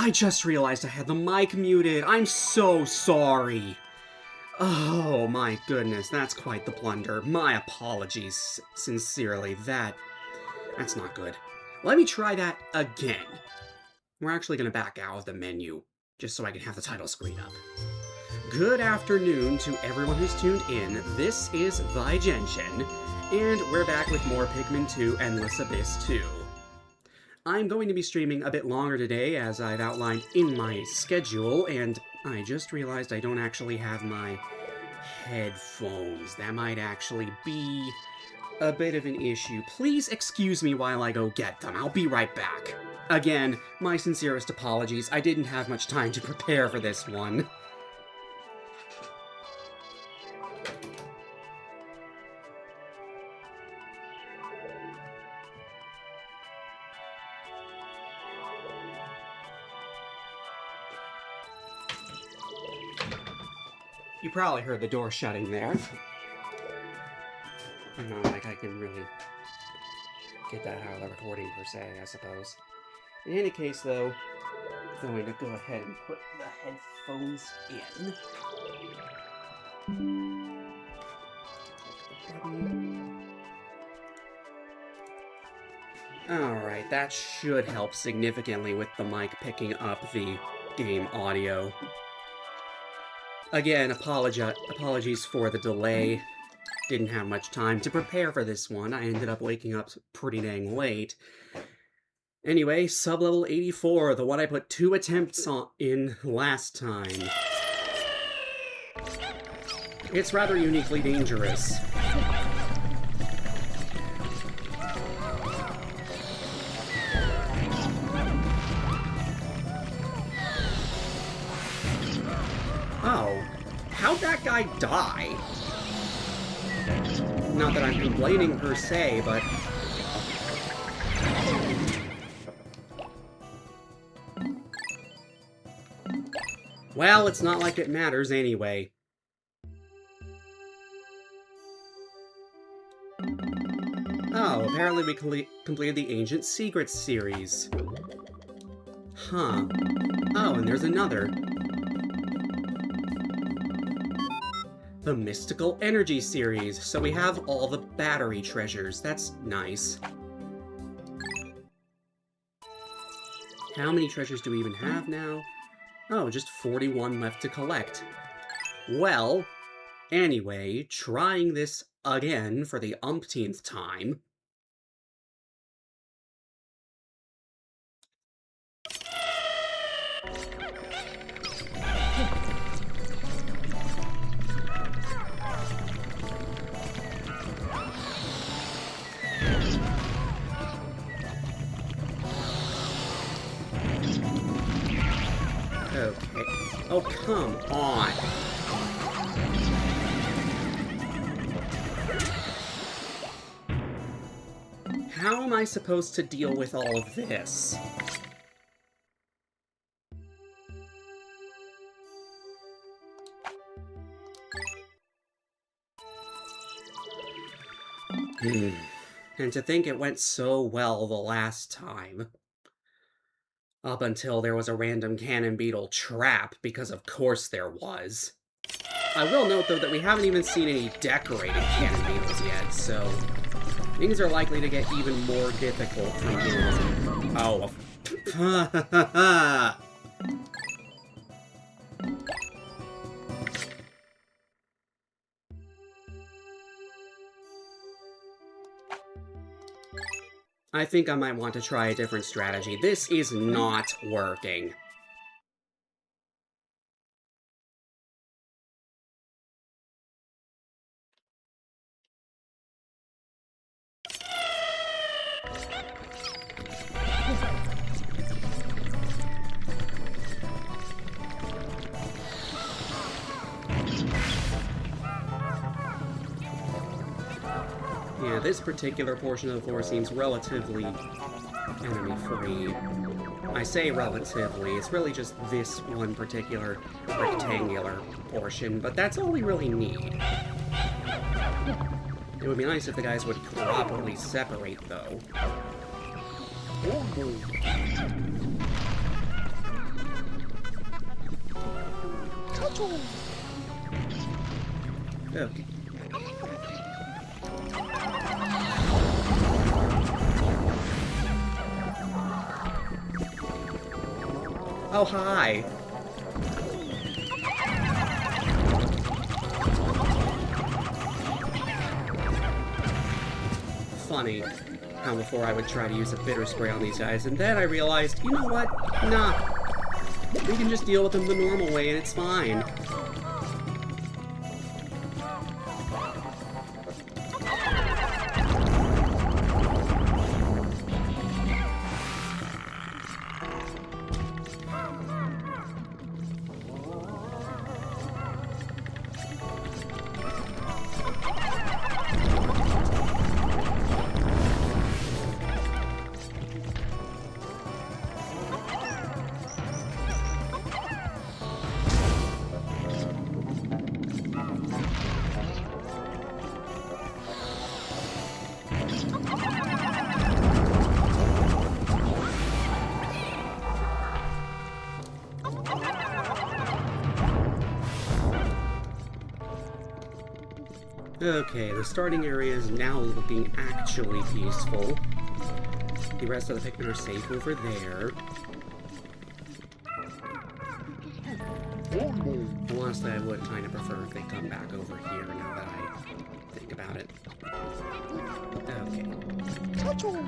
I just realized I had the mic muted. I'm so sorry. Oh my goodness, that's quite the blunder. My apologies, sincerely. That's not good. Let me try that again. We're actually going to back out of the menu, just so I can have the title screen up. Good afternoon to everyone who's tuned in. This is Vigenshin, and we're back with more Pikmin 2 Endless Abyss 2. I'm going to be streaming a bit longer today, as I've outlined in my schedule, and I just realized I don't actually have my headphones. That might actually be a bit of an issue. Please excuse me while I go get them. I'll be right back. Again, my sincerest apologies. I didn't have much time to prepare for this one. You probably heard the door shutting there. Not like I can really get that out of the recording per se, I suppose. In any case, though, I'm going to go ahead and put the headphones in. Alright, that should help significantly with the mic picking up the game audio. Again, apologies for the delay. Didn't have much time to prepare for this one. I ended up waking up pretty dang late. Anyway, sublevel 84, the one I put 2 attempts in last time. It's rather uniquely dangerous. Oh, how'd that guy die? Not that I'm complaining per se, but... well, it's not like it matters anyway. Oh, apparently we completed the Ancient Secrets series. Huh. Oh, and there's another. The Mystical Energy series, so we have all the battery treasures. That's nice. How many treasures do we even have now? Oh, just 41 left to collect. Well, anyway, trying this again for the umpteenth time. Okay. Oh, come on. How am I supposed to deal with all of this? And to think it went so well the last time. Up until there was a random cannon beetle trap, because of course there was. I will note, though, that we haven't even seen any decorated cannon beetles yet, so things are likely to get even more difficult from here on. Oh. I think I might want to try a different strategy. This is not working. Yeah, this particular portion of the floor seems relatively enemy-free. I say relatively, it's really just this one particular rectangular portion, but that's all we really need. It would be nice if the guys would properly separate, though. Okay. Oh, hi. Funny how before I would try to use a bitter spray on these guys, and then I realized, you know what? Nah. We can just deal with them the normal way and it's fine. Okay, the starting area is now looking actually peaceful. The rest of the Pikmin are safe over there. Honestly, I would kind of prefer if they come back over here now that I think about it. Okay.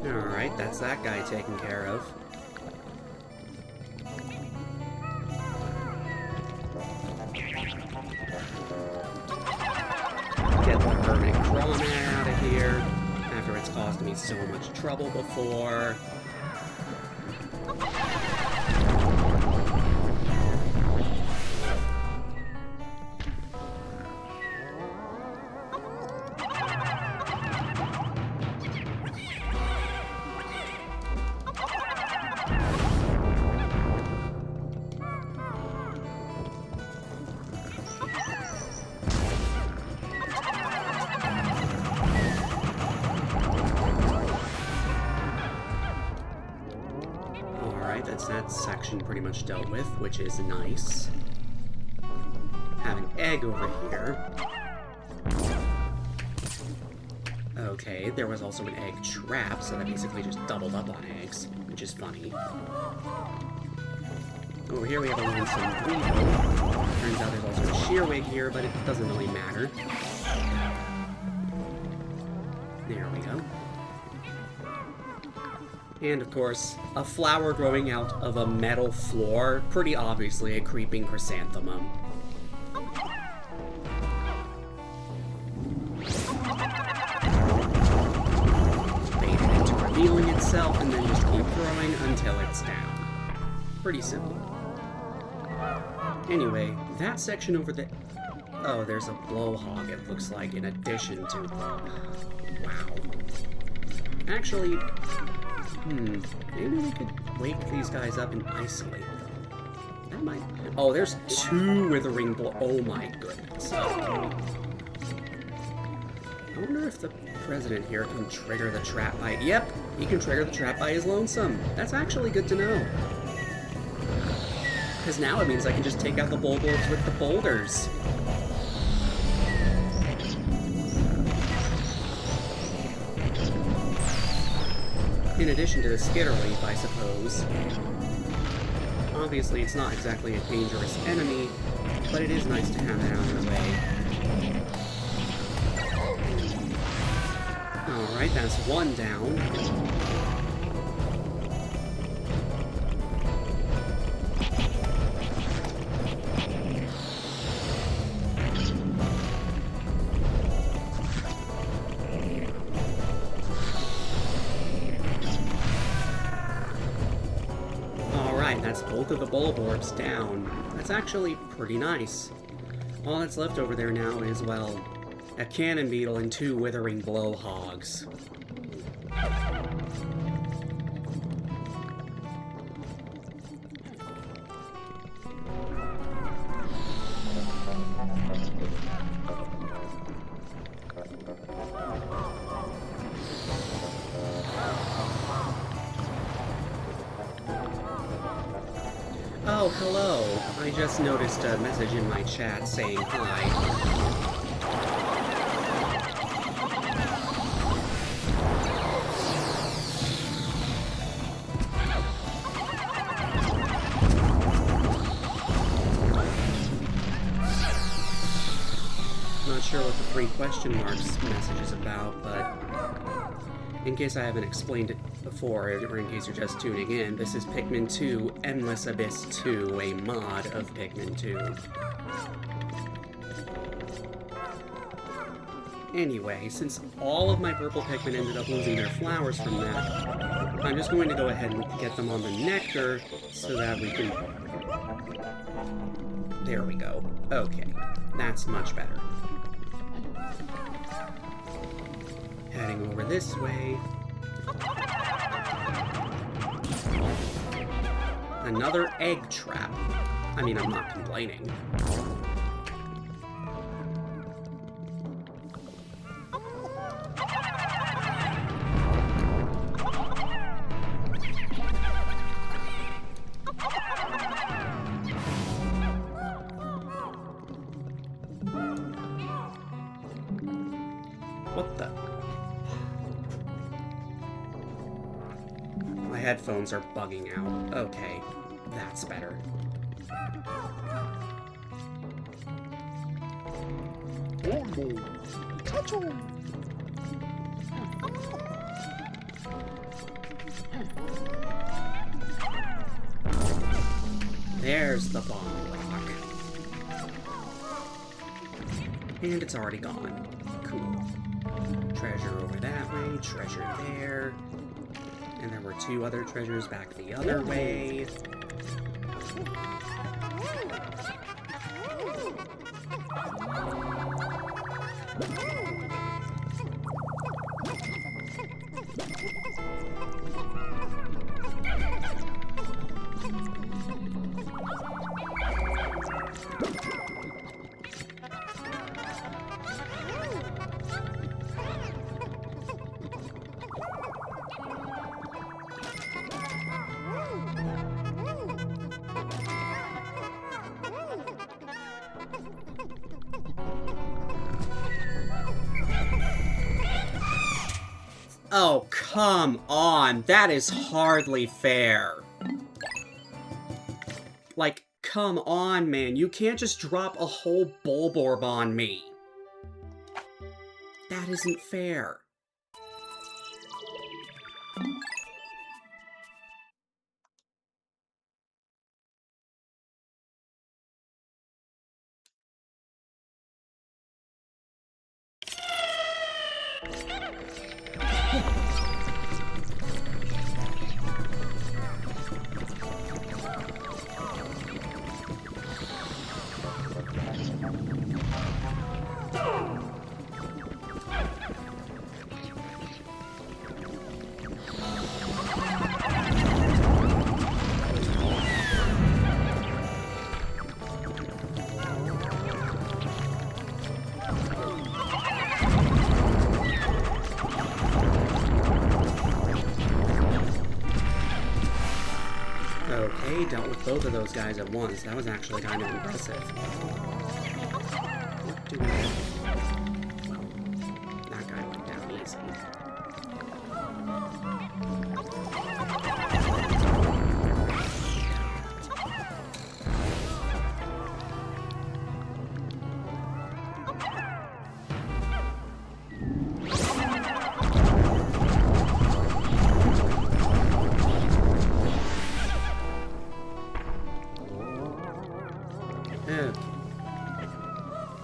Alright, that's that guy taken care of. Get the hermit crawler out of here after it's caused me so much trouble before. That's that section pretty much dealt with, which is nice. Have an egg over here. Okay, there was also an egg trap, so that basically just doubled up on eggs, which is funny. Over here we have a Titan Dweevil. Turns out there's also a shearwig here, but it doesn't really matter. There we go. And, of course, a flower growing out of a metal floor, pretty obviously a creeping chrysanthemum. Bait it into revealing itself, and then just keep growing until it's down. Pretty simple. Anyway, that section over there... Oh, there's a blowhog, it looks like, in addition to... Wow. Actually... maybe we could wake these guys up and isolate them. That might... Oh, there's 2 withering oh my goodness. I wonder if the president here can trigger the trap by... Yep, he can trigger the trap by his lonesome. That's actually good to know. Because now it means I can just take out the bulbs with the boulders. In addition to the skitter leaf, I suppose. Obviously, it's not exactly a dangerous enemy, but it is nice to have that out of the way. Alright, that's 1 down. That's both of the bulb orbs down. That's actually pretty nice. All that's left over there now is, well, a cannon beetle and 2 withering blowhogs. hello. I just noticed a message in my chat saying hi. Not sure what the 3 question marks message is about, but in case I haven't explained it before, or in case you're just tuning in, this is Pikmin 2 Endless Abyss 2, a mod of Pikmin 2. Anyway, since all of my purple Pikmin ended up losing their flowers from that, I'm just going to go ahead and get them on the nectar so that we can... There we go. Okay, that's much better. Heading over this way. Another egg trap. I mean, I'm not complaining. What the? My headphones are bugging out. Okay, that's better. There's the bomb rock. And it's already gone. Cool. Treasure over that way, treasure there. And there were 2 other treasures back the other way. Oh, come on! That is hardly fair! Like, come on, man. You can't just drop a whole Bulborb on me. That isn't fair. Okay, dealt with both of those guys at once. That was actually kind of impressive. What do we have? Well, that guy went down easy.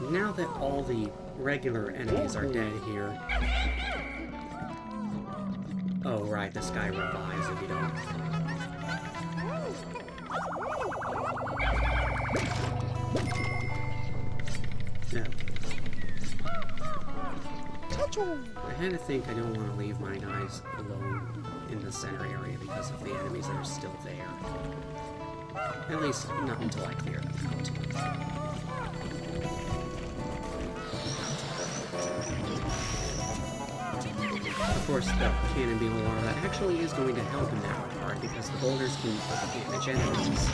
Now that all the regular enemies are dead here... Oh, right, this guy revives if you don't... No. I had to think I don't want to leave my guys alone in the center area because of the enemies that are still there. At least, not until I clear them out. Of course, the cannon beam alarm, that actually is going to help in that regard, because the boulders can damage enemies.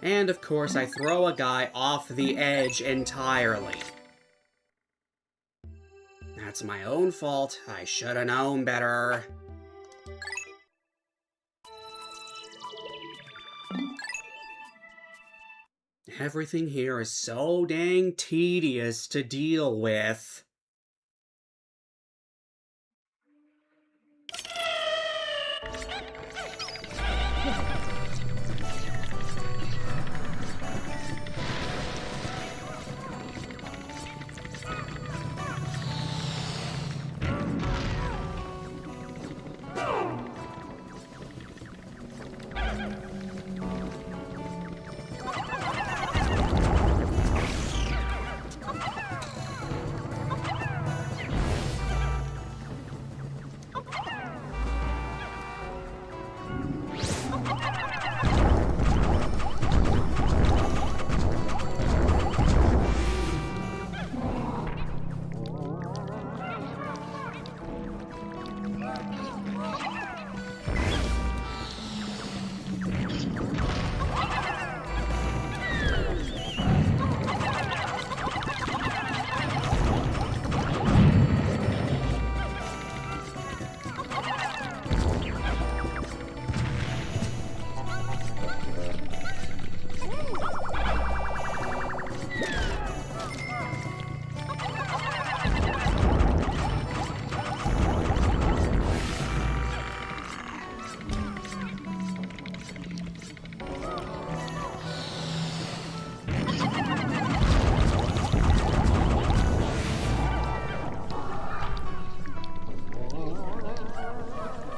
And of course, I throw a guy off the edge entirely. That's my own fault. I should have known better. Everything here is so dang tedious to deal with.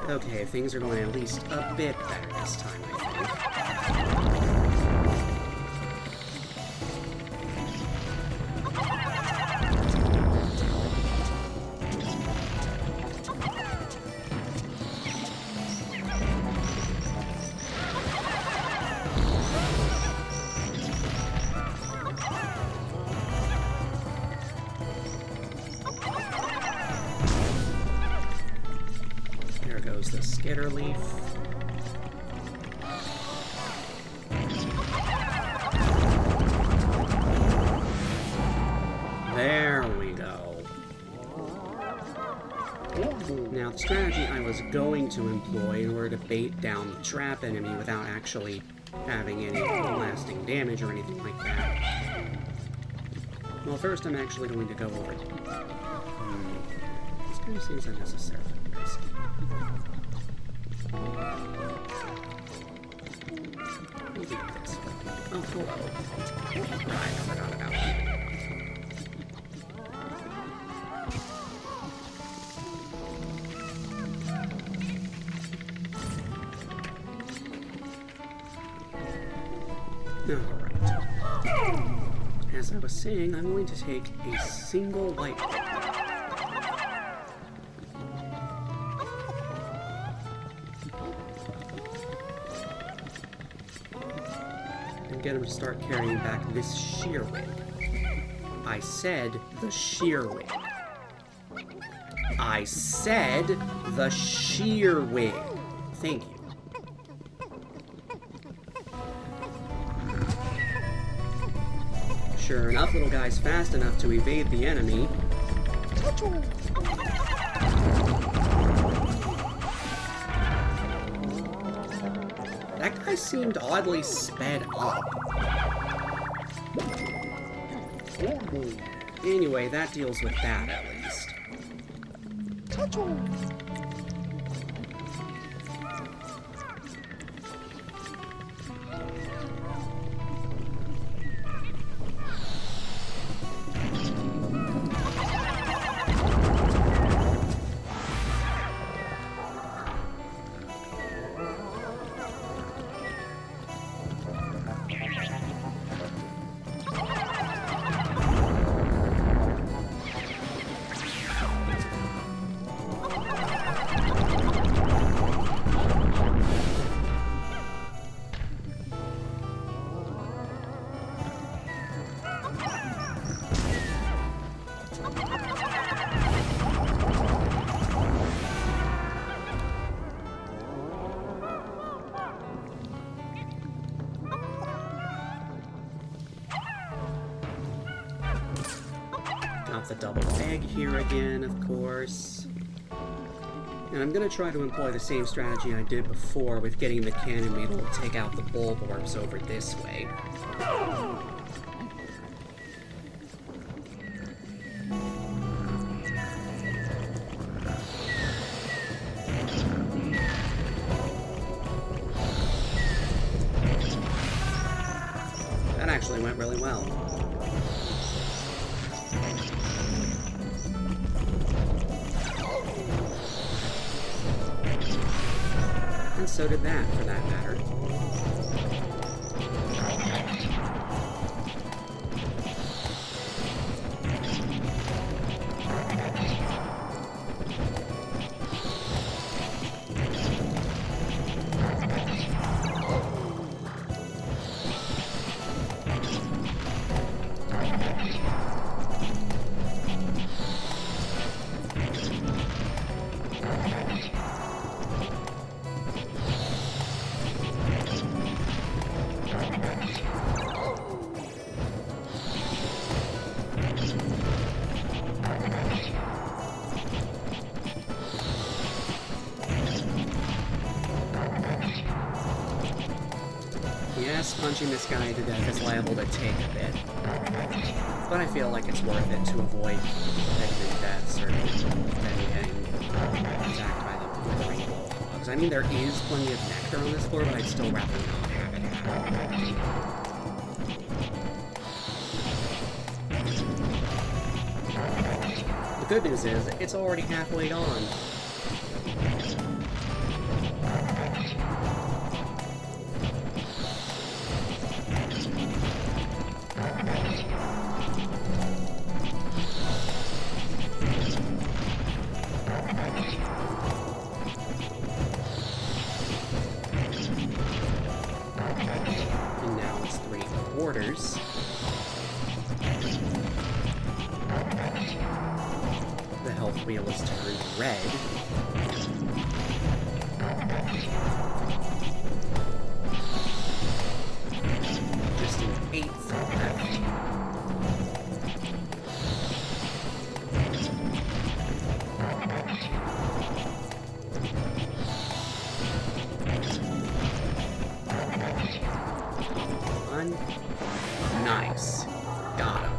Okay, things are going at least a bit better this time, I think. The skitter leaf. There we go. Now, the strategy I was going to employ in order to bait down the trap enemy without actually having any lasting damage or anything like that. Well, first I'm actually going to go over. This kind of seems unnecessary. We'll do this. Oh, hello. Right, I forgot about you. Alright. As I was saying, I'm going to take a single light bulb. Get him to start carrying back this sheer wing. I said the sheer wing. I said the sheer wing. Thank you. Sure enough, little guy's fast enough to evade the enemy. That guy seemed oddly sped up. Anyway, that deals with that at least. out the double egg here again, of course. And I'm going to try to employ the same strategy I did before with getting the cannon beetle to take out the bulb orbs over this way. That actually went really well. And so did that, for that matter. Yes, punching this guy to death is liable to take a bit, but I feel like it's worth it to avoid Pikmin deaths or getting attacked by the rainbow hogs. I mean, there is plenty of nectar on this floor, but I'd still rather not have it happen. The good news is, it's already halfway gone. And now it's 3/4. The health wheel is turned red. Just an 1/8 left. Nice. Got him.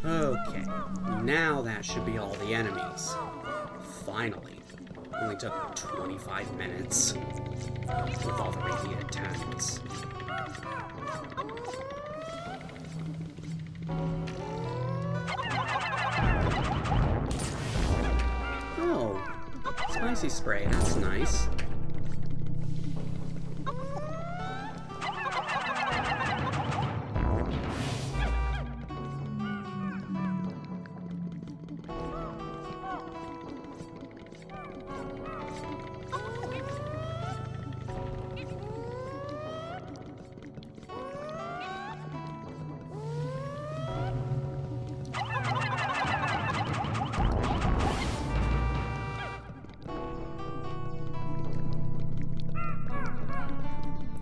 Okay, now that should be all the enemies. Finally. Only took 25 minutes with all the repeat attempts. Oh, spicy spray, that's nice.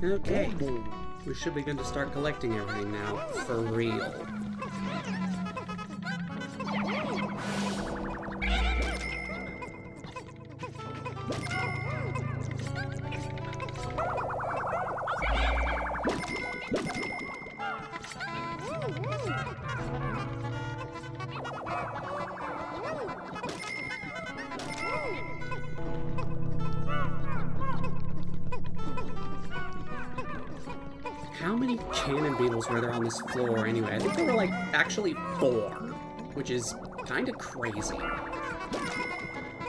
Okay, we should be good to start collecting everything now, for real. How many cannon beetles were there on this floor anyway? I think there were like actually 4, which is kind of crazy.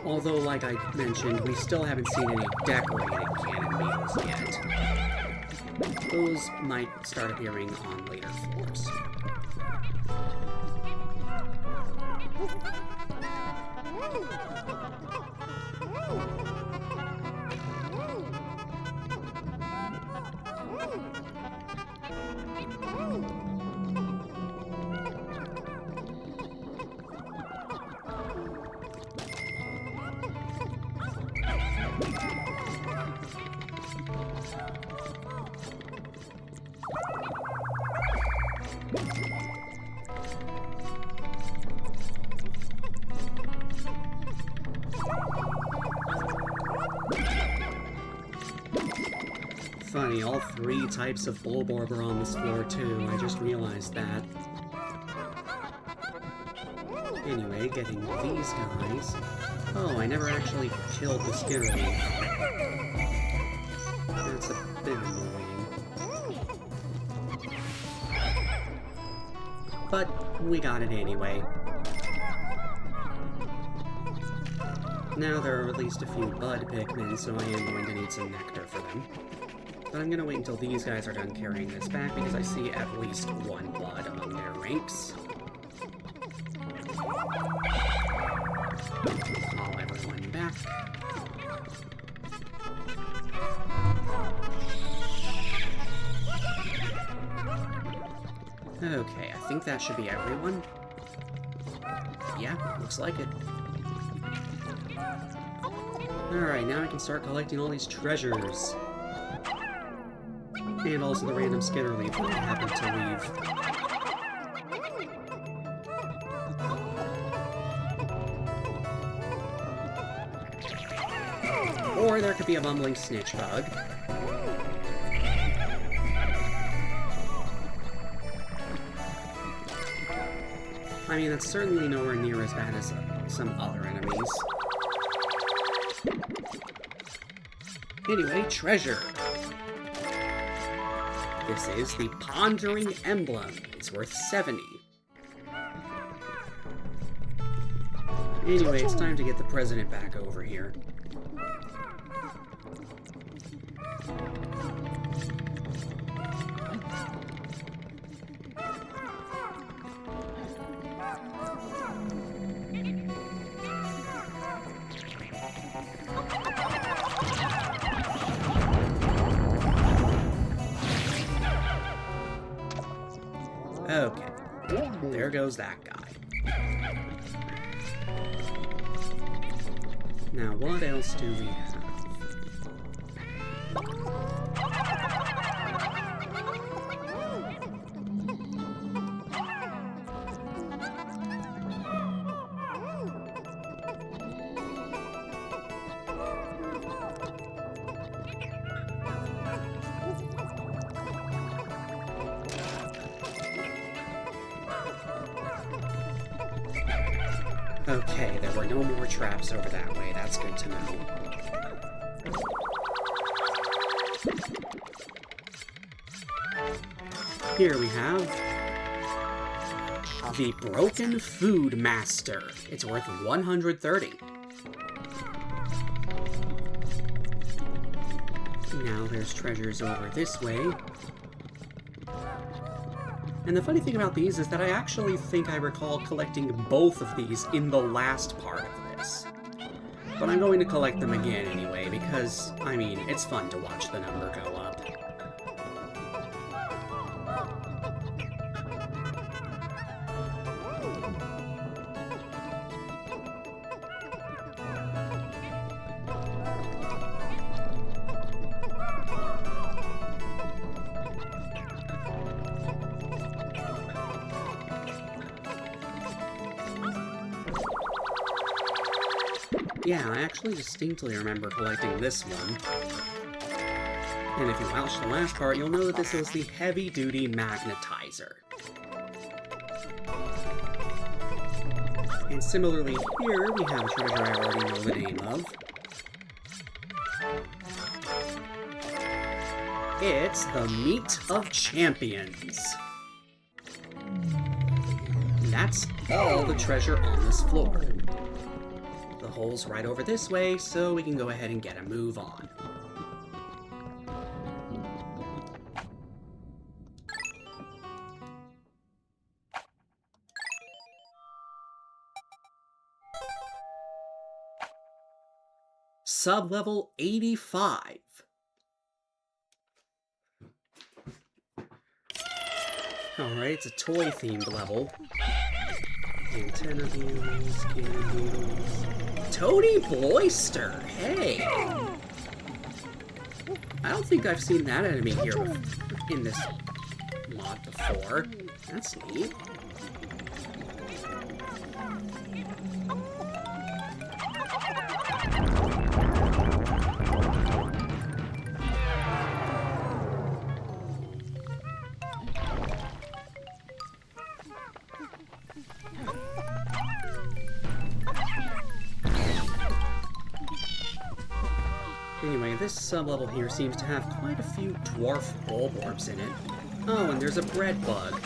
Although, like I mentioned, we still haven't seen any decorated cannon beetles yet. Those might start appearing on later floors. Funny, all three types of Bulborb are on this floor too, I just realized that. Anyway, getting these guys. Oh, I never actually killed the Skitterleaf. That's a bit annoying. But we got it anyway. Now there are at least a few bud Pikmin, so I am going to need some nectar for them. But I'm gonna wait until these guys are done carrying this back because I see at least one bud among their ranks. Call everyone back. Okay, I think that should be everyone. Yeah, looks like it. Alright, now I can start collecting all these treasures. And also the random Skitterleaf that I happened to leave. Or there could be a bumbling snitch bug. I mean, that's certainly nowhere near as bad as some other enemies. Anyway, treasure! This is the Pondering Emblem. It's worth 70. Anyway, it's time to get the president back over here. Okay, there goes that guy. Now, what else do we have? Okay, there were no more traps over that way. That's good to know. Here we have the Broken Food Master. It's worth 130. Now there's treasures over this way. And the funny thing about these is that I actually think I recall collecting both of these in the last part of this. But I'm going to collect them again anyway, because, I mean, it's fun to watch the number go up. Yeah, I actually distinctly remember collecting this one. And if you watch the last part, you'll know that this is the heavy-duty magnetizer. And similarly here, we have a treasure I already know the name of. It's the Meat of Champions. And that's all the treasure on this floor. The hole's right over this way, so we can go ahead and get a move on. Sublevel 85. Alright, it's a toy-themed level. Antenna views, cannon beetles. Toady Boister! Hey! I don't think I've seen that enemy here in this mod before. That's neat. Anyway, this sublevel here seems to have quite a few dwarf bulborbs in it. Oh, and there's a bread bug.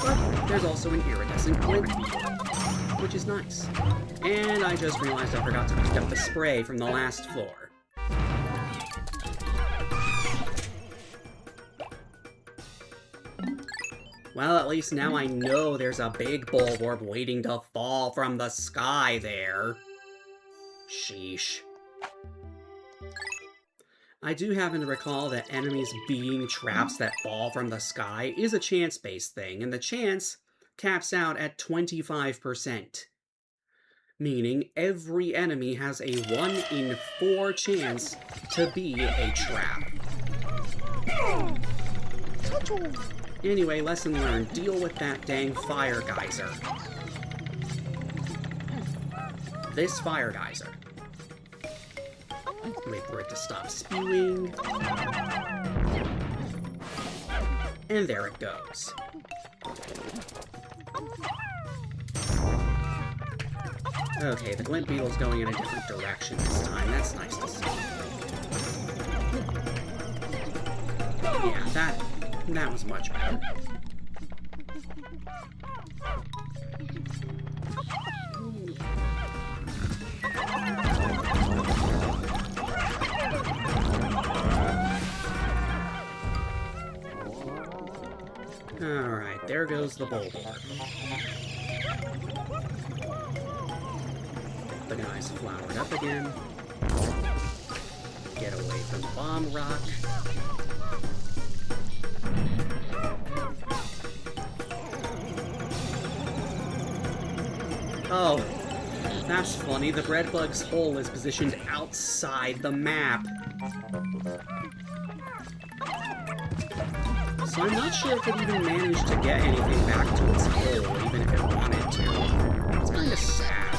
But there's also an iridescent glint beetle, which is nice. And I just realized I forgot to pick up the spray from the last floor. Well, at least now I know there's a big bulborb waiting to fall from the sky there. Sheesh. I do happen to recall that enemies being traps that fall from the sky is a chance-based thing, and the chance caps out at 25%. Meaning every enemy has a 1 in 4 chance to be a trap. Anyway, lesson learned. Deal with that dang fire geyser. This fire geyser. Wait for it to stop spewing. And there it goes. Okay, the glint beetle's going in a different direction this time. That's nice to see. Yeah, that was much better. Alright, there goes the bulborb. The guy's flowered up again. Get away from the bomb rock. Oh, that's funny. The bread bug's hole is positioned outside the map. So I'm not sure if it even managed to get anything back to its hole, even if it wanted to. It's kind of sad.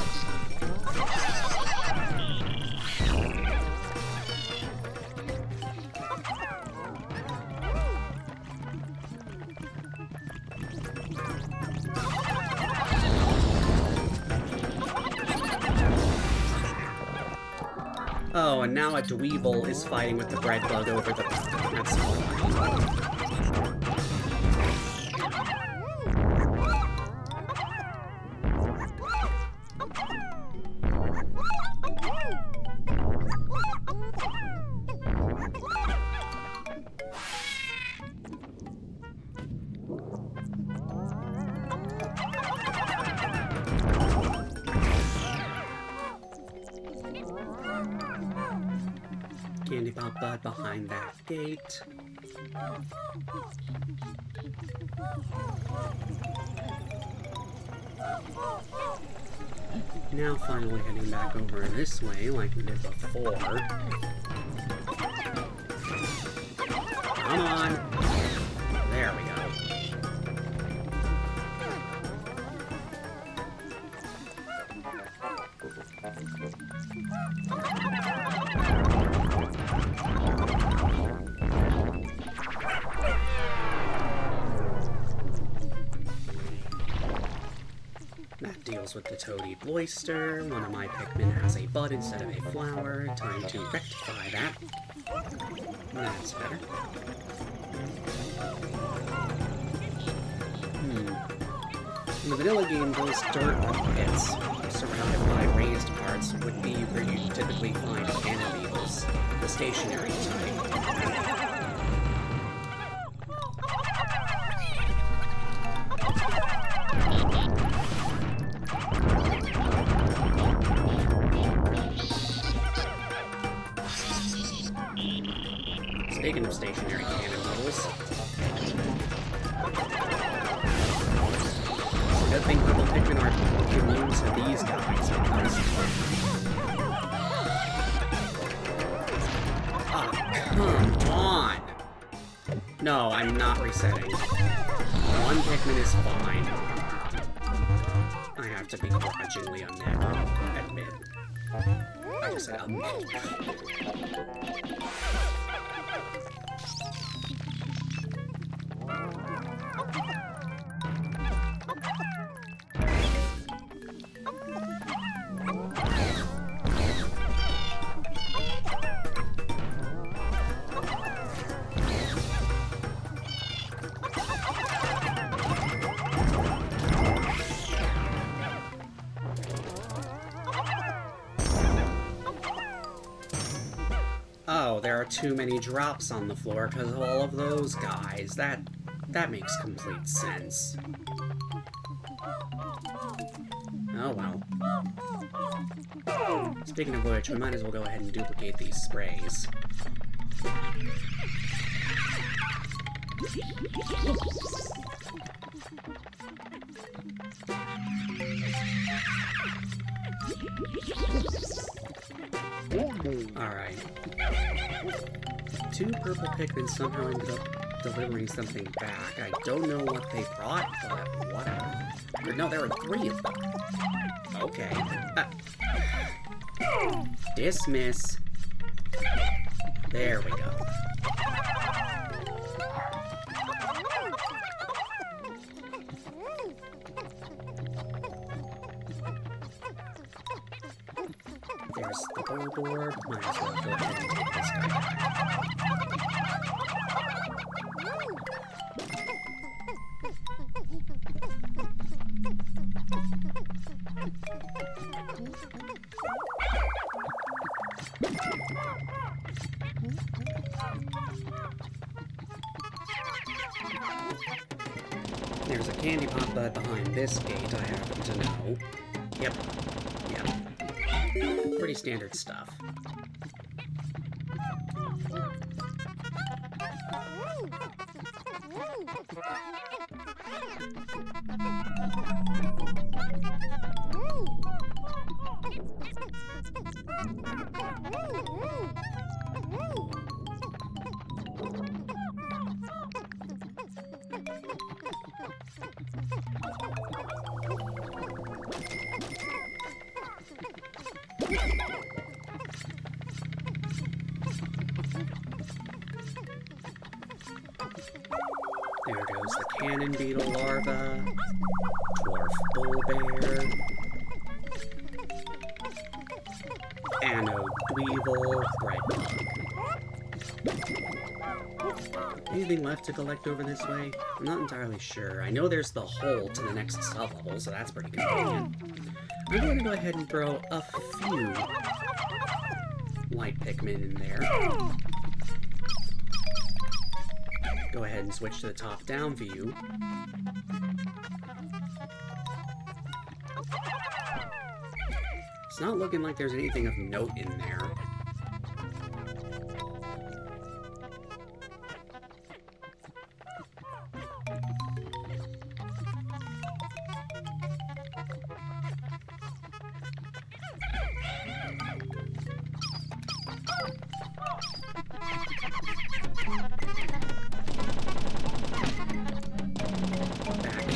Oh, and now a Dweevil is fighting with the bread bug over the... That's funny. Candy Pop Bud behind that gate. Now finally heading back over this way like we did before. Come on! There we go. That deals with the Toady Boister. One of my Pikmin has a bud instead of a flower. Time to rectify that. That's better. In the vanilla game, those dirt pits surrounded by raised parts stationary type. Speaking of stationary cannonballs, good thing purple Pikmin aren't immune to these guys, because... Oh, come on! No, I'm not resetting. One Pikmin is fine. I have to begrudgingly admit. I just said admit. Oh, there are too many drops on the floor because of all of those guys. That makes complete sense. Oh well. Speaking of which, we might as well go ahead and duplicate these sprays. Alright. Two purple Pikmin somehow ended up delivering something back. I don't know what they brought, but whatever. Or no, there were 3 of them. Okay. Dismiss. There we go. There's the billboard. Might as well go ahead and take this guy back. There's a candy pop bud behind this gate, I happen to know. Yep. Pretty standard stuff. There goes the cannon beetle larva, dwarf bull bear, anode dweevil, bread bug. Anything left to collect over this way? I'm not entirely sure. I know there's the hole to the next sublevel, so that's pretty convenient. I'm going to go ahead and throw a few white Pikmin in there. Go ahead and switch to the top-down view. It's not looking like there's anything of note in there.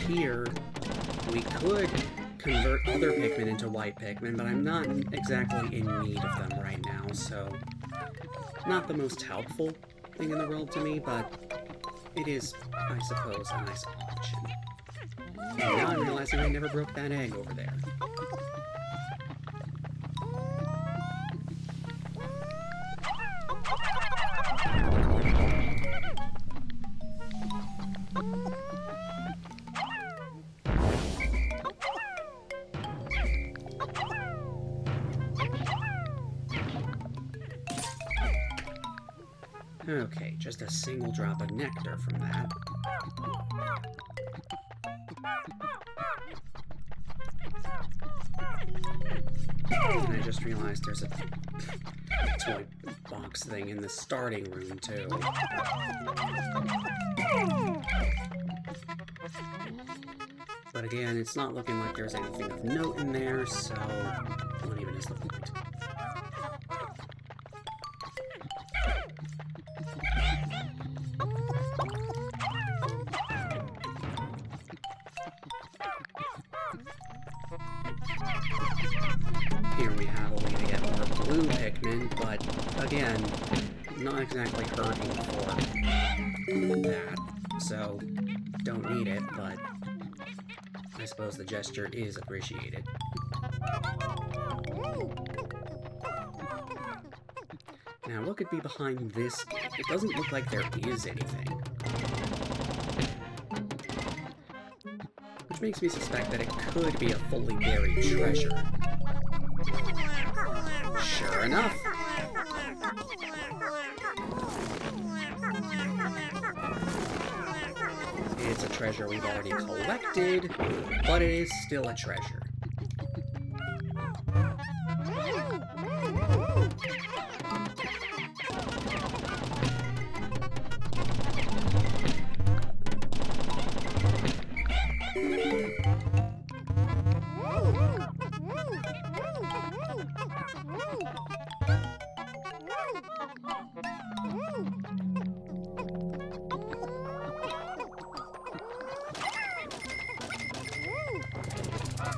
Here, we could convert other Pikmin into white Pikmin, but I'm not exactly in need of them right now, so not the most helpful thing in the world to me, but it is, I suppose, a nice option. And now I'm realizing I never broke that egg over there. Okay, just a single drop of nectar from that. And I just realized there's a toy box thing in the starting room, too. But again, it's not looking like there's anything of note in there, so what even is the point? Here we have a way to get more blue Pikmin, but again, not exactly hurting for that, so don't need it, but I suppose the gesture is appreciated. Now, what could be behind this gate? It doesn't look like there is anything. Which makes me suspect that it could be a fully buried treasure. Sure enough! It's a treasure we've already collected, but it is still a treasure.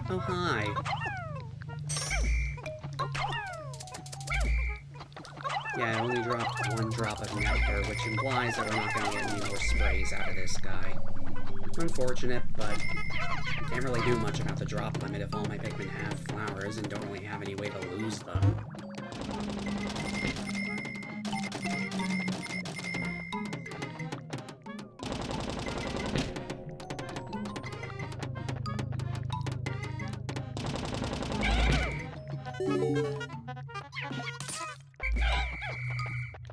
Oh, hi. Yeah, I only dropped one drop of nectar, which implies that we're not going to get any more sprays out of this guy. Unfortunate, but can't really do much about the drop limit if all my Pikmin have flowers and don't really have any way to lose them.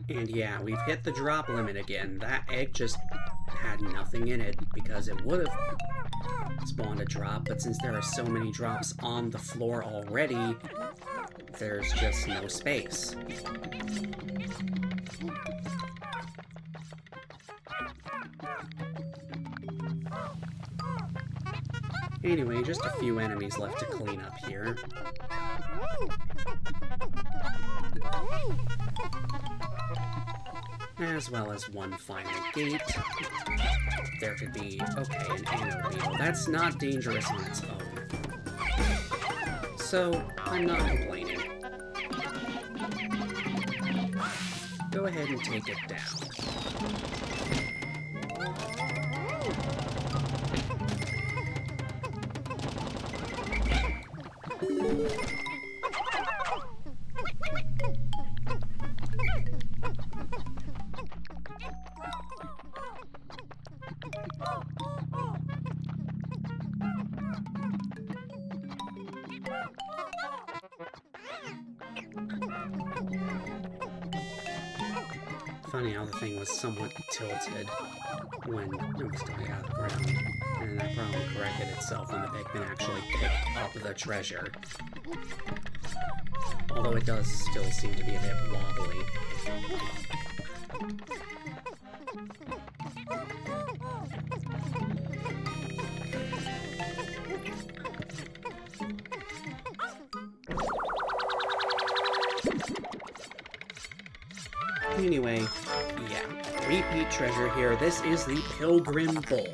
And yeah, we've hit the drop limit again. That egg just had nothing in it because it would have spawned a drop, but since there are so many drops on the floor already, there's just no space. Anyway, just a few enemies left to clean up here. As well as one final gate. There could be, okay, an anode beetle. That's not dangerous on its own. So, I'm not complaining. Go ahead and take it down. Funny how the thing was somewhat tilted when it was coming out of the ground, and then that problem corrected itself when the Pikmin actually picked up the treasure. Although it does still seem to be a bit wobbly. Anyway, yeah, repeat treasure here. This is the Pilgrim Bowl.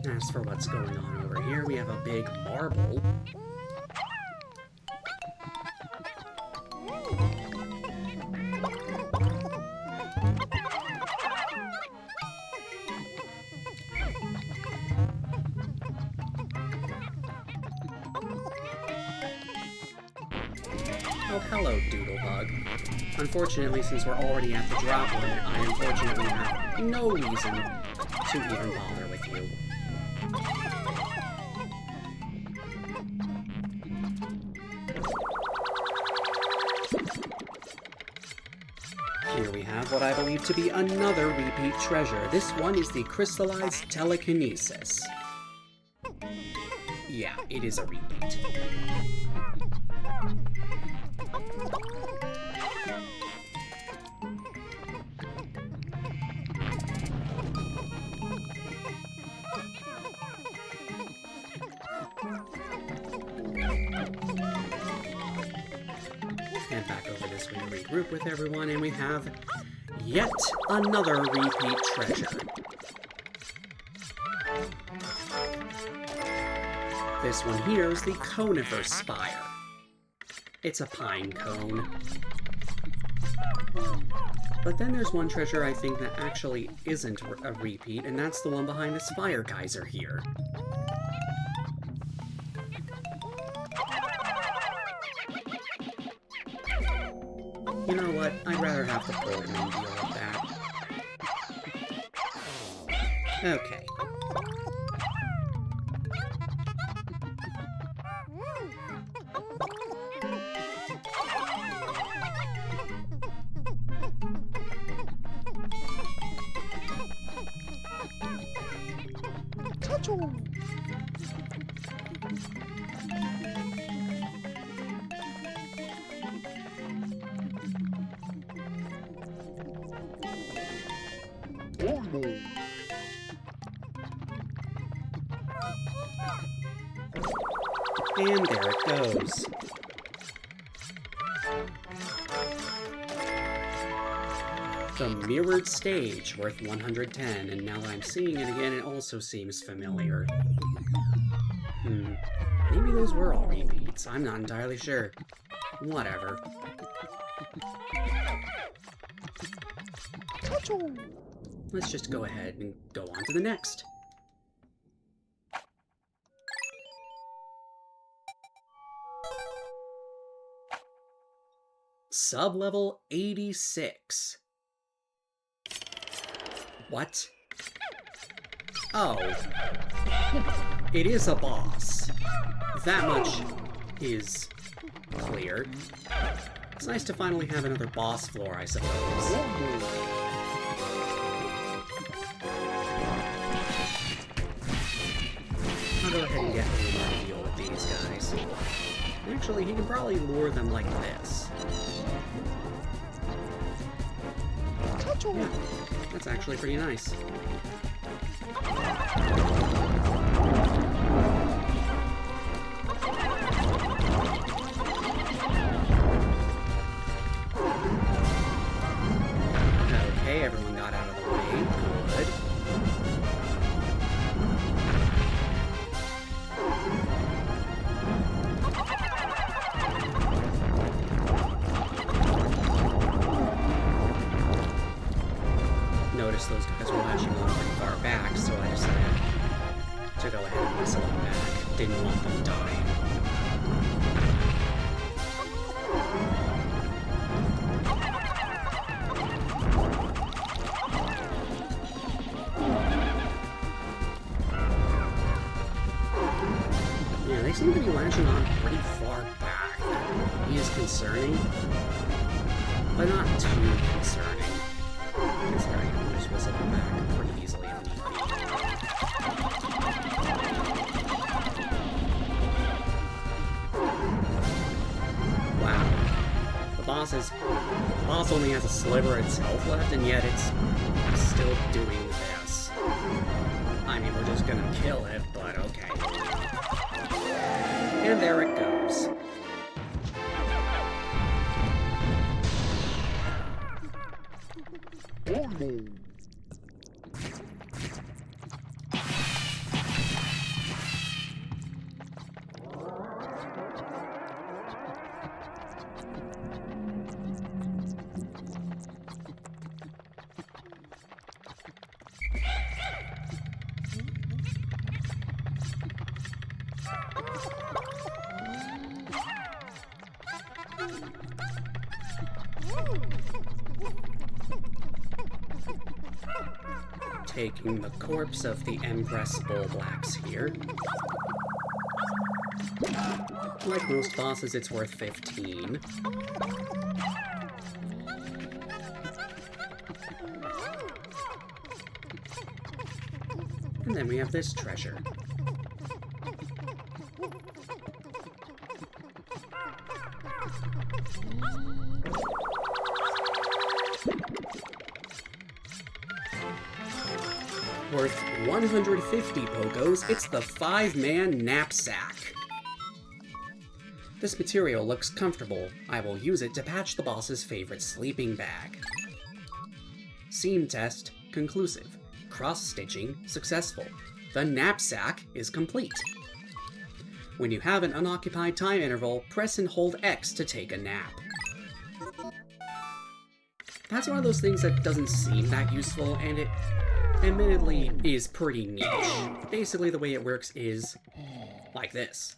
As for what's going on over here, we have a big marble. Oh, hello, Doodlebug. Unfortunately, since we're already at the drop limit, I unfortunately have no reason to even bother with you. Here we have what I believe to be another repeat treasure. This one is the crystallized telekinesis. Yeah, it is a repeat. And back over this way to regroup with everyone, and we have yet another repeat treasure. This one here is the Conifer Spire. It's a pine cone. But then there's one treasure I think that actually isn't a repeat, and that's the one behind this fire geyser here. You know what? I'd rather have the Portman deal with that. Okay. And there it goes. The mirrored stage, worth 110, and now that I'm seeing it again, it also seems familiar. Maybe those were all repeats, I'm not entirely sure. Whatever. Let's just go ahead and go on to the next. Sublevel 86. What? Oh. It is a boss. That much is clear. It's nice to finally have another boss floor, I suppose. I'll go ahead and get a little more deal with these guys. Actually, he can probably lure them like this. Yeah, that's actually pretty nice. Okay, everyone got out of the way. Good. Noticed those guys were latching on pretty far back, so I decided to go ahead and whistle them back. Didn't want them dying. Yeah, they seem to be latching on pretty far back. That is concerning, but not too concerning. Considering I can just whistle them back pretty easily if need be. Wow. The boss only has a sliver of its health left, and yet it's still doing this. I mean, we're just gonna kill it, but okay. And there it goes. Taking the corpse of the Empress Bullblacks here. Like most bosses, it's worth 15. And then we have this treasure. Worth 150 Pokos, it's the 5-man knapsack. This material looks comfortable. I will use it to patch the boss's favorite sleeping bag. Seam test conclusive. Cross-stitching successful. The knapsack is complete. When you have an unoccupied time interval, press and hold X to take a nap. That's one of those things that doesn't seem that useful, and it admittedly is pretty niche. Basically, the way it works is like this.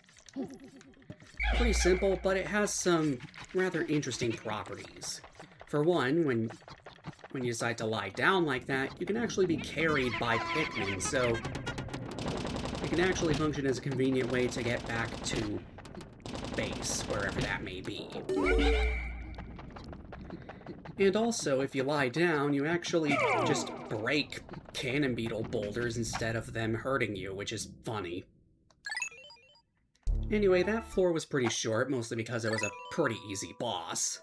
Pretty simple, but it has some rather interesting properties. For one, when you decide to lie down like that, you can actually be carried by Pikmin, so it can actually function as a convenient way to get back to base, wherever that may be. And also, if you lie down, you actually just break cannon beetle boulders instead of them hurting you, which is funny. Anyway, that floor was pretty short, mostly because it was a pretty easy boss.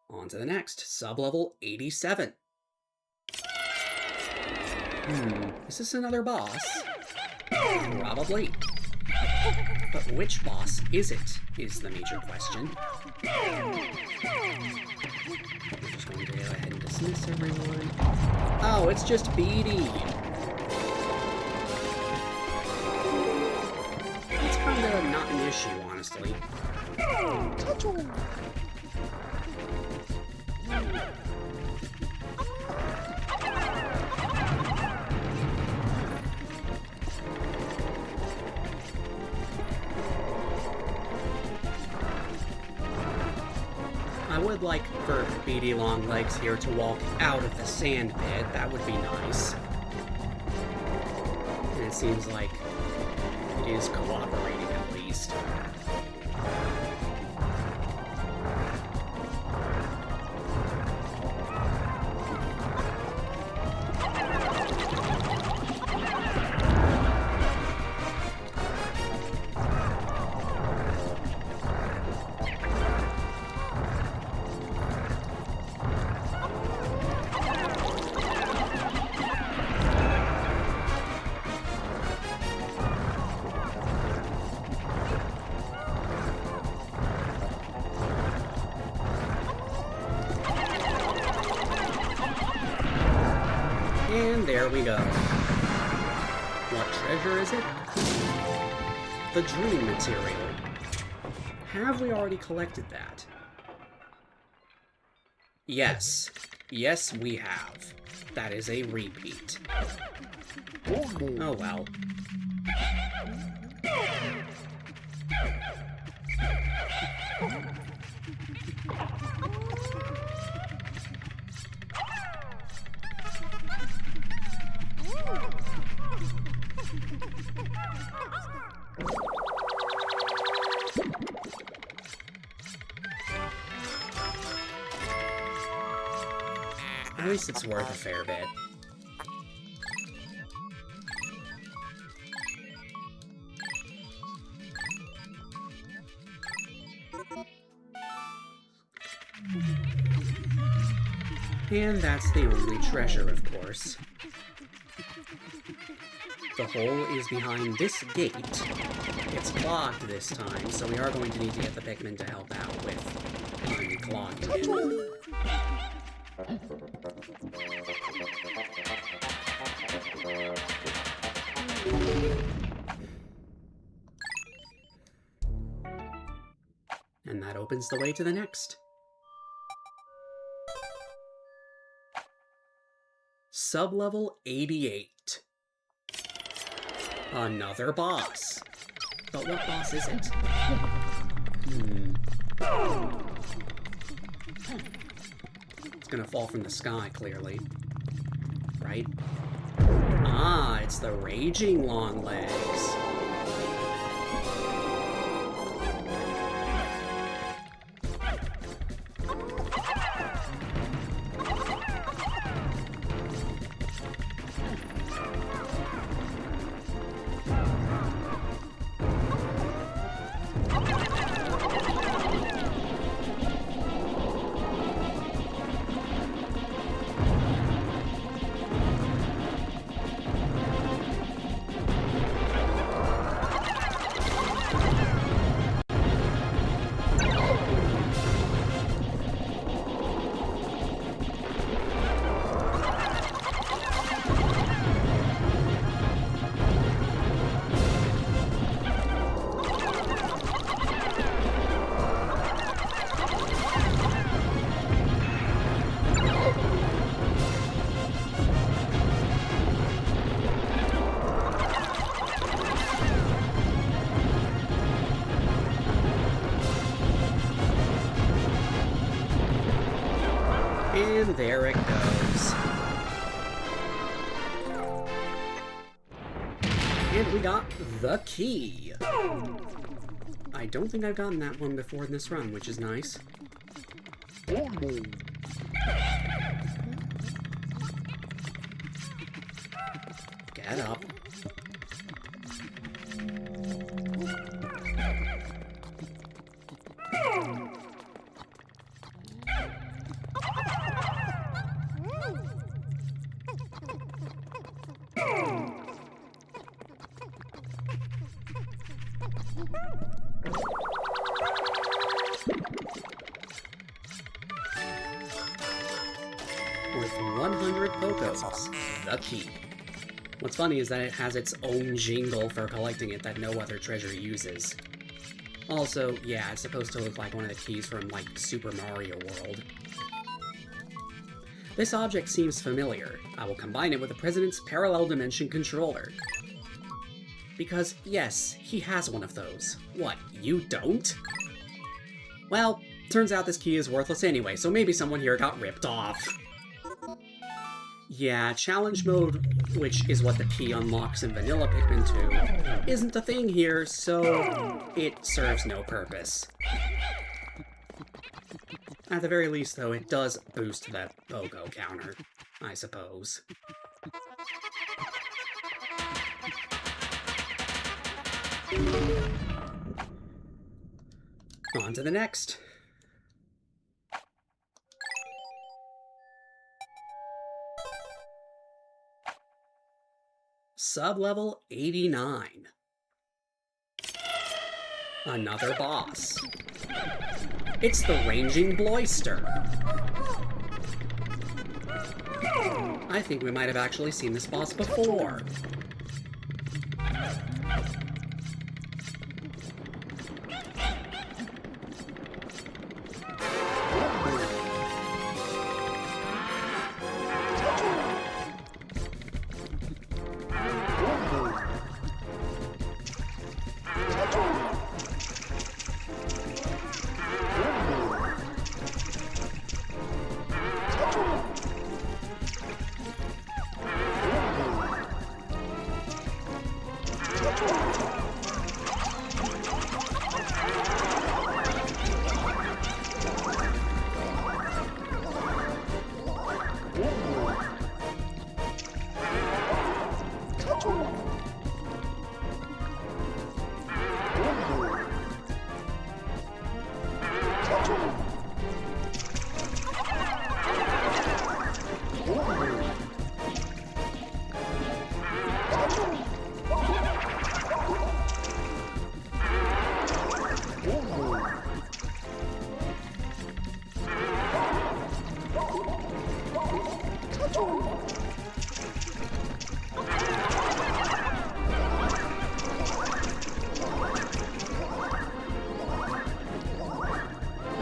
On to the next, sublevel 87. Is this another boss? Probably. But which boss is it, is the major question. I'm just going to go ahead and dismiss everyone. Oh, it's just Beatty. It's kind of not an issue, honestly. I would like for Beady Longlegs here to walk out of the sand pit. That would be nice. And it seems like it is cooperating at least. And there we go. What treasure is it? The dream material. Have we already collected that? Yes. Yes, we have. That is a repeat. Oh well. At least it's worth a fair bit. And that's the only treasure, of course. The hole is behind this gate. It's clogged this time, so we are going to need to get the Pikmin to help out with unclogging it. And that opens the way to the next. Sublevel 88. Another boss. But what boss is it? It's gonna fall from the sky, clearly. Right? Ah, it's the Raging Longlegs. And there it goes. And we got the key. I don't think I've gotten that one before in this run, which is nice. Get up. Worth 100 Pokos. The key. What's funny is that it has its own jingle for collecting it that no other treasure uses. Also, yeah, it's supposed to look like one of the keys from, like, Super Mario World. This object seems familiar. I will combine it with the President's Parallel Dimension Controller. Because, yes, he has one of those. What, you don't? Well, turns out this key is worthless anyway, so maybe someone here got ripped off. Yeah, challenge mode, which is what the key unlocks in Vanilla Pikmin 2, isn't a thing here, so it serves no purpose. At the very least, though, it does boost the Pogo counter, I suppose. On to the next. Sublevel 89. Another boss. It's the Ranging Bloister. I think we might have actually seen this boss before.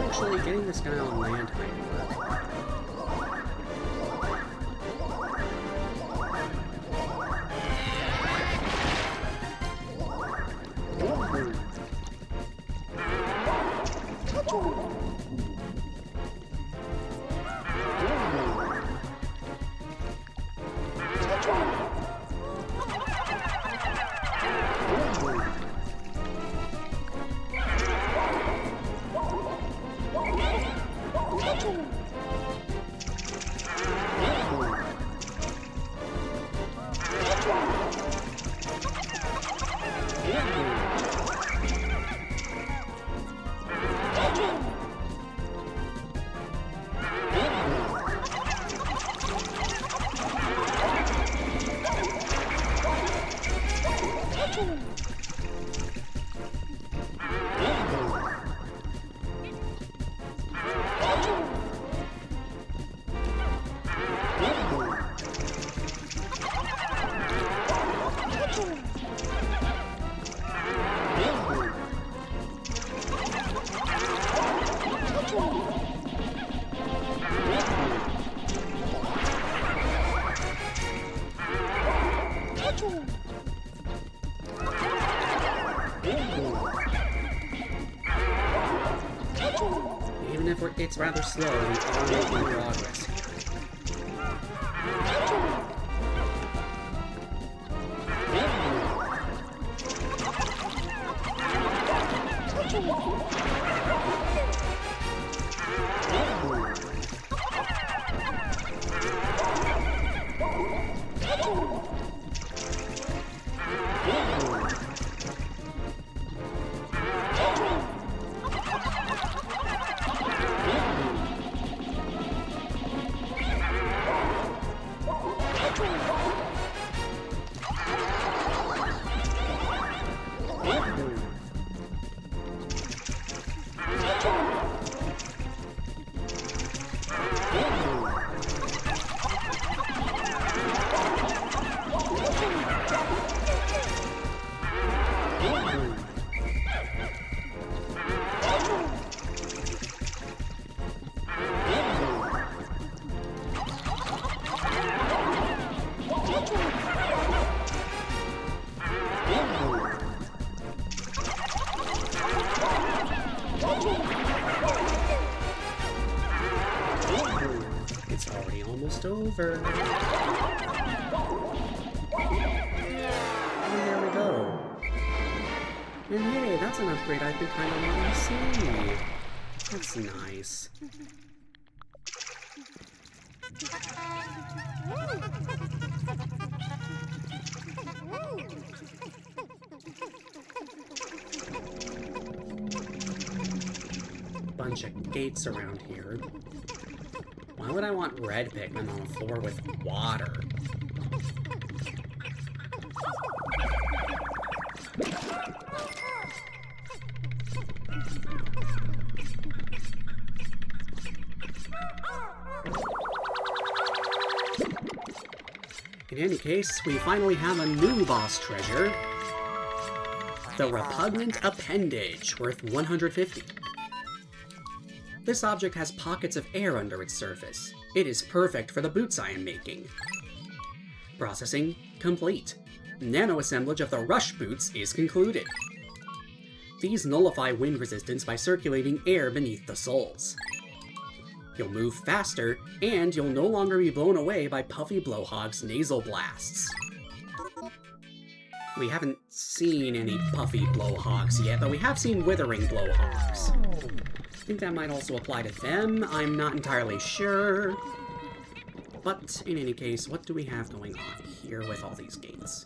Actually, getting this guy on land might work. it's rather slow, we are making progress here. It's already almost over. And there we go. And hey, that's an upgrade I've been kind of wanting to see. That's nice. Bunch of gates around here. Why would I want red Pikmin on a floor with water? In any case, we finally have a new boss treasure. The Repugnant Appendage, worth 150. This object has pockets of air under its surface. It is perfect for the boots I am making. Processing complete. Nano-assemblage of the Rush boots is concluded. These nullify wind resistance by circulating air beneath the soles. You'll move faster, and you'll no longer be blown away by Puffy Blowhog's nasal blasts. We haven't seen any Puffy Blowhogs yet, but we have seen Withering Blowhogs. I think that might also apply to them, I'm not entirely sure. But, in any case, what do we have going on here with all these gates?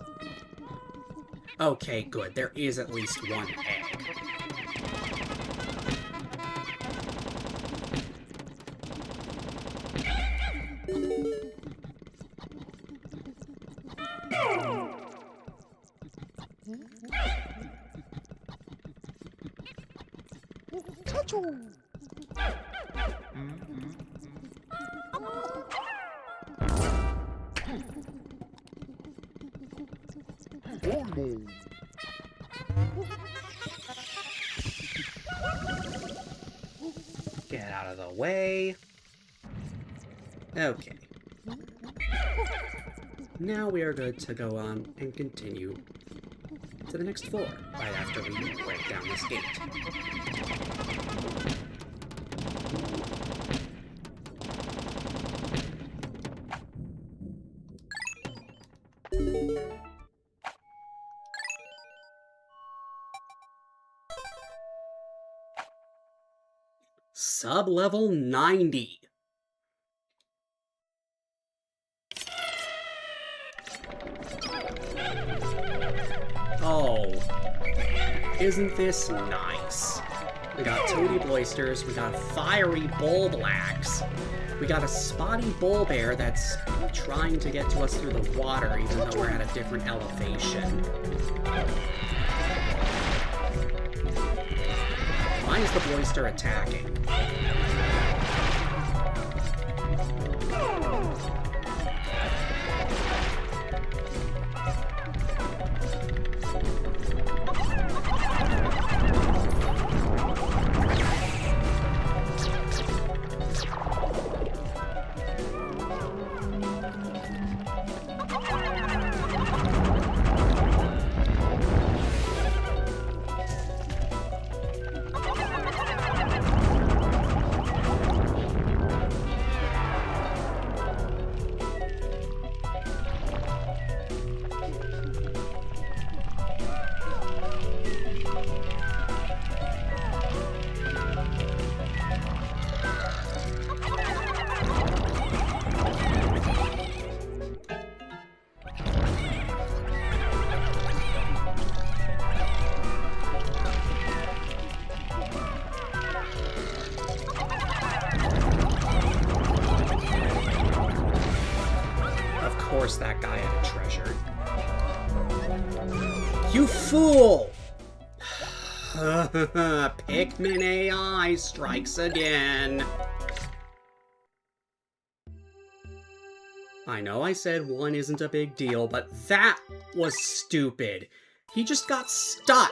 Okay, good, there is at least one egg. Get out of the way. Okay. Now we are good to go on and continue to the next floor, right after we break down this gate. Sublevel 90. Oh, isn't this nice? We got Toady Bloisters, we got a Fiery Bulblax, we got a Spotty Bulbear that's trying to get to us through the water even though we're at a different elevation. Why is the Bloister attacking? course that guy had a treasure. You fool! Pikmin AI strikes again. I know I said 1 isn't a big deal, but that was stupid. He just got stuck.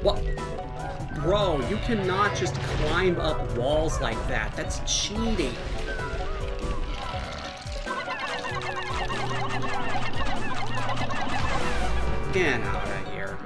What? Bro, you cannot just climb up walls like that. That's cheating. Get out of here.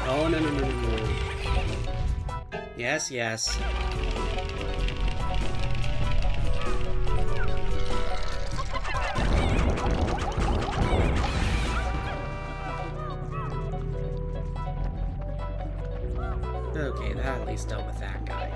Oh, no. Yes. Okay, that at least dealt with that guy.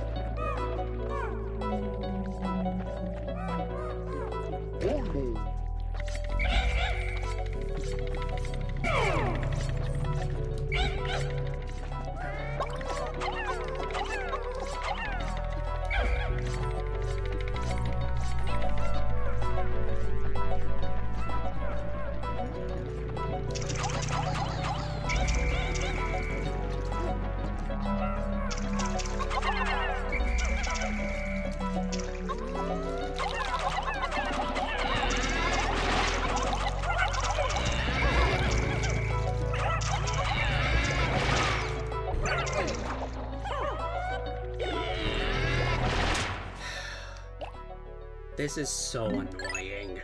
This is so annoying.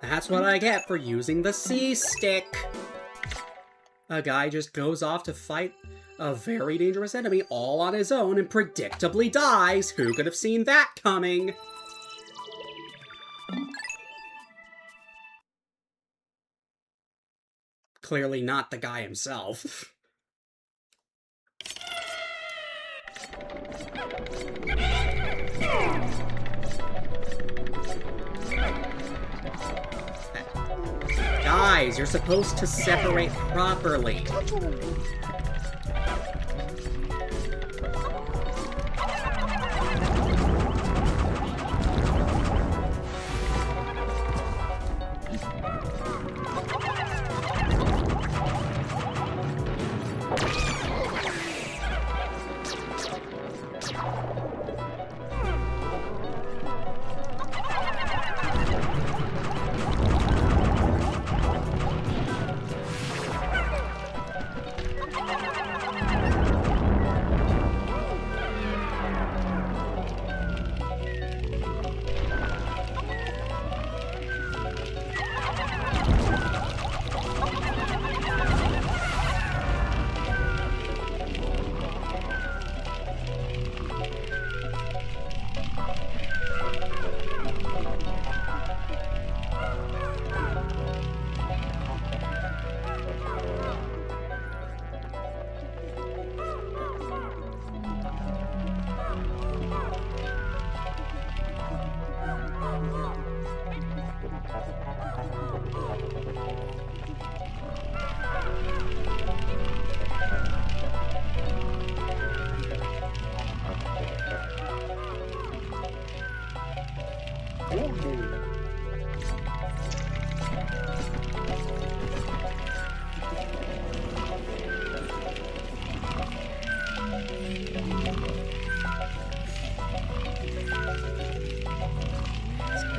That's what I get for using the C-stick. A guy just goes off to fight a very dangerous enemy all on his own and predictably dies. Who could have seen that coming? Clearly not the guy himself. Guys, you're supposed to separate properly.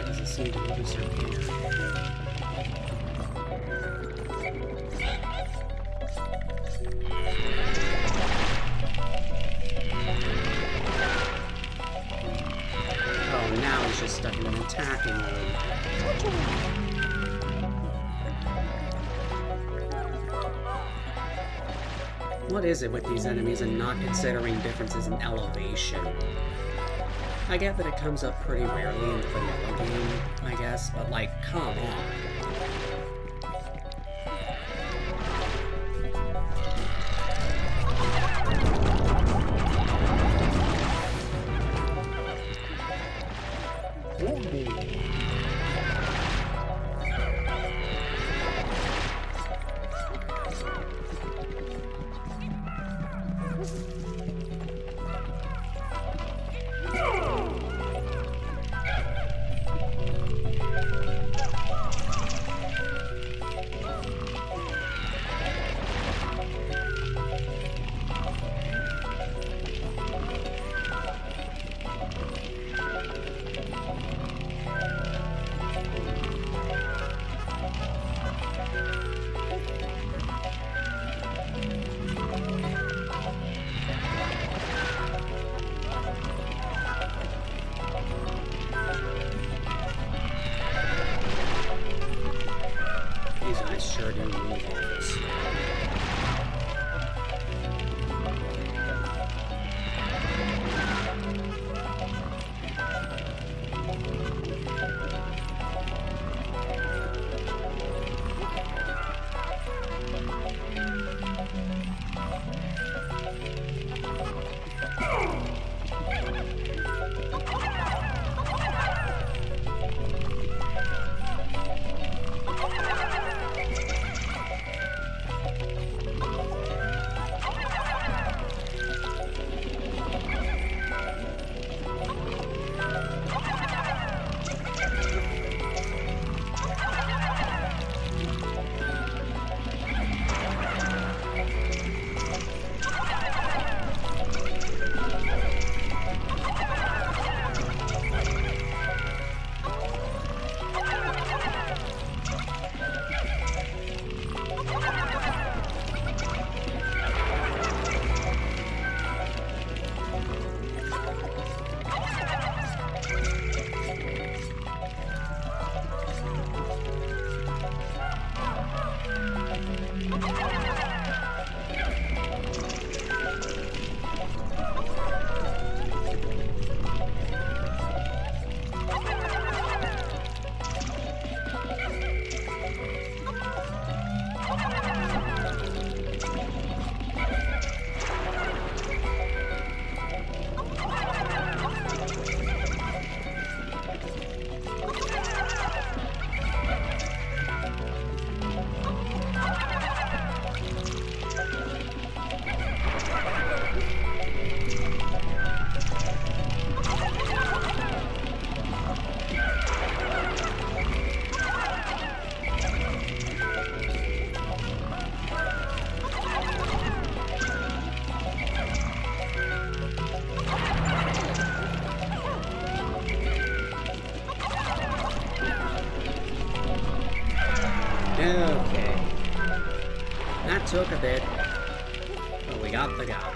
Doesn't seem to lose her hair. Oh, now he's just stuck in an attacking mode. What is it with these enemies and not considering differences in elevation? I get that it comes up pretty rarely in the vanilla game, I guess, but like, come on. Sure do move all this. Okay. That took a bit, but we got the guy.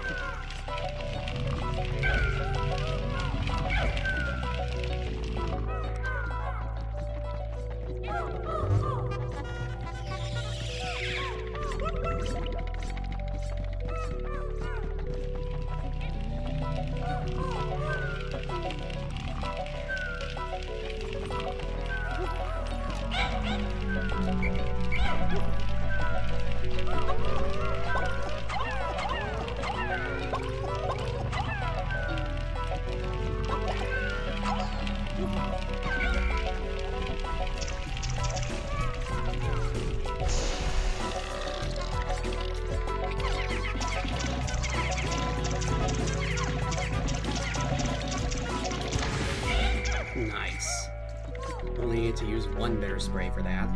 Nice. need to use one bitter spray for that.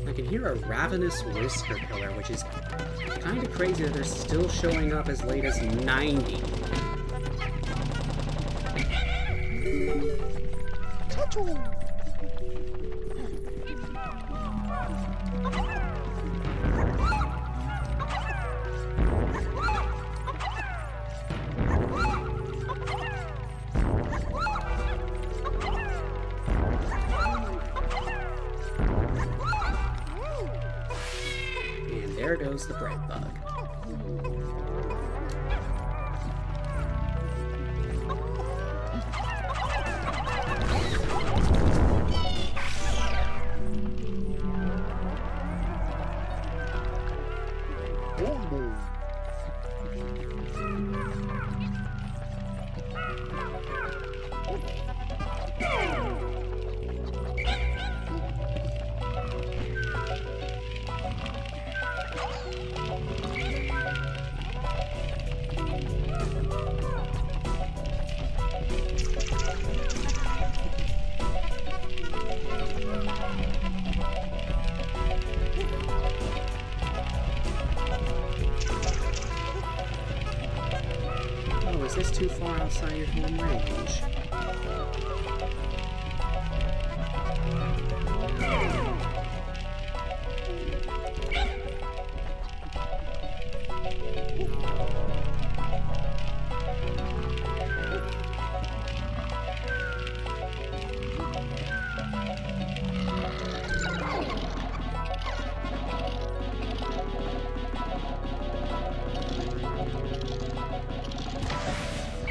I can hear a ravenous whisker killer, which is kind of crazy that they're still showing up as late as 90. And there goes the bread bug. Is this too far outside your home range?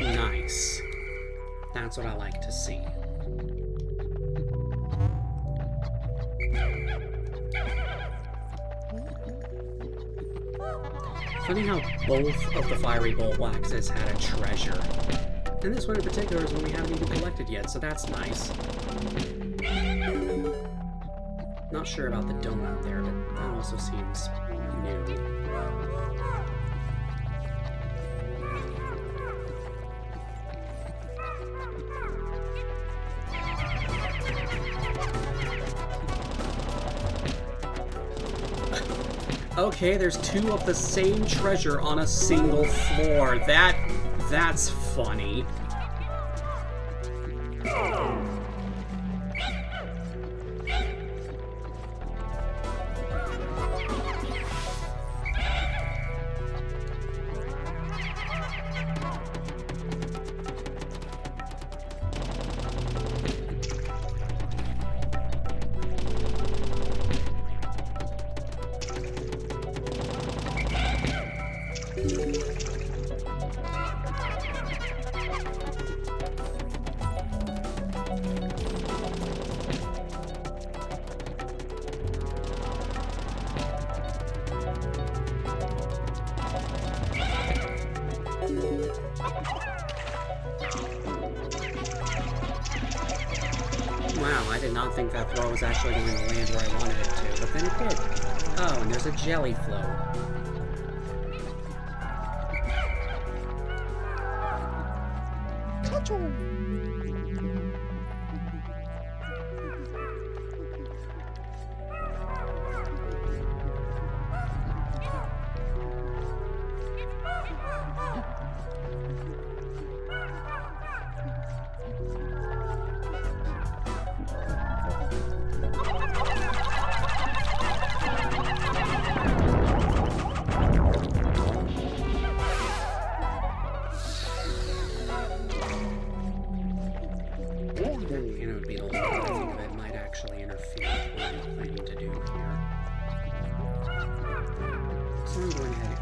Nice. That's what I like to see. Funny how both of the fiery bullwaxes had a treasure. And this one in particular is one we haven't even collected yet, so that's nice. Not sure about the donut there, but that also seems new. Okay, there's two of the same treasure on a single floor. That's funny. Wow, I did not think that throw was actually going to land where I wanted it to, but then it did. Oh, and there's a jelly float. And it would be the last thing that might actually interfere with what I'm planning to do here. So I'm going ahead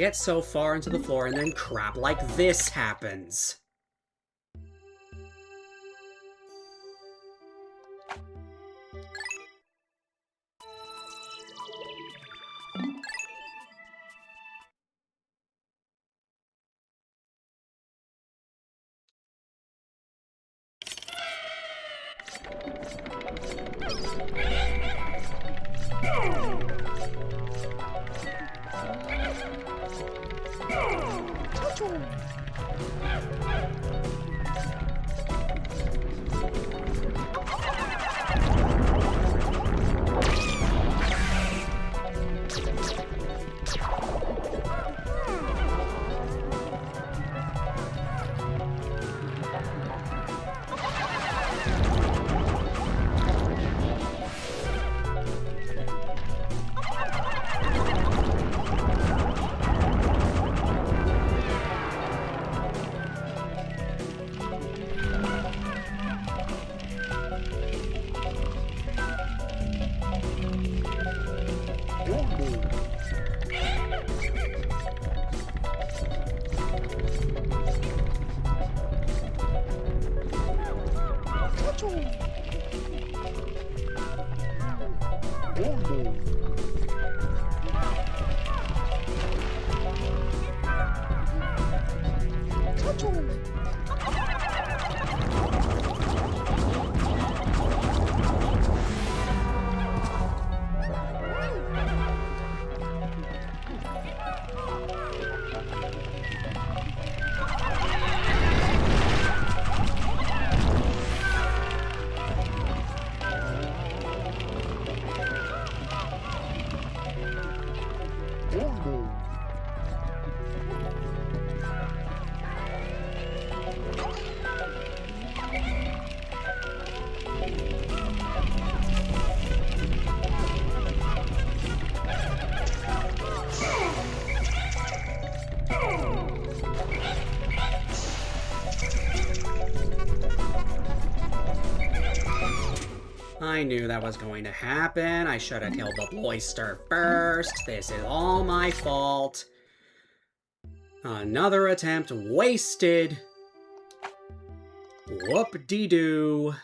get so far into the floor and then crap like this happens. I knew that was going to happen. I should have killed the Bloister first. This is all my fault. Another attempt wasted. Whoop-de-doo.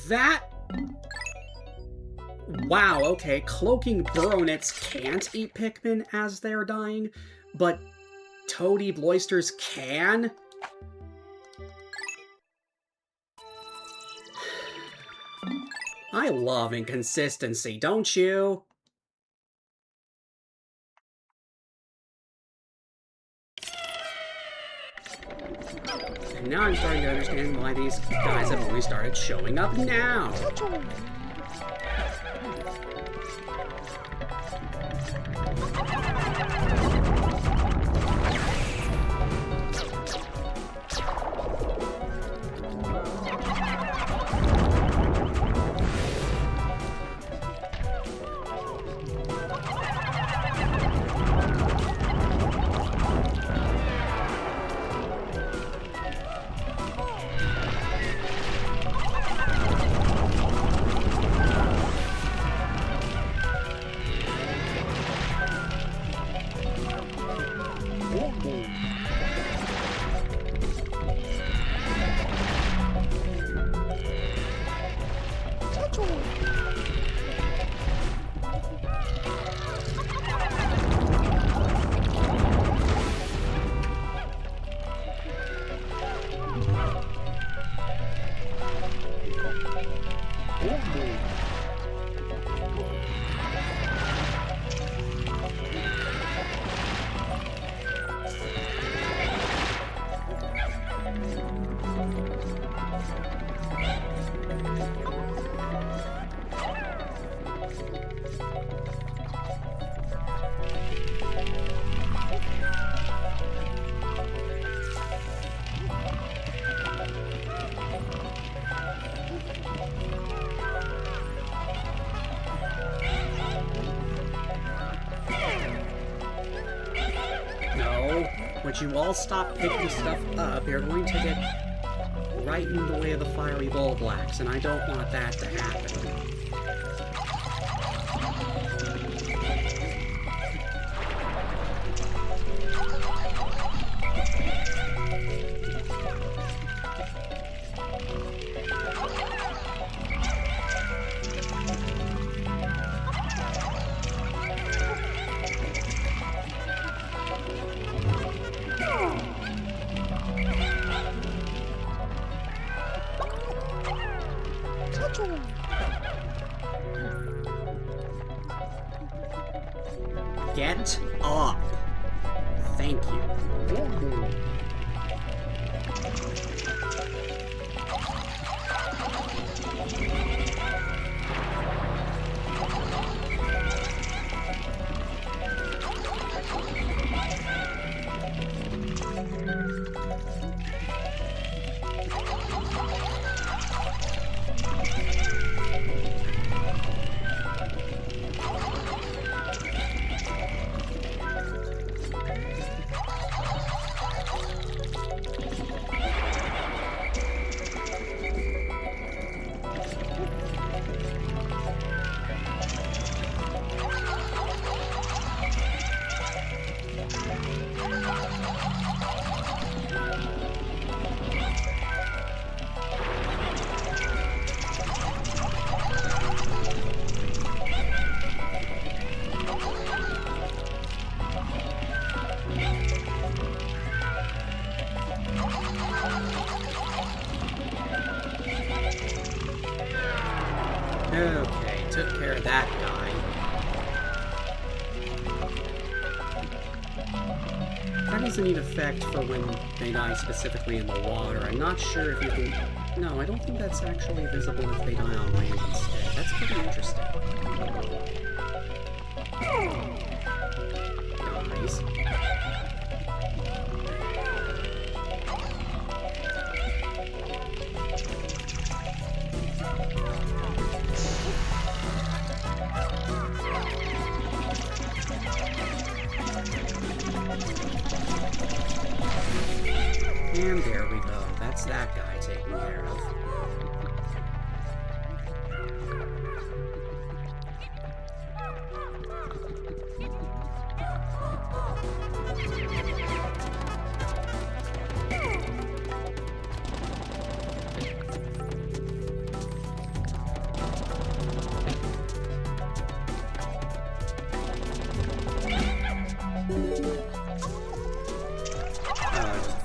That... Wow, okay, cloaking Burrownits can't eat Pikmin as they're dying, but Toady Bloisters can? I love inconsistency, don't you? Now I'm starting to understand why these guys have only started showing up now. Would you all stop picking stuff up? You're going to get right in the way of the fiery bulb blacks, and I don't want that to happen. Get up. Thank you. Okay, took care of that guy. That doesn't need effect for when they die specifically in the water. I'm not sure if you can... No, I don't think that's actually visible if they die on land instead. That's pretty interesting. Guys. And there we go. That's that guy taken care of.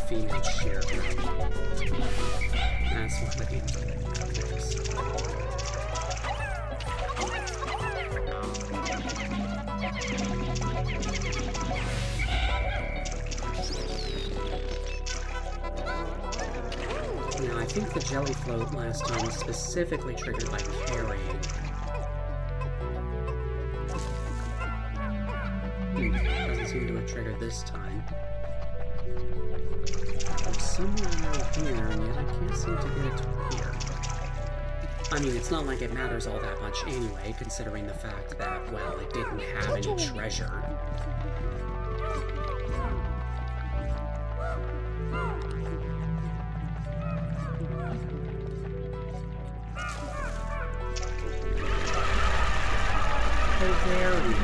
Female sharecropper. That's what the game's like. think the jelly float last time was specifically triggered by carrying. Doesn't seem to have triggered this time. I'm somewhere around here, and yet I can't seem to get it to appear. I mean, it's not like it matters all that much anyway, considering the fact that, well, it didn't have any treasure. Oh, there we go.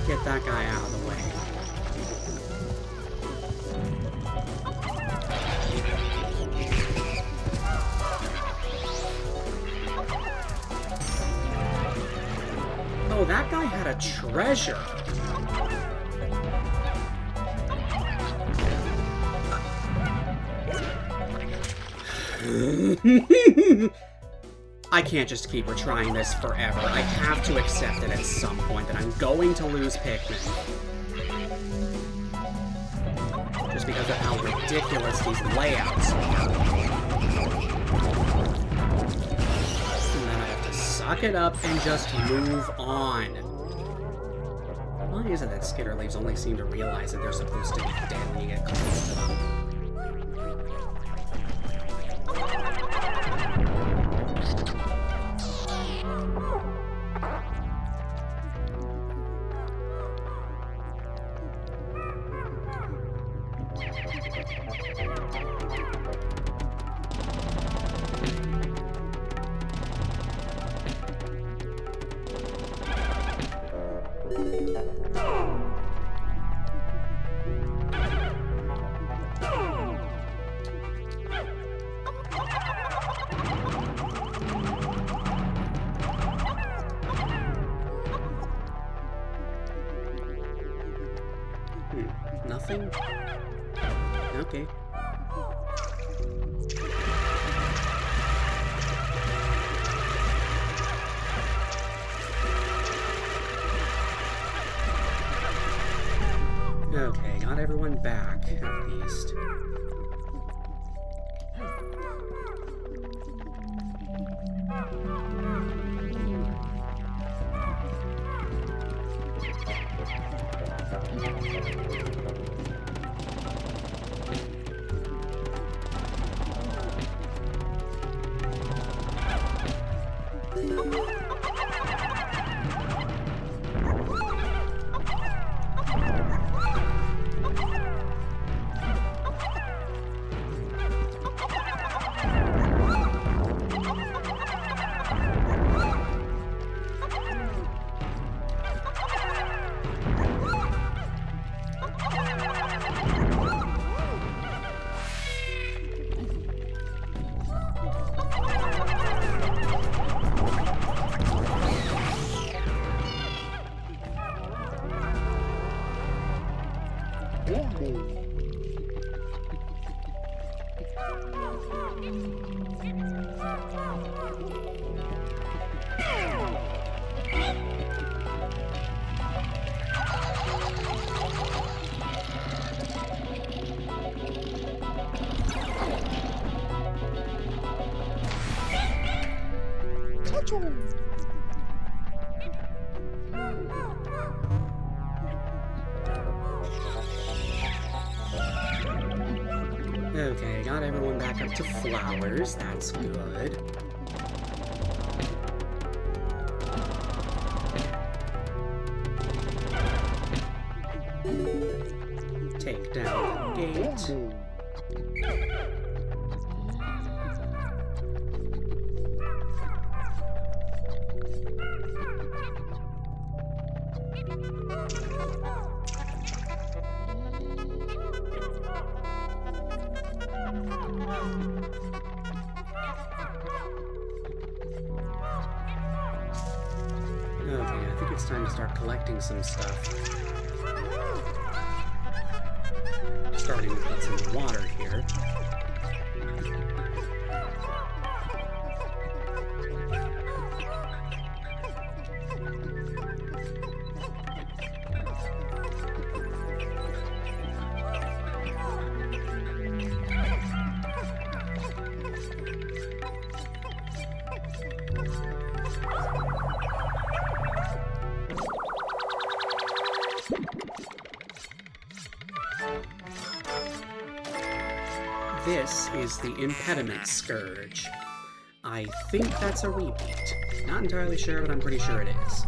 Get that guy out of the way. Oh, that guy had a treasure. I can't just keep retrying this forever. I have to accept it at some point that I'm going to lose Pikmin. Just because of how ridiculous these layouts are. And then I have to suck it up and just move on. Why is it that skitter leaves only seem to realize that they're supposed to be dead when you get close to them? Nothing? Okay. Okay, got everyone back, at least. Okay, got everyone back up to flowers. That's good. Take down the gate. Okay, I think it's time to start collecting some stuff. Starting with what's in the water here. This is the Impediment Scourge. I think that's a repeat. Not entirely sure, but I'm pretty sure it is.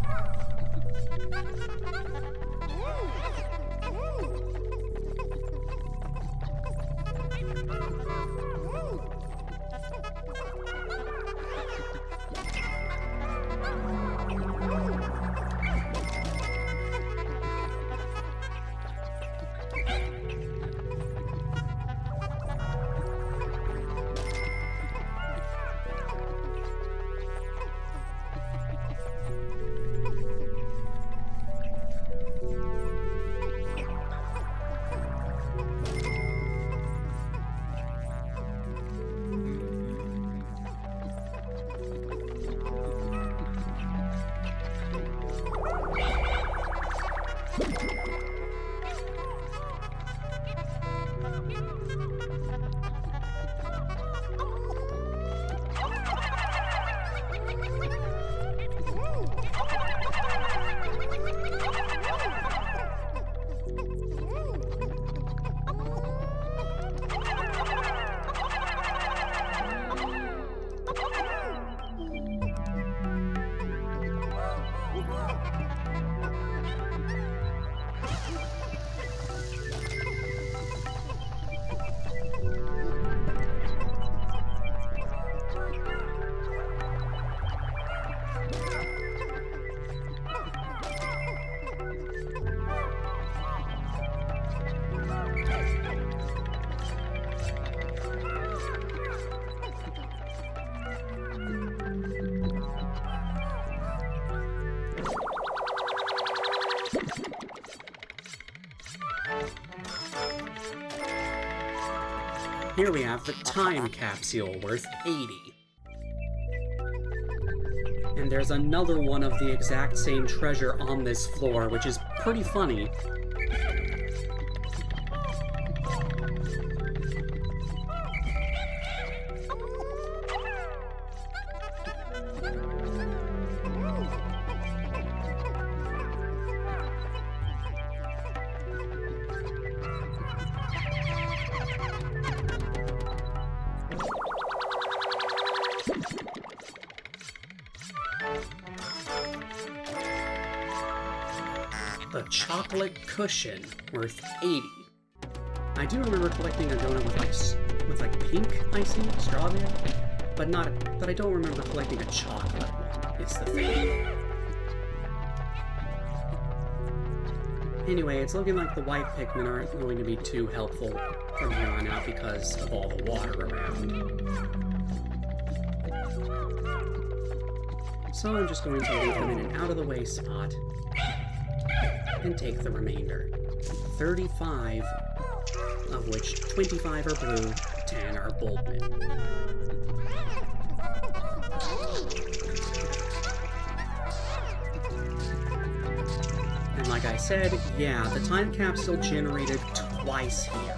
Here we have the time capsule worth 80. And there's another one of the exact same treasure on this floor, which is pretty funny. The chocolate cushion, worth 80. I do remember collecting a donut with like pink icing, strawberry, but I don't remember collecting a chocolate one. It's the thing. Anyway, it's looking like the white Pikmin aren't going to be too helpful from here on out because of all the water around. So I'm just going to leave them in an out-of-the-way spot and take the remainder. 35, of which 25 are blue, 10 are Bulbmin. And like I said, yeah, the time capsule generated twice here.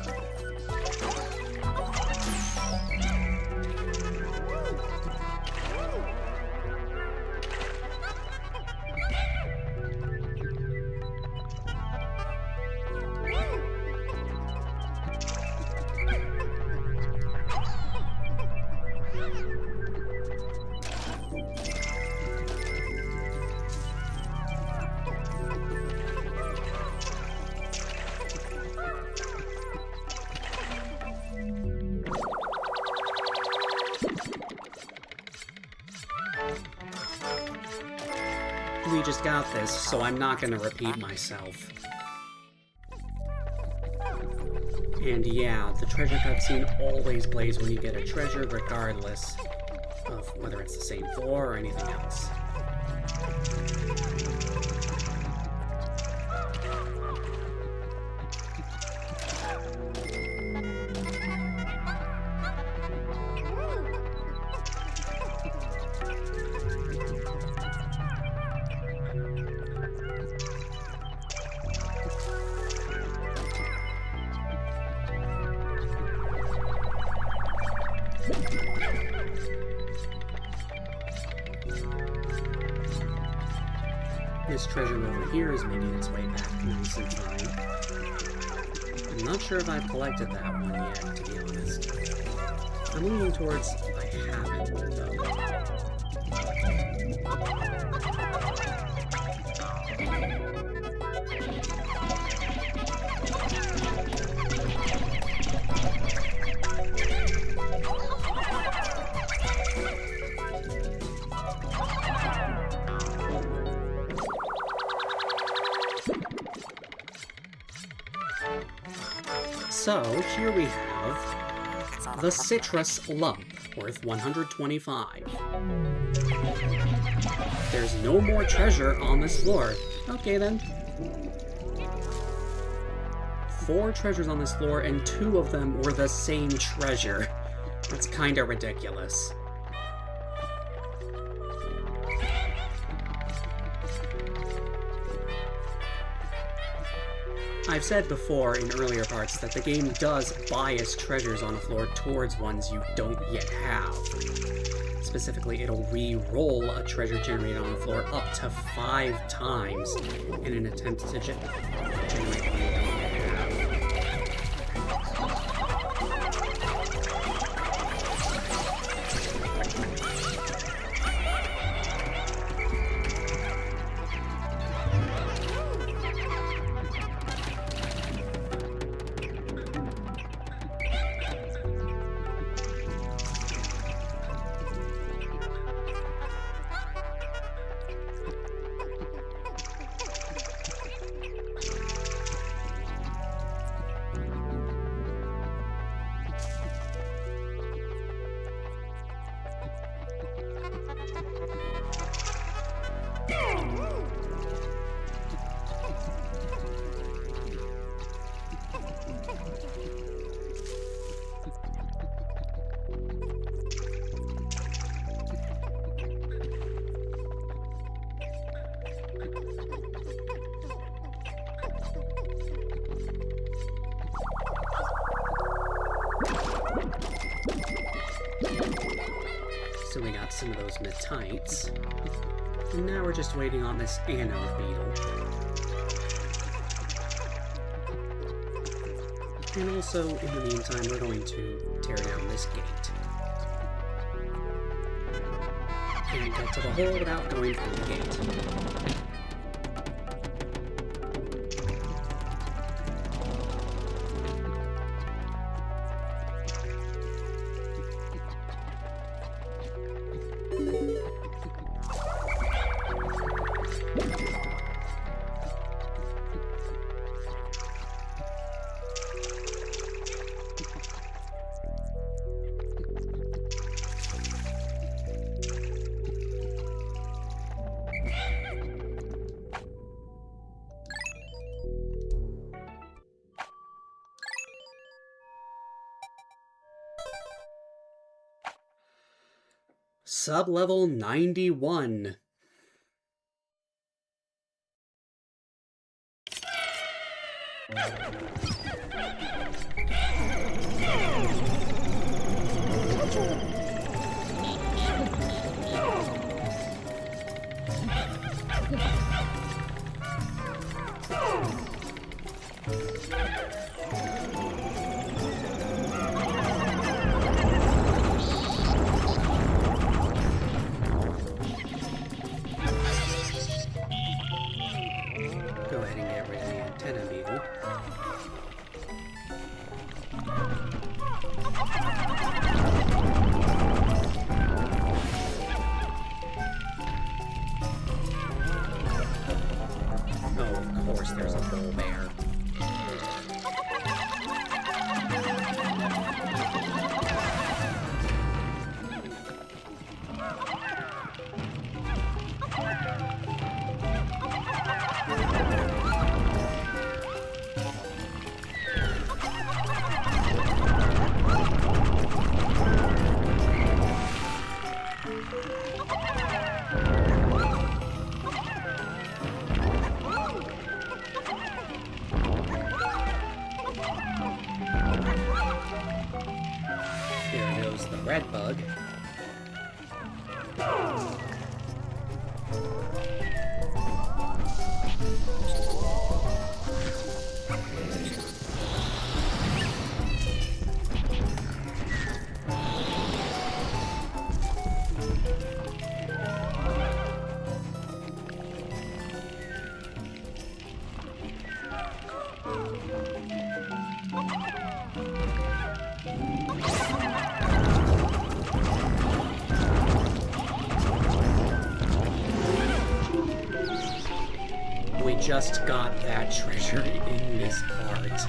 we just got this, so I'm not gonna repeat myself. And yeah, the treasure cutscene always plays when you get a treasure, regardless of whether it's the same floor or anything else. This treasure over here is making its way back nice and fine. I'm not sure if I've collected that one yet, to be honest. I'm leaning towards I haven't, though. So, here we have the citrus lump, worth 125. There's no more treasure on this floor. Okay then. 4 treasures on this floor, and 2 of them were the same treasure. That's kinda ridiculous. I've said before in earlier parts that the game does bias treasures on a floor towards ones you don't yet have. Specifically, it'll re-roll a treasure generated on the floor up to 5 times in an attempt to generate one you don't yet have. So we got some of those metites. And now we're just waiting on this anode beetle. And also, in the meantime, we're going to tear down this gate. And get to the hole without going through the gate. Sublevel 91. Go ahead and get rid of the antenna beetle. We just got that treasure in this part,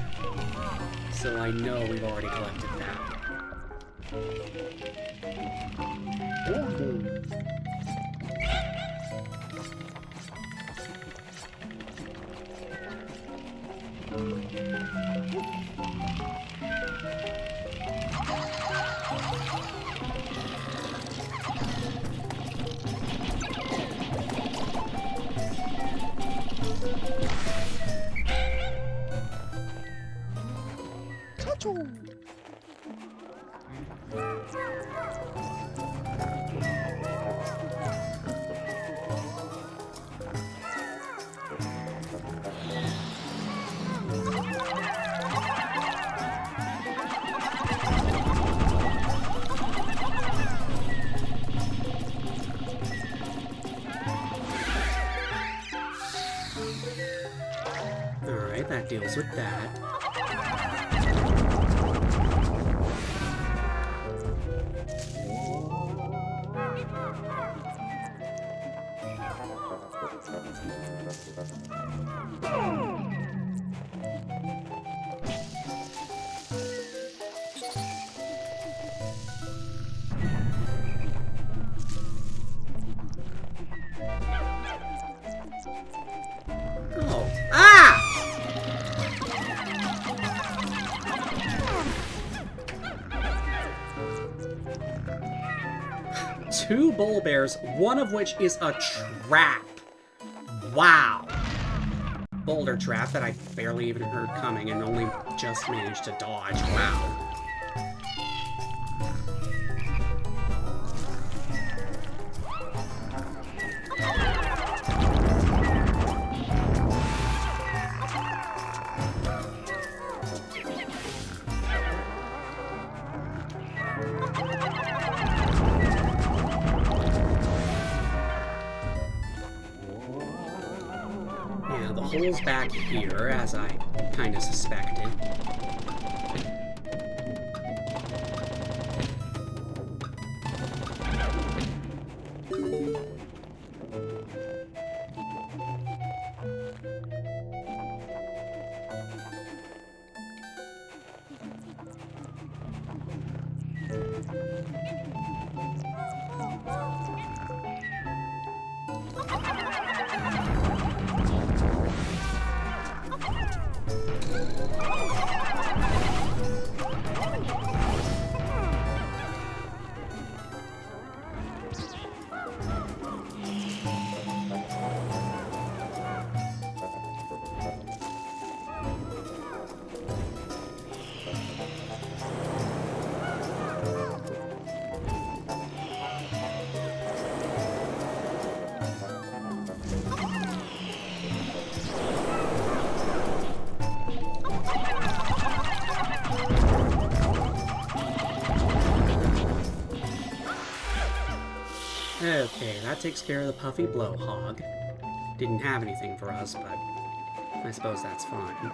so I know we've already collected that. Alright, that deals with that. Oh. Ah! Two bull bears, one of which is a trap. Wow. Boulder trap that I barely even heard coming and only just managed to dodge. Wow. Yeah, the hole's back here, as I kind of suspected. Okay, that takes care of the puffy blowhog. Didn't have anything for us, but I suppose that's fine.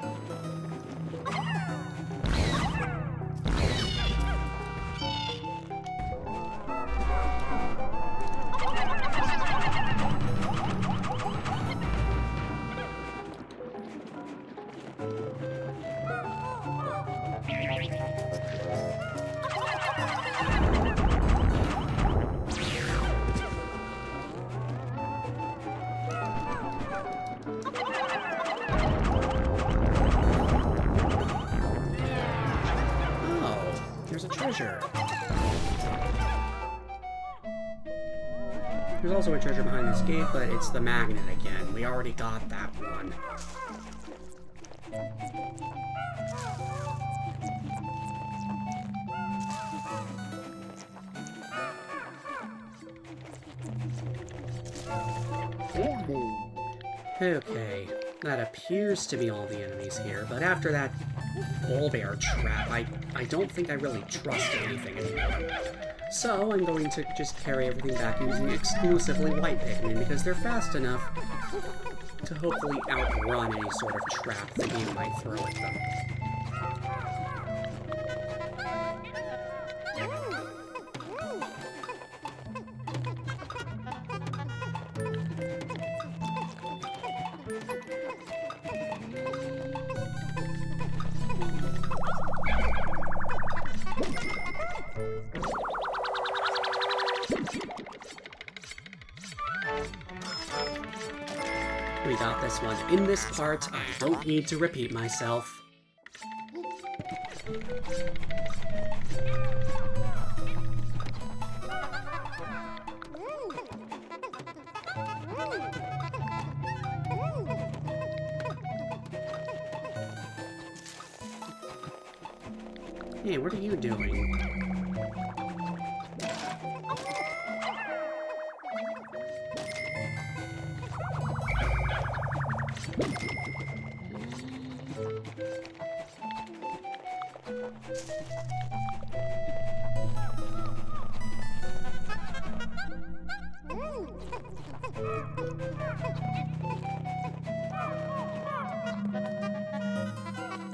Treasure. There's also a treasure behind this gate, but it's the magnet again. We already got that one. Okay, that appears to be all the enemies here, but after that bull bear trap, I don't think I really trust anything anymore. So I'm going to just carry everything back using exclusively white Pikmin, because they're fast enough to hopefully outrun any sort of trap the game might throw at them. We got this one. In this part, I don't need to repeat myself. Hey, what are you doing?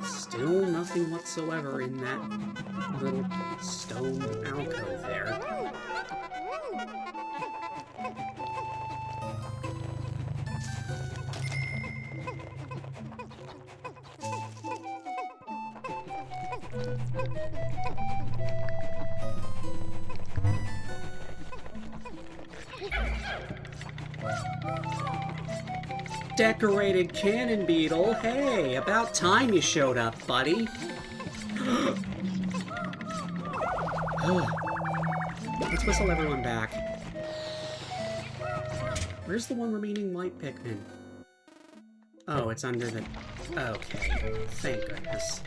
Still nothing whatsoever in that little stone alcove there. Decorated cannon beetle. Hey, about time you showed up, buddy. Let's whistle everyone back. Where's the one remaining white Pikmin? Oh, it's under the... Okay, thank goodness.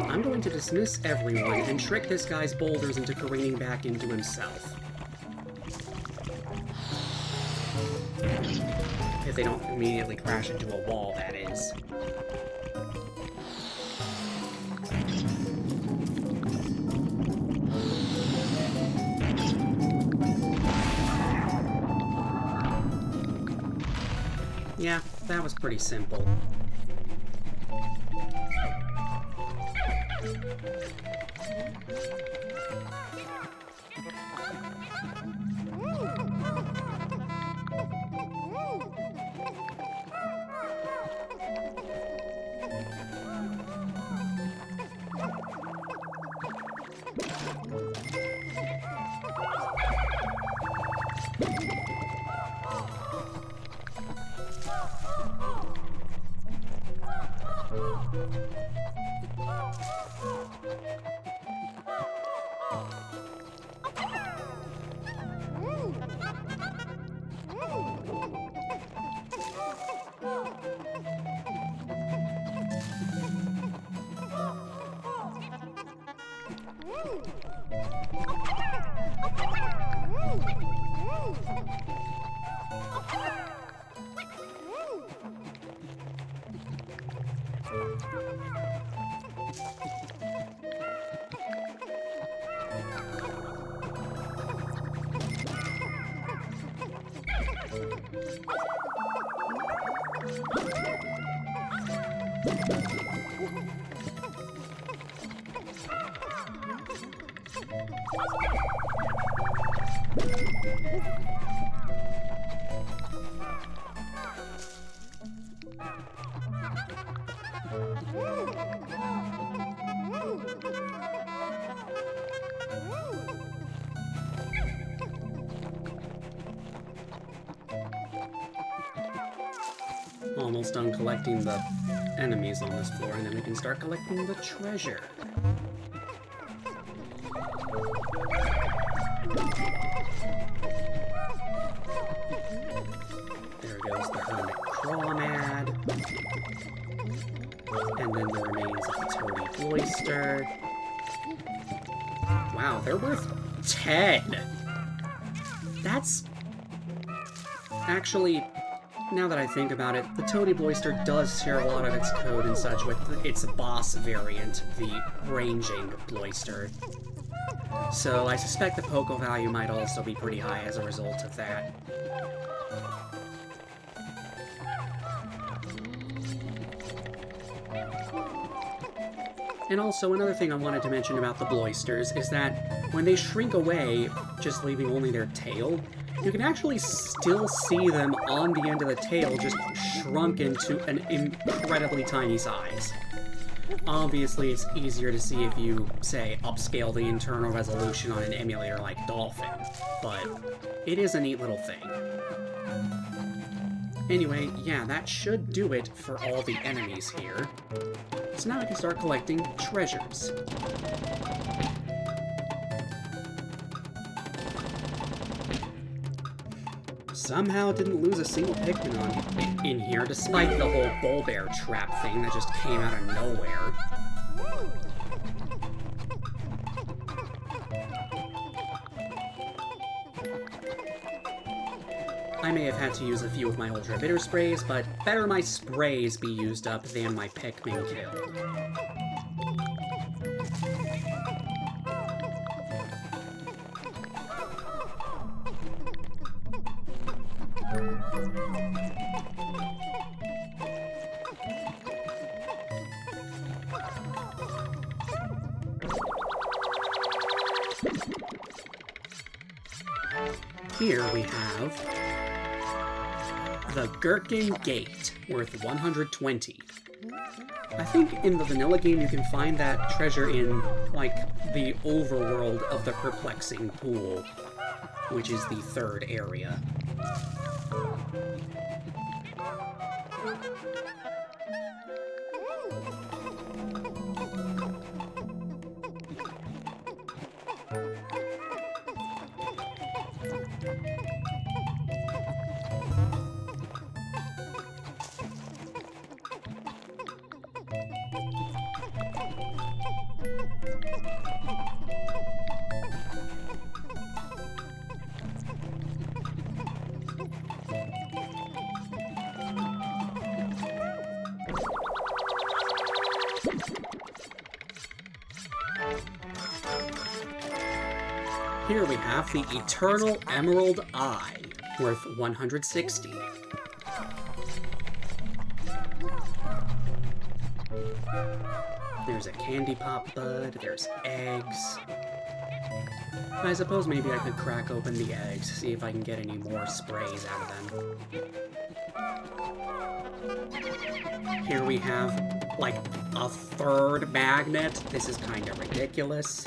I'm going to dismiss everyone and trick this guy's boulders into careening back into himself. If they don't immediately crash into a wall, that is. Yeah, that was pretty simple. Almost done collecting the enemies on this floor, and then we can start collecting the treasure. There goes the hermit crawmad. And then the remains of the toady cloister. Wow, they're worth 10. That's actually now that I think about it, the Toady Bloister does share a lot of its code and such with its boss variant, the Ranging Bloister. So I suspect the Poké value might also be pretty high as a result of that. And also, another thing I wanted to mention about the Bloisters is that when they shrink away, just leaving only their tail, you can actually still see them on the end of the tail just shrunk into an incredibly tiny size. Obviously, it's easier to see if you, say, upscale the internal resolution on an emulator like Dolphin, but it is a neat little thing. Anyway, yeah, that should do it for all the enemies here. So now I can start collecting treasures. Somehow didn't lose a single Pikmin in here, despite the whole bull bear trap thing that just came out of nowhere. I may have had to use a few of my Ultra Bitter sprays, but better my sprays be used up than my Pikmin killed. Here we have the Gherkin Gate, worth 120. I think in the vanilla game you can find that treasure in, like, the overworld of the Perplexing Pool, which is the third area. Here we have the Eternal Emerald Eye, worth 160. There's a Candy Pop Bud, there's eggs. I suppose maybe I could crack open the eggs, see if I can get any more sprays out of them. Here we have, like, a third magnet. This is kind of ridiculous.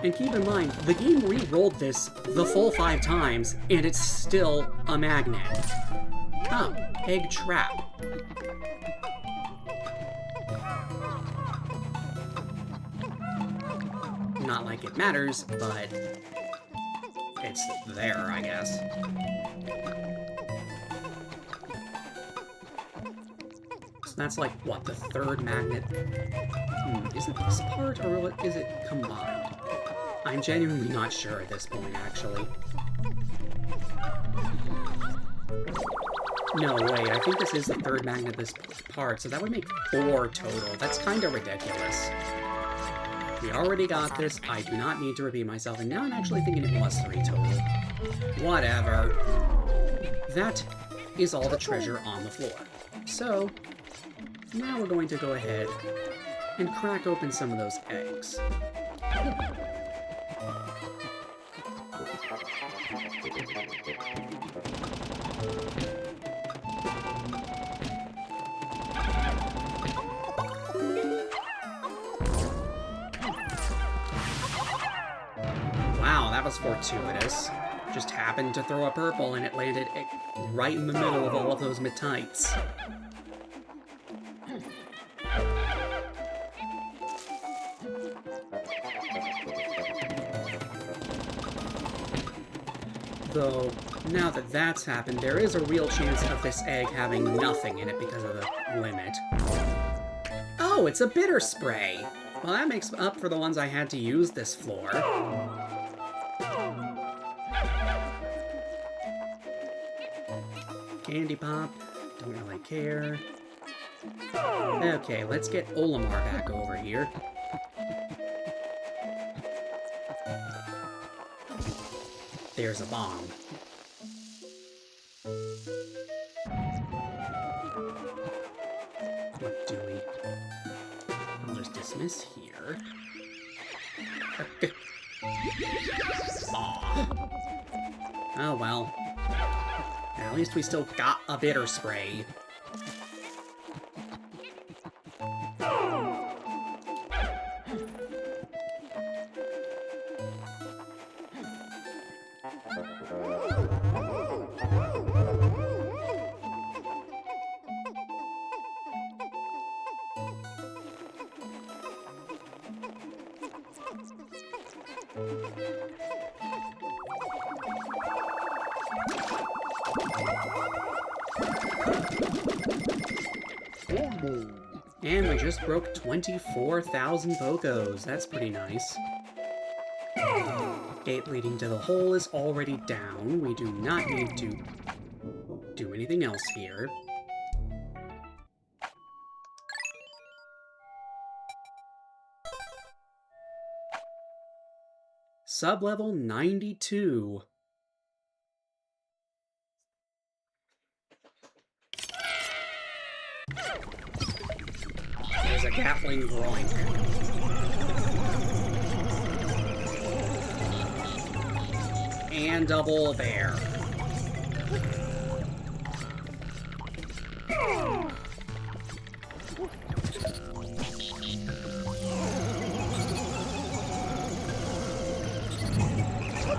And keep in mind, the game re-rolled this the full 5 times, and it's still a magnet. Oh, egg trap. Not like it matters, but it's there, I guess. So that's like, what, the third magnet? Is it this part, or is it combined? I'm genuinely not sure at this point, actually. No, wait, I think this is the third magnet this part, so that would make 4 total. That's kind of ridiculous. We already got this, I do not need to repeat myself, and now I'm actually thinking it was 3 total. Whatever. That is all the treasure on the floor. So, now we're going to go ahead and crack open some of those eggs. Wow, that was fortuitous. Just happened to throw a purple and it landed right in the middle of all of those metites. Though, now that that's happened, there is a real chance of this egg having nothing in it because of the limit. Oh, it's a bitter spray! Well, that makes up for the ones I had to use this floor. Candy Pop. Don't really care. Okay, let's get Olimar back over here. There's a bomb. What do we... I'll just dismiss here. Aw. Oh well. At least we still got a bitter spray. And we just broke 24,000 Bokos. That's pretty nice. Gate leading to the hole is already down. We do not need to do anything else here. Sublevel 92. There's a Gatling Groink. And double bear.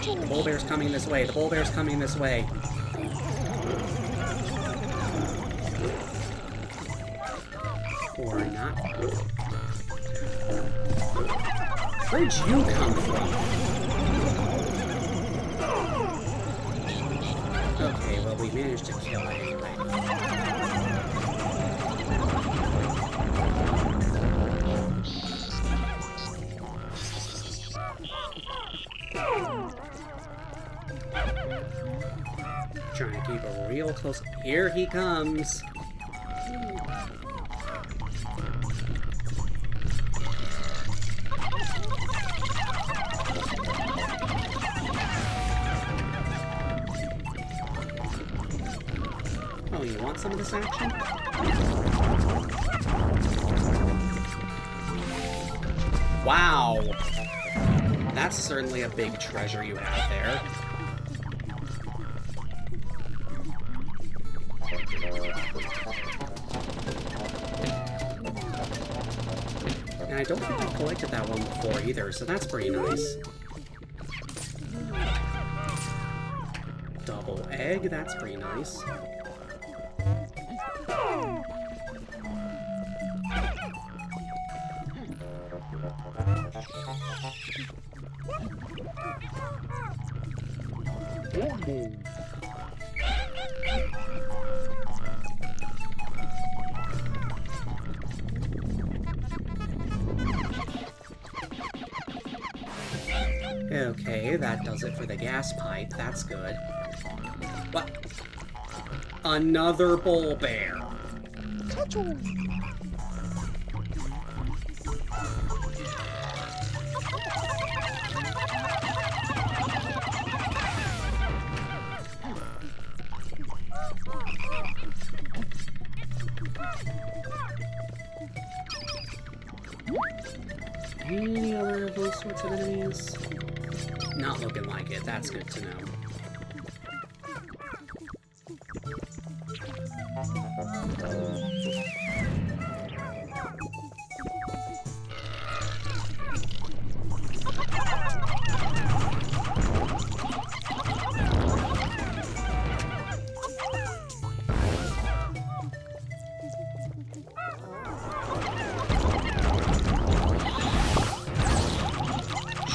The bull bear's coming this way. The bull bear's coming this way. Or not. Where'd you come from? Okay, well, we managed to kill it anyway. Trying to keep a real close... Here he comes! Oh, you want some of this action? Wow! That's certainly a big treasure you have there. And I don't think I've collected that one before either, so that's pretty nice. Double egg, that's pretty nice. Okay, that does it for the gas pipe. That's good. What? Another bull bear. Any other of those sorts of enemies? Not looking like it. That's good to know.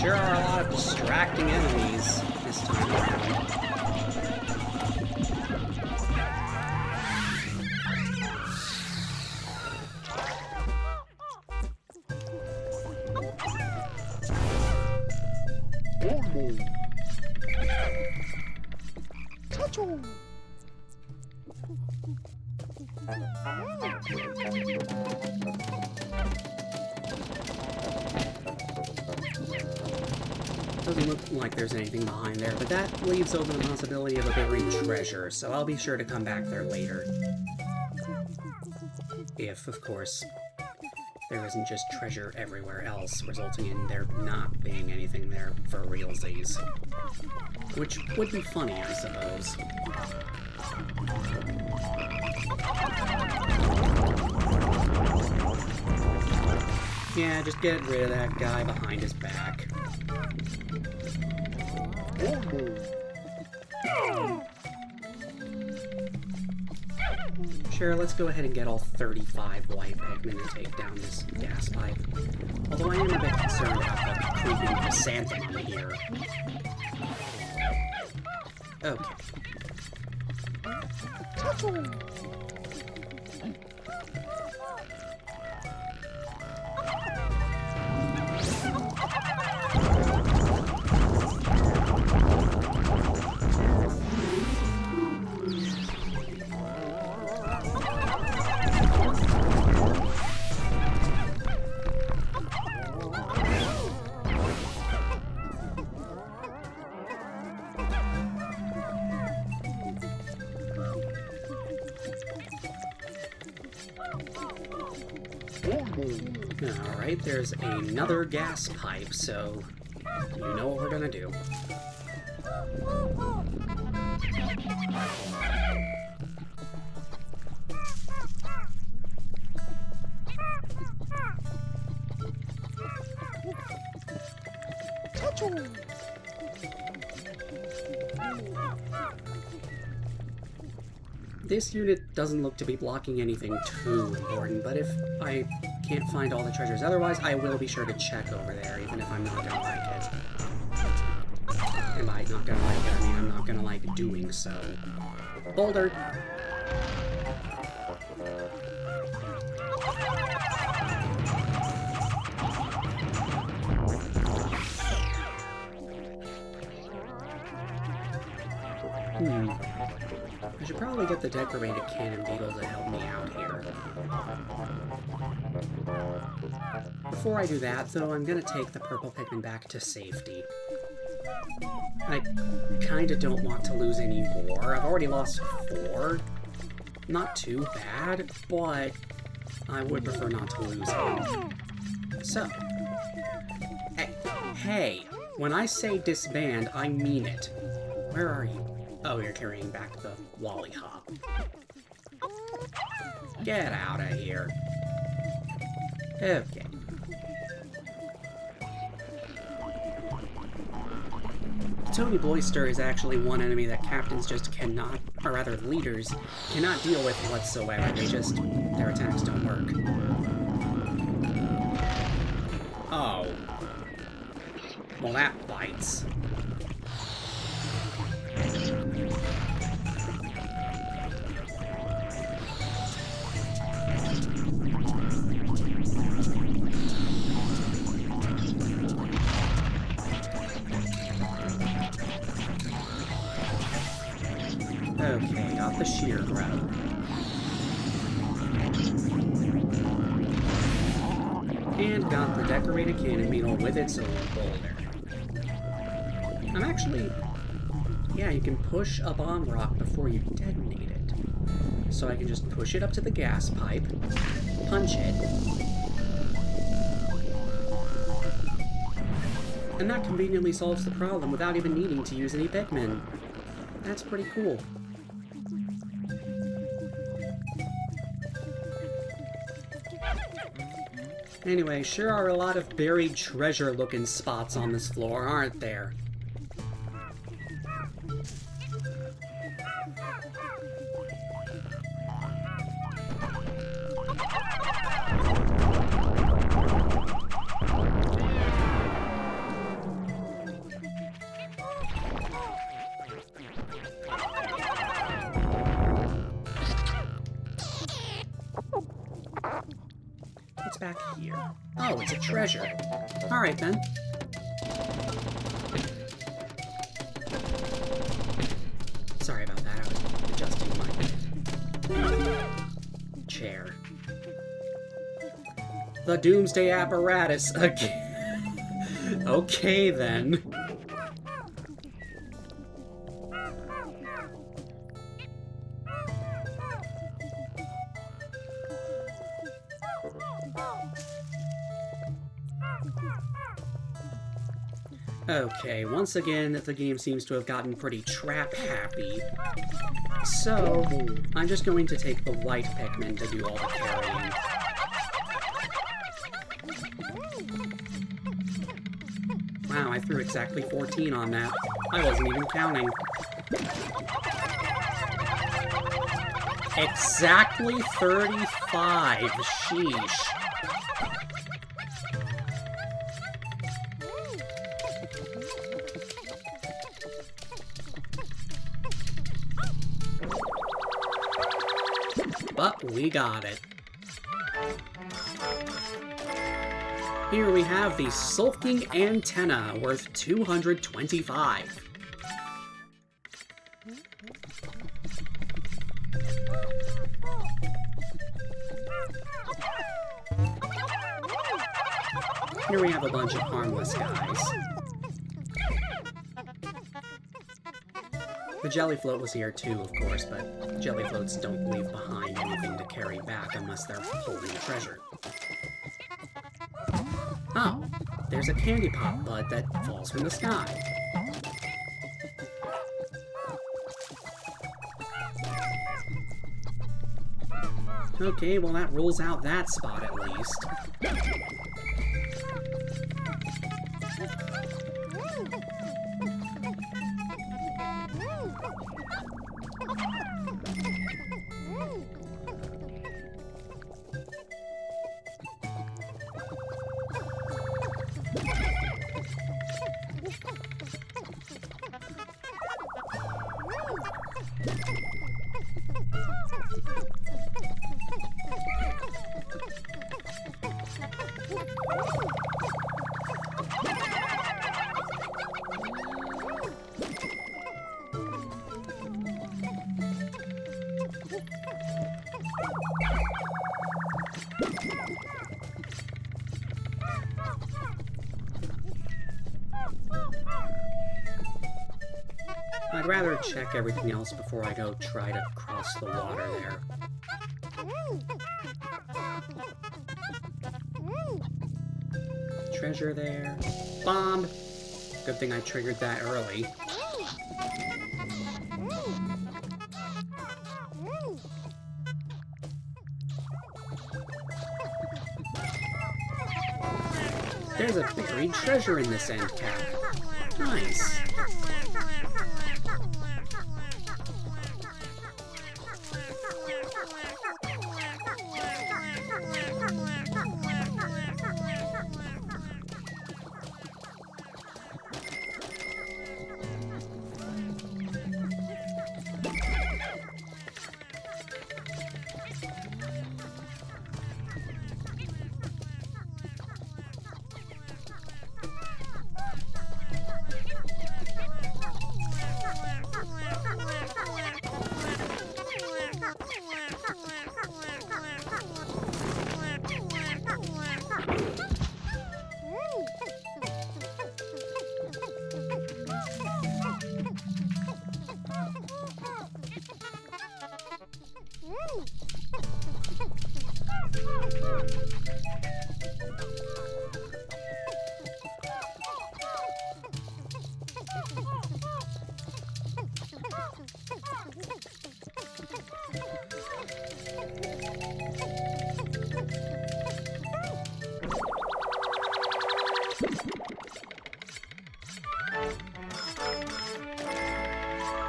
Sure are a lot of distracting enemies this time around. Doesn't look like there's anything behind there, but that leaves open the possibility of a buried treasure, so I'll be sure to come back there later. If, of course, there isn't just treasure everywhere else, resulting in there not being anything there for realsies. Which would be funny, I suppose. Yeah, just get rid of that guy behind his back. Sure, let's go ahead and get all 35 white Pikmin and take down this gas pipe. Although I am a bit concerned about the creeping chrysanthemum here. Okay. Alright, there's another gas pipe, so you know what we're gonna do. This unit doesn't look to be blocking anything too important, but if I can't find all the treasures otherwise, I will be sure to check over there, even if I'm not gonna like it. And by not gonna like it, I mean I'm not gonna like doing so. Boulder! I should probably get the decorated cannon beetle to help me out here. Before I do that, though, I'm gonna take the purple Pikmin back to safety. I kinda don't want to lose any more. I've already lost 4. Not too bad, but I would prefer not to lose any. So, hey, when I say disband, I mean it. Where are you? Oh, you're carrying back the lollipop. Get out of here. Okay. Tony Boyster is actually one enemy that captains just cannot, or rather leaders, cannot deal with whatsoever. Their attacks don't work. Oh. Well, that bites. Okay, got the sheer grub. And got the decorated cannon beetle with its own boulder. I'm actually... Yeah, you can push a bomb rock before you detonate it. So I can just push it up to the gas pipe, punch it, and that conveniently solves the problem without even needing to use any Pikmin. That's pretty cool. Anyway, sure are a lot of buried treasure-looking spots on this floor, aren't there? What's back here? Oh, it's a treasure. Alright then. Sorry about that, I was adjusting my chair. The Doomsday Apparatus again. Okay then. Okay, once again, the game seems to have gotten pretty trap-happy. So, I'm just going to take the white Pikmin to do all the carrying. Wow, I threw exactly 14 on that. I wasn't even counting. Exactly 35. Sheesh. But we got it. Here we have the sulking antenna, worth 225. Here we have a bunch of harmless guys. The jelly float was here too, of course, but jelly floats don't leave behind anything to carry back unless they're holding treasure. Oh, there's a candy pop bud that falls from the sky. Okay, well that rules out that spot at least. I'd rather check everything else before I go try to cross the water there. Treasure there. Bomb! Good thing I triggered that early. There's a buried treasure in this end cap. Nice.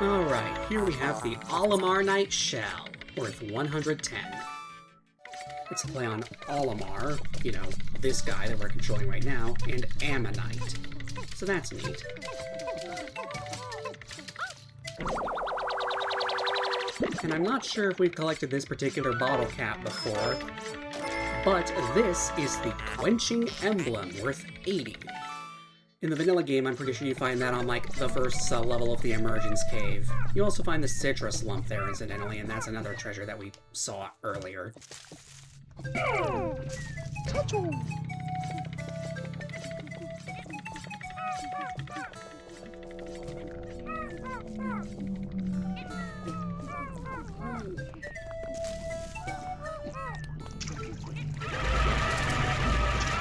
Alright, here we have the Olimarnite shell, worth 110. It's a play on Olimar, you know, this guy that we're controlling right now, and Ammonite. So that's neat. And I'm not sure if we've collected this particular bottle cap before, but this is the Quenching Emblem, worth 80. In the vanilla game, I'm pretty sure you find that on, like, the first level of the Emergence Cave. You also find the citrus lump there, incidentally, and that's another treasure that we saw earlier.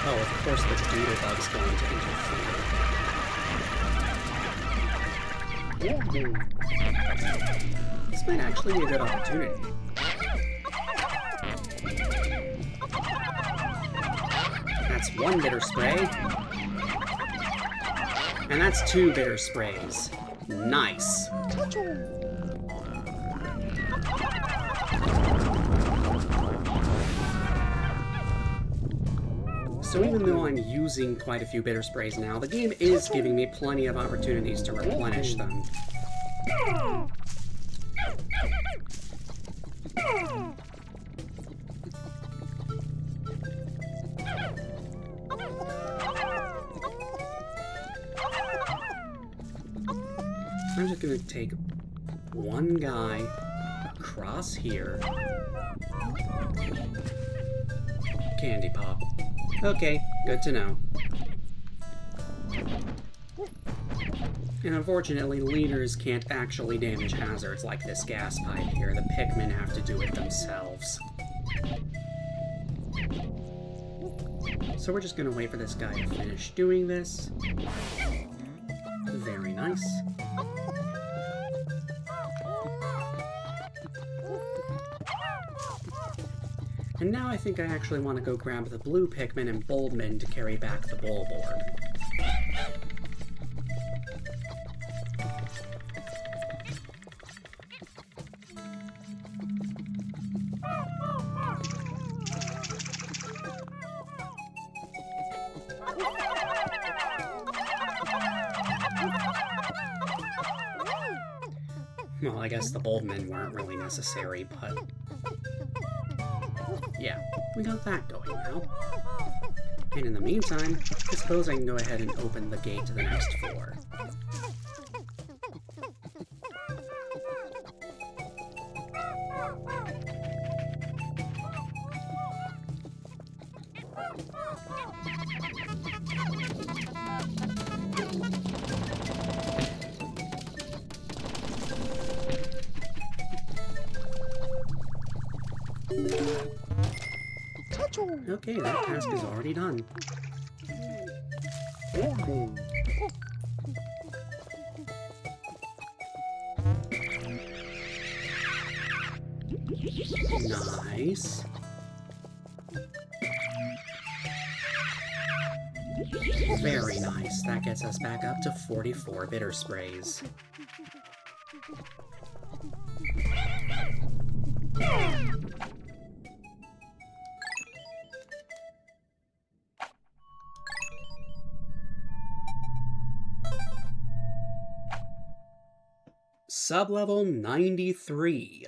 Oh, of course the doodle bug's going to interfere. This might actually be a good opportunity. That's one bitter spray. And that's two bitter sprays. Nice. So even though I'm using quite a few bitter sprays now, the game is giving me plenty of opportunities to replenish them. I'm just gonna take one guy across here. Candy pop. Okay, good to know. And unfortunately, leaders can't actually damage hazards like this gas pipe here. The Pikmin have to do it themselves. So we're just gonna wait for this guy to finish doing this. Very nice. And now I think I actually want to go grab the blue Pikmin and Boldman to carry back the bowl board. Well, I guess the Boldmen weren't really necessary, but... yeah, we got that going now. And in the meantime, I suppose I can go ahead and open the gate to the next floor. Okay, that task is already done. Nice. Very nice. That gets us back up to 44 bitter sprays. Sublevel 93.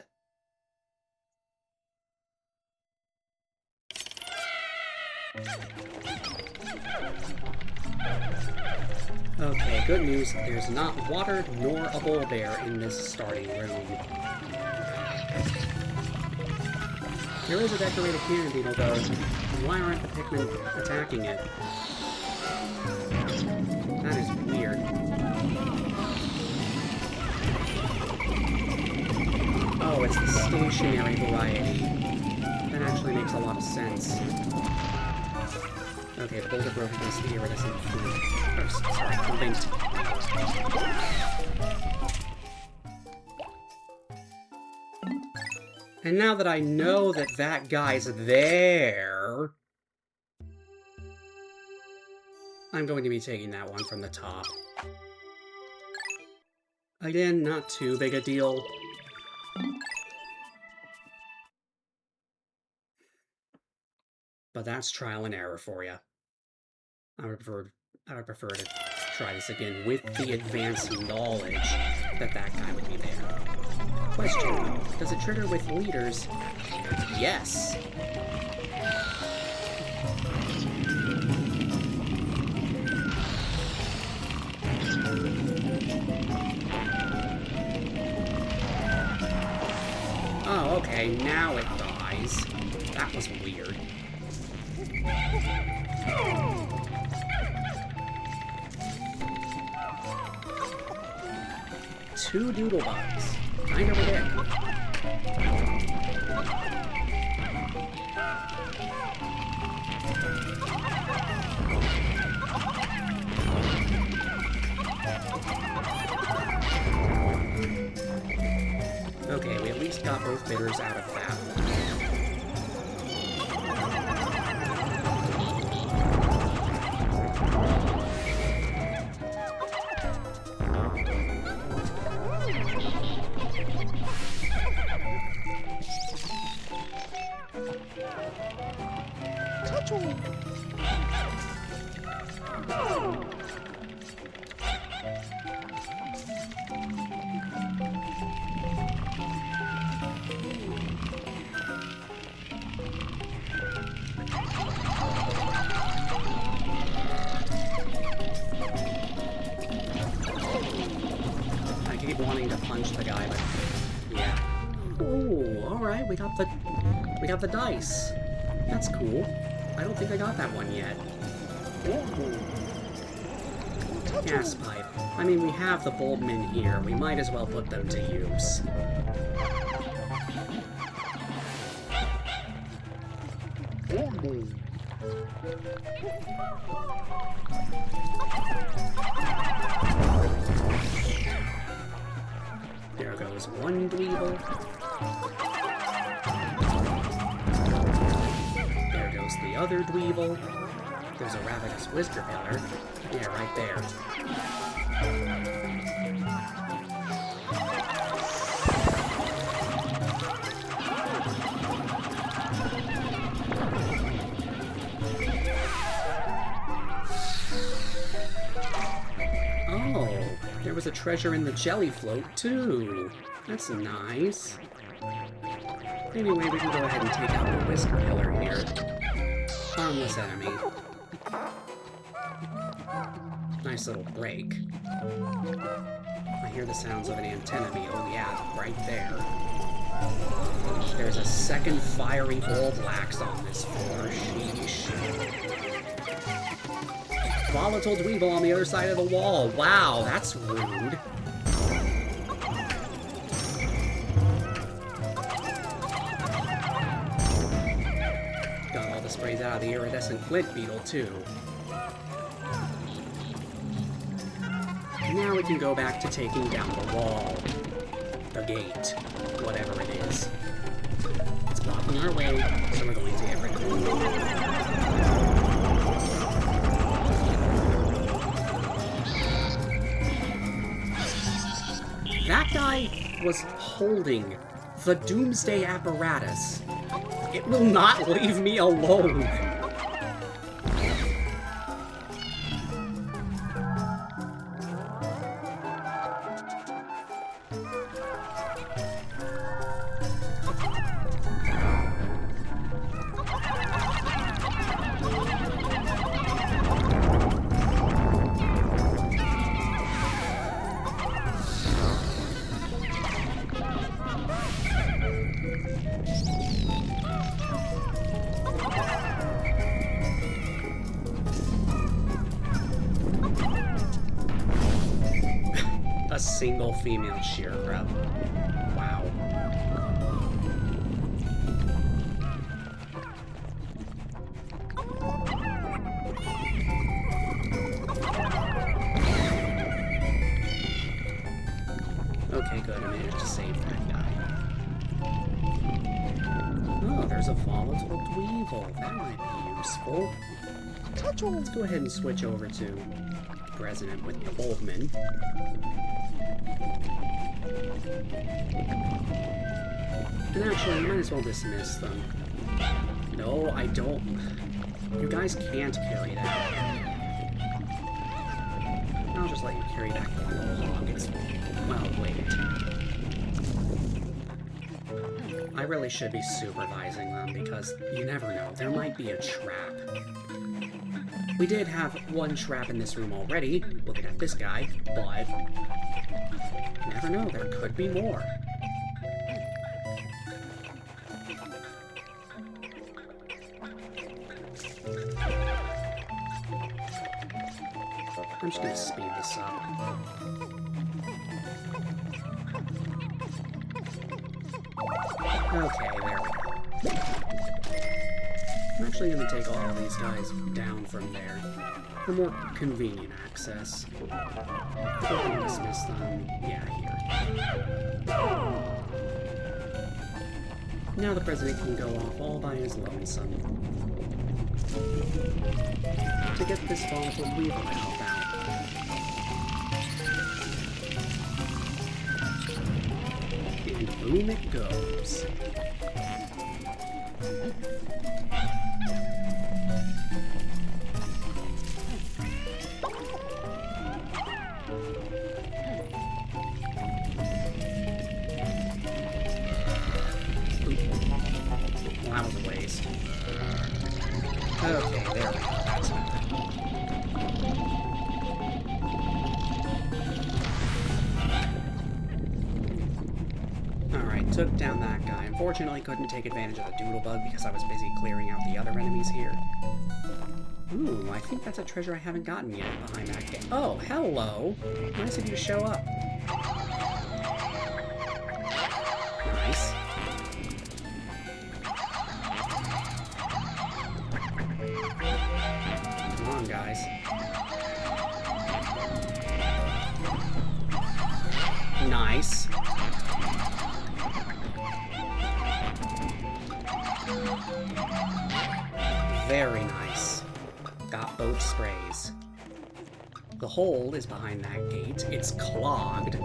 Okay, good news. There's not water nor a bull bear in this starting room. There is a decorated cannon beetle, though. Why aren't the Pikmin attacking it? That is weird. Oh, it's the stationary variety. That actually makes a lot of sense. Okay, the boulder broke against the iridescent flint. Oh, sorry, flint. And now that I know that that guy's there, I'm going to be taking that one from the top. Again, not too big a deal. But that's trial and error for you. I would prefer to try this again with the advanced knowledge that that guy would be there. Question though, does it trigger with leaders? Yes! Oh, okay, now it dies. That was weird. Two doodlebugs. Kind of a dick. both bitters out of that one. I keep wanting to punch the guy, but yeah. Oh, all right, we got the dice. That's cool. I don't think I got that one yet. Gas pipe. I mean, we have the bulbmen here. We might as well put them to use. There goes one Dweevil. There goes the other Dweevil. There's a ravenous Whisker Pillar. Yeah, right there. Oh, there was a treasure in the jelly float, too. That's nice. Anyway, we can go ahead and take out the Whisker Pillar here. Harmless enemy. Nice little break. I hear the sounds of an antenna beetle. Yeah, right there. There's a second fiery Bulblax on this floor. Sheesh. Volatile Dweevil on the other side of the wall. Wow, that's rude. Got all the sprays out of the iridescent flint beetle, too. Now we can go back to taking down the wall. The gate. Whatever it is. It's blocking our way, so we're going to get rid of it. That guy was holding the Doomsday apparatus. It will not leave me alone. A single female Sheargrub. Wow. Okay, good. I managed to save that guy. Oh, there's a volatile Dweevil. That might be useful. Let's go ahead and switch over to President with the Bulbman. And actually, I might as well dismiss them. No, I don't. You guys can't carry that. I'll just let you carry that little hog. It's... well, wait. I really should be supervising them because you never know. There might be a trap. We did have one trap in this room already, looking at this guy, but you never know, there could be more. I'm just gonna speed this up. Okay, there we go. I'm actually going to take all of these guys down from there for more convenient access. Go ahead and dismiss them. Yeah, here. Now the president can go off all by his lonesome. To get this volatile Dweevil to help out. And boom it goes. Well, that was a waste. Okay, there we go. That's nothing. Alright, took down that guy. Unfortunately, couldn't take advantage of the doodlebug because I was busy clearing out the other enemies here. Ooh, I think that's a treasure I haven't gotten yet behind that gate. Oh, hello! Nice of you to show up. Nice. Come on, guys. Nice. Very nice. Got both sprays. The hole is behind that gate. It's clogged.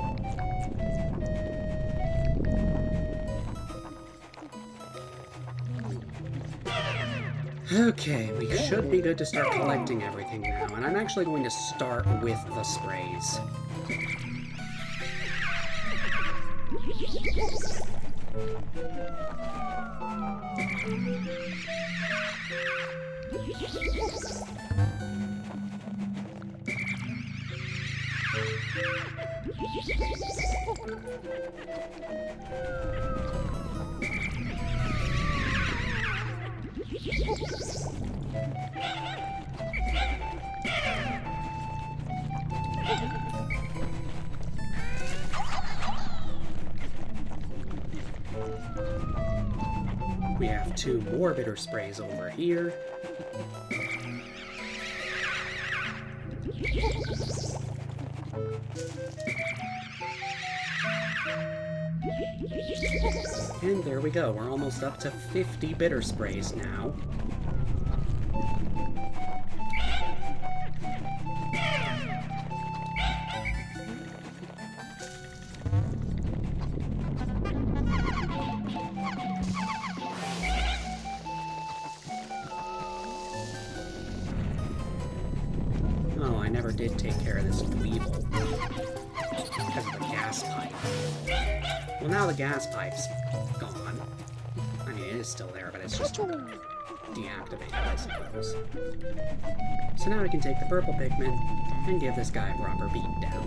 Okay, we should be good to start collecting everything now, and I'm actually going to start with the sprays. We have 2 more bitter sprays over here. And there we go, we're almost up to 50 bitter sprays now. Oh, I never did take care of this Dweevil because of the gas pipe. Well, now the gas pipe's gone. I mean, it is still there, but it's just deactivated, I suppose. So now we can take the purple Pikmin and give this guy a proper beatdown.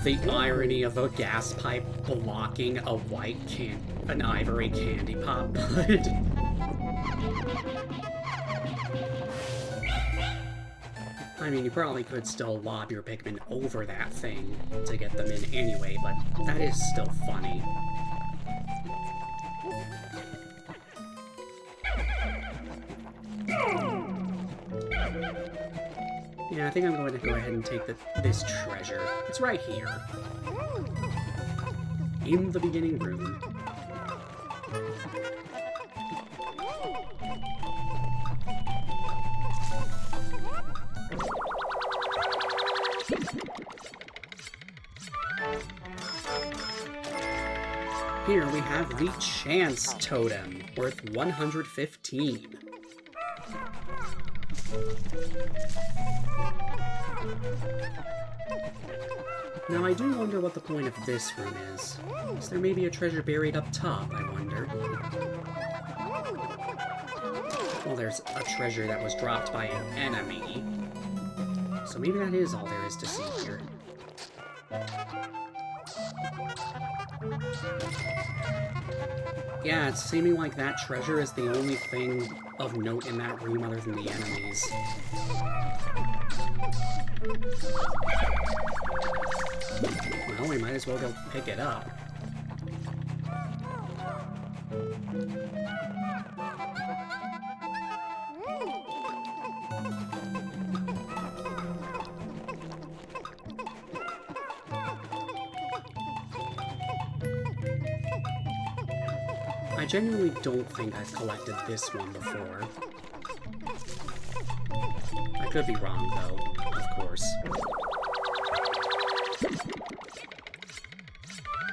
The irony of a gas pipe blocking a an ivory candy pop bud. I mean, you probably could still lob your Pikmin over that thing to get them in anyway, but that is still funny. Yeah, I think I'm going to go ahead and take this treasure. It's right here. In the beginning room. Here we have the Chance Totem, worth 115. Now I do wonder what the point of this room is. Is there maybe a treasure buried up top, I wonder? Well, there's a treasure that was dropped by an enemy. So maybe that is all there is to see here. Yeah, it's seeming like that treasure is the only thing of note in that room other than the enemies. Well, we might as well go pick it up. I genuinely don't think I've collected this one before. I could be wrong, though, of course.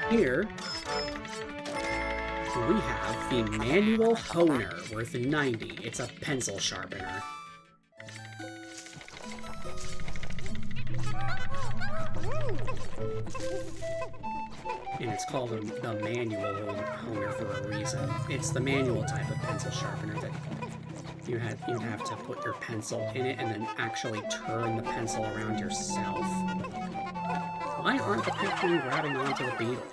Here, we have the Manual Honer, worth 90. It's a pencil sharpener. And it's called the Manual Honer for a reason. It's the manual type of pencil sharpener that you'd have to put your pencil in it and then actually turn the pencil around yourself. Why aren't the Pikmin grabbing onto the beetle?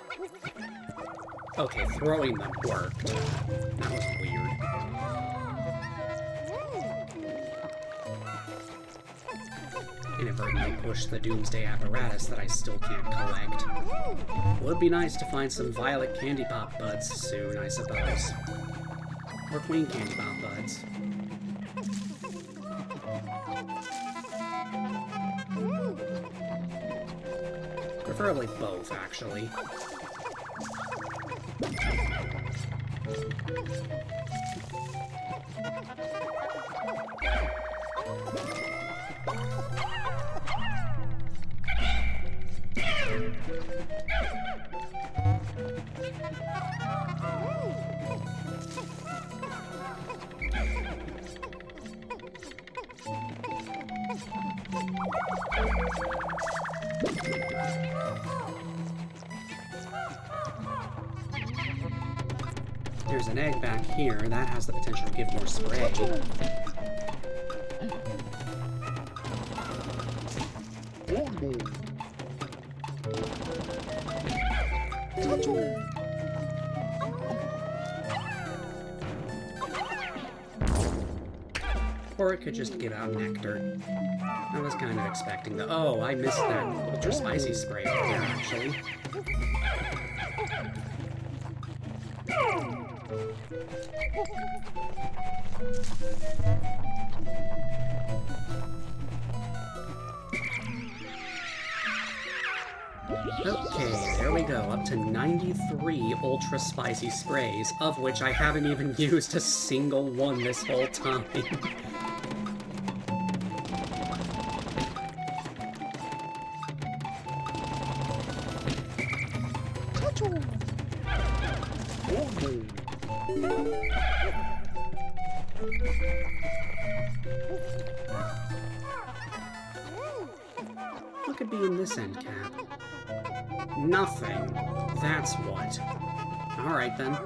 Okay, throwing them worked. That was weird. Inadvertently pushed the Doomsday apparatus that I still can't collect. Would be nice to find some violet candy pop buds soon, I suppose. Or queen candy pop buds. Preferably both, actually. There's an egg back here. That has the potential to give more spray. Or it could just give out nectar. I was kind of expecting the... Oh, I missed that ultra spicy spray over there, actually. Okay, there we go, up to 93 ultra spicy sprays, of which I haven't even used a single one this whole time. What could be in this end cap? Nothing. That's what. Alright then.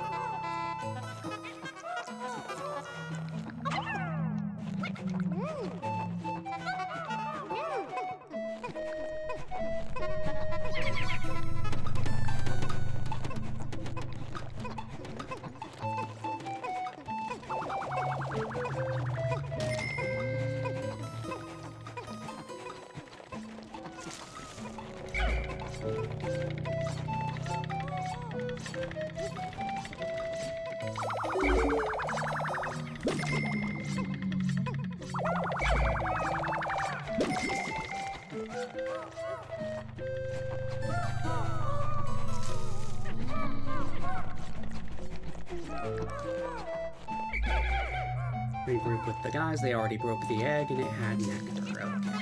Regroup with the guys, they already broke the egg and it had nectar. Okay.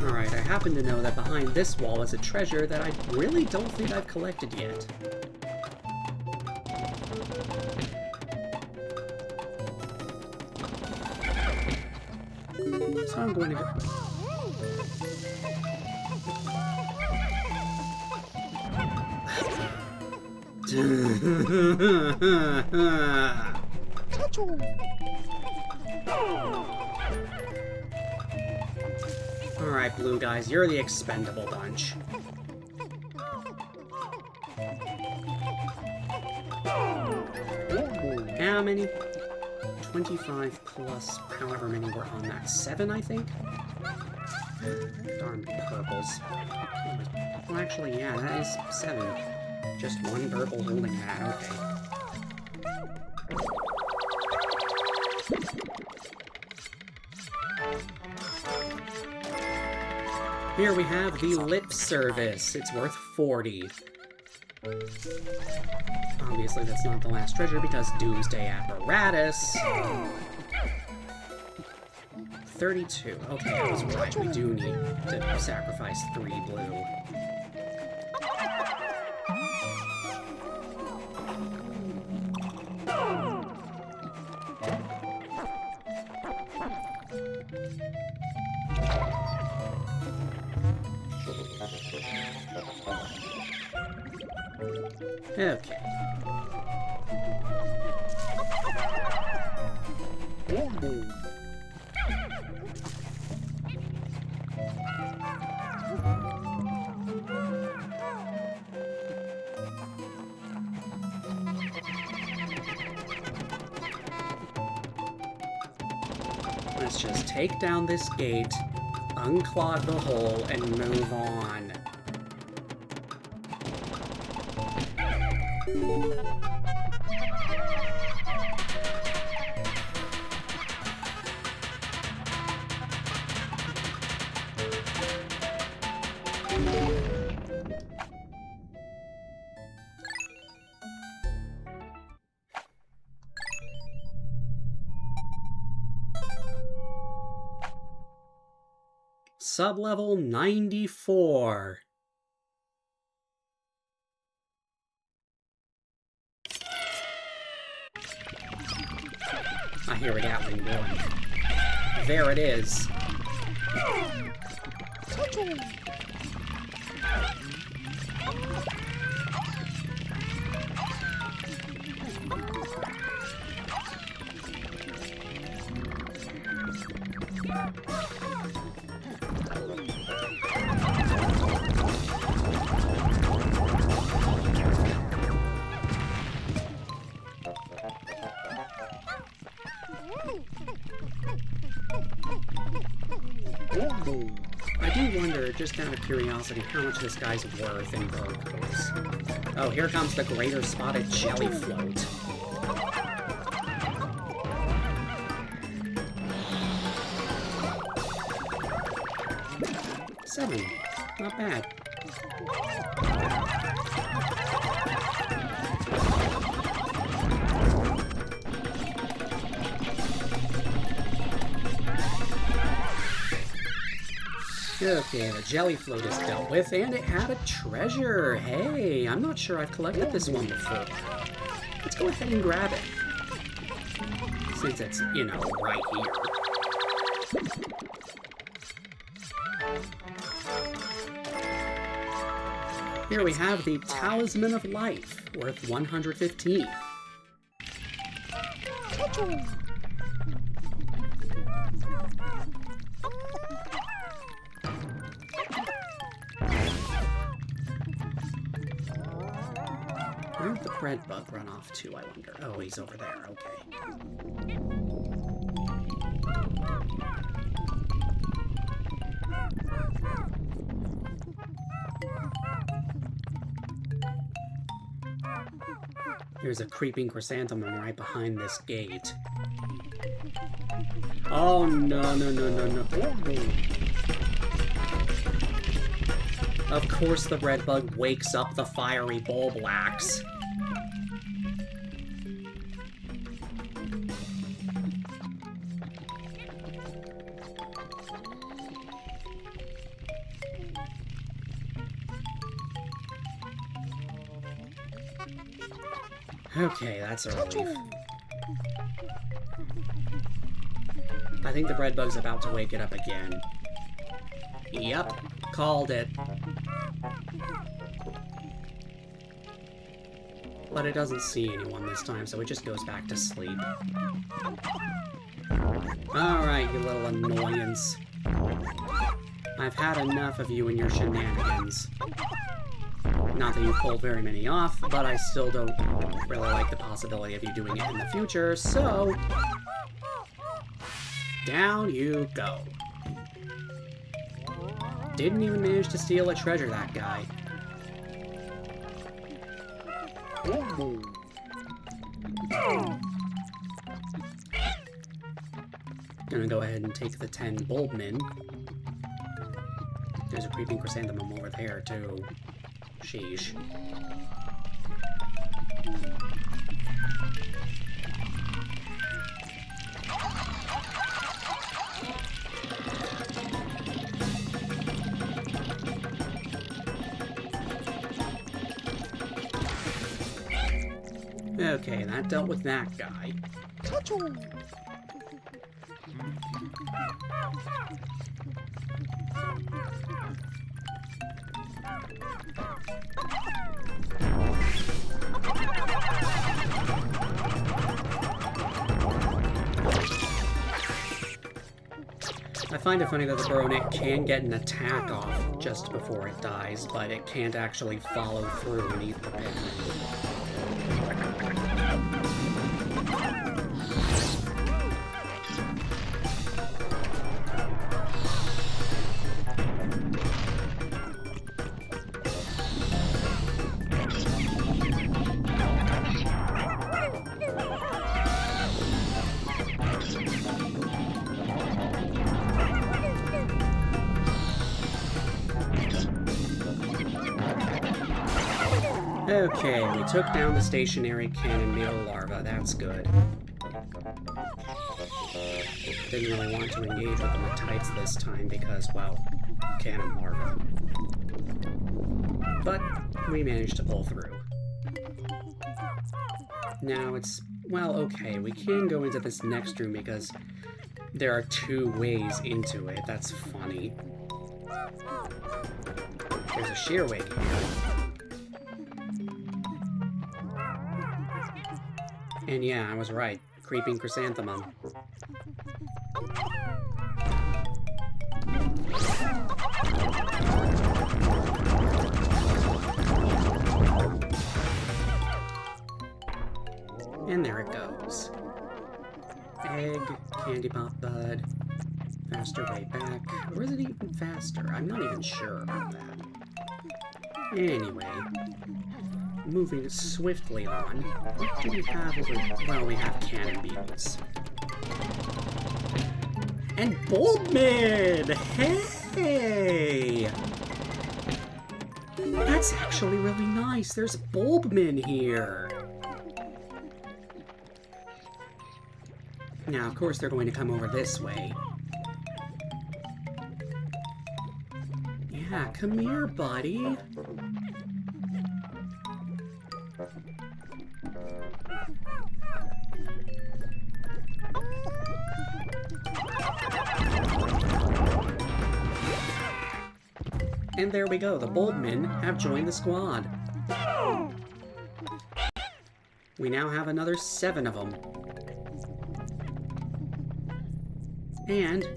Alright, I happen to know that behind this wall is a treasure that I really don't think I've collected yet. So I'm going to go... Alright, blue guys, you're the expendable bunch. How many? 25 plus however many were on that. 7, I think? Darn purples. Well, actually, yeah, that is 7. Just one purple holding that, okay. Here we have the lip service. It's worth 40. Obviously, that's not the last treasure because Doomsday Apparatus. 32. Okay, I was right. We do need to sacrifice 3 blue. Okay. Let's just take down this gate, unclog the hole, and move on. Sublevel 94. I hear a Gatling gun. There it is. I do wonder, just out of curiosity, how much this guy's worth in gold coins. Oh, here comes the greater spotted jelly float. $7. Not bad. Okay, the jelly float is dealt with, and it had a treasure. Hey, I'm not sure I've collected this one before. Let's go ahead and grab it. Since it's, you know, right here. Here we have the Talisman of Life, worth 115. Where'd the bread bug run off to, I wonder? Oh, he's over there, okay. There's a creeping chrysanthemum right behind this gate. Oh, no, no, no, no, no. Of course the red bug wakes up the fiery bulblax. Okay, that's a relief. I think the bread bug's about to wake it up again. Yep, called it. But it doesn't see anyone this time, so it just goes back to sleep. Alright, you little annoyance. I've had enough of you and your shenanigans. Not that you've pulled very many off, but I still don't really like the possibility of you doing it in the future, so... down you go. Didn't even manage to steal a treasure, that guy. Gonna go ahead and take the 10 Bulbmin. There's a creeping chrysanthemum over there, too. Sheesh. Okay, that dealt with that guy. I find it funny that the Baronet can get an attack off just before it dies, but it can't actually follow through and eat the Pikmin. Okay, we took down the stationary cannon beetle larva. That's good. Didn't really want to engage with the Matites this time because, well, cannon larva. But we managed to pull through. Now it's, well, okay, we can go into this next room because there are 2 ways into it. That's funny. There's a shearwig here. And yeah, I was right. Creeping chrysanthemum. And there it goes. Egg, candy pop bud, faster way back. Or is it even faster? I'm not even sure about that. Anyway. Moving swiftly on. What do we have over... Well, we have cannon beetles. And Bulbmin! Hey! That's actually really nice. There's Bulbmin here. Now, of course, they're going to come over this way. Yeah, come here, buddy. And there we go, the Bulbmin have joined the squad. We now have another 7 of them. And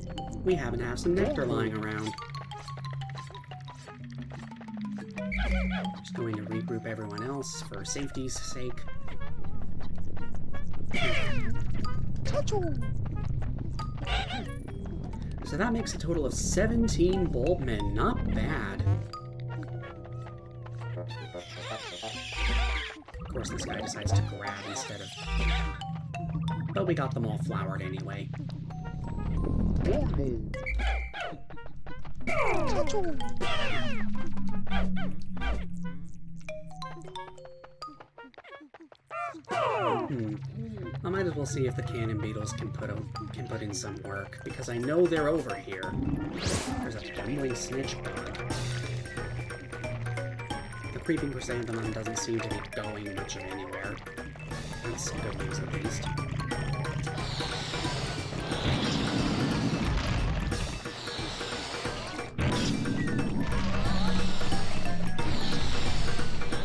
we happen to have some nectar lying around. Just going to regroup everyone else for safety's sake. So that makes a total of 17 Bulbmin. Not bad. Of course, this guy decides to grab instead of... But we got them all flowered anyway. I might as well see if the cannon beetles can put in some work, because I know they're over here. There's a bumbling snitch bug. The creeping chrysanthemum doesn't seem to be going much of anywhere. That's good news, at least.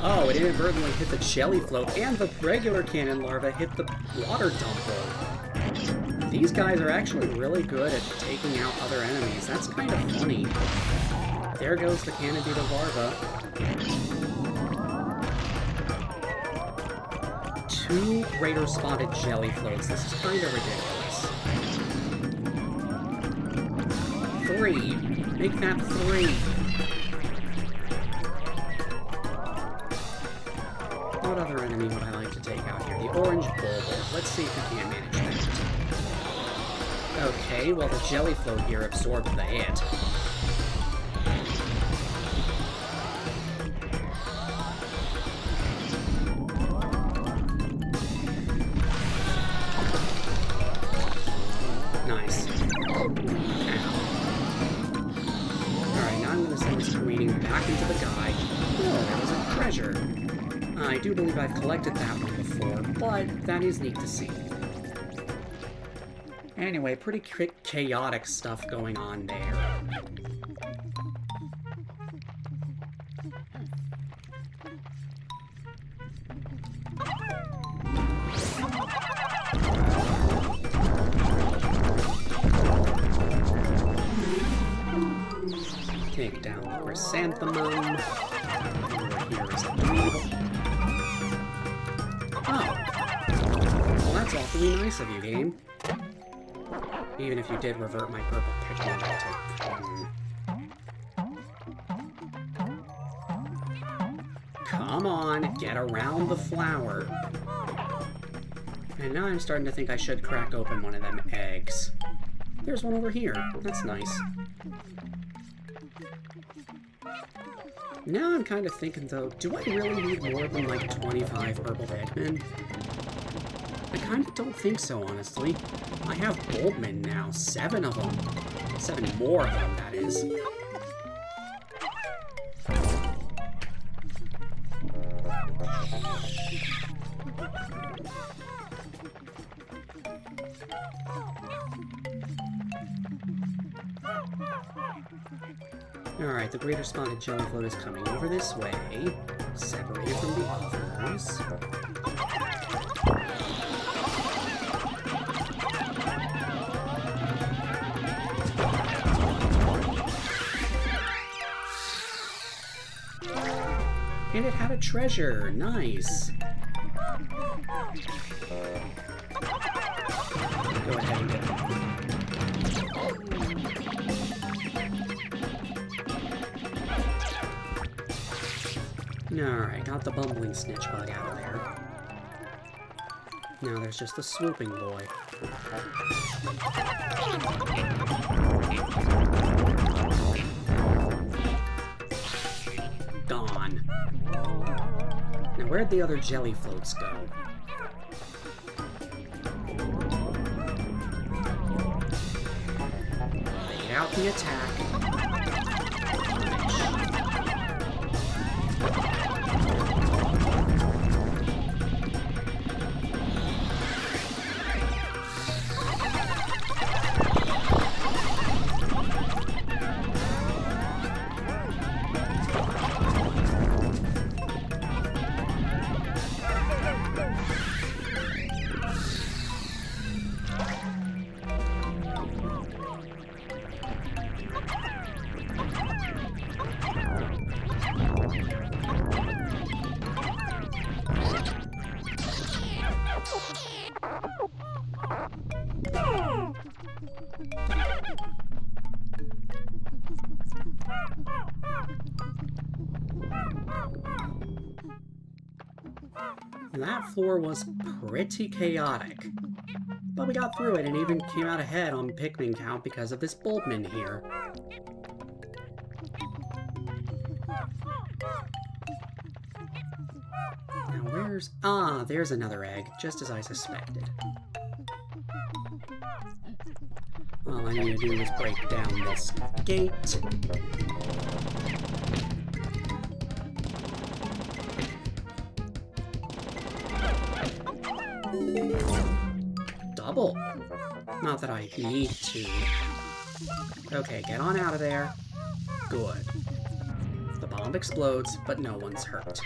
Oh, it inadvertently hit the jelly float, and the regular cannon larva hit the water dumper. These guys are actually really good at taking out other enemies. That's kind of funny. There goes the cannon beetle larva. 2 greater spotted jelly floats. This is kind of ridiculous. 3. Make that 3. What other enemy would I like to take out here? The orange bulb. Let's see if we can't manage that. Okay, well the jelly float here absorbed the hit. Nice. Alright, now I'm going to send this greeting back into the guy. Oh, there was a treasure. I do believe I've collected that one before, but that is neat to see. Anyway, pretty chaotic stuff going on there. Take down the chrysanthemum. Over here is a dweevil. Oh. Well, that's awfully nice of you, game. Even if you did revert my purple Pikmin to... Come on, get around the flower. And now I'm starting to think I should crack open one of them eggs. There's one over here. That's nice. Now I'm kind of thinking, though, do I really need more than, like, 25 purple Pikmin? I kind of don't think so, honestly. I have Bulbmin now. 7 of them. 7 more of them, that is. Alright, the greater spotted jellyfloat is coming over this way, separated from the others. And it had a treasure. Nice. Go ahead and get it. Alright, got the bumbling snitch bug out of there. Now there's just the swooping boy. Gone. Now where'd the other jelly floats go? Bait out the attack. That floor was pretty chaotic, but we got through it and even came out ahead on Pikmin count because of this Bulbmin here. Now where's... Ah, there's another egg, just as I suspected. All I need to do is break down this gate. Double. Not that I need to. Okay, get on out of there. Good. The bomb explodes, but no one's hurt.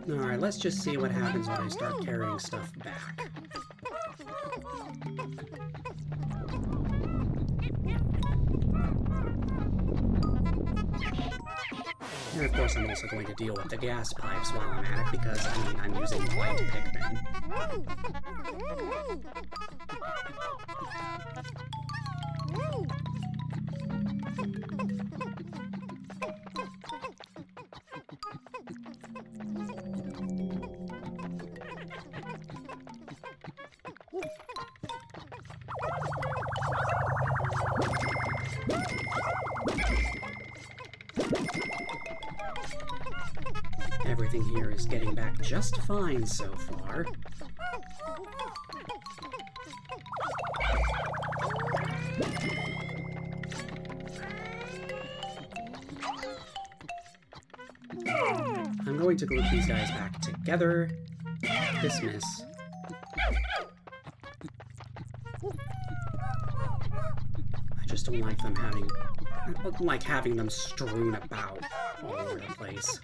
Alright, let's just see what happens when I start carrying stuff back. And of course I'm also going to deal with the gas pipes while I'm at it, because, I mean, I'm using white Pikmin. Everything here is getting back just fine so far. I'm going to group these guys back together. Dismiss. I just don't like them having... I don't like having them strewn about all over the place.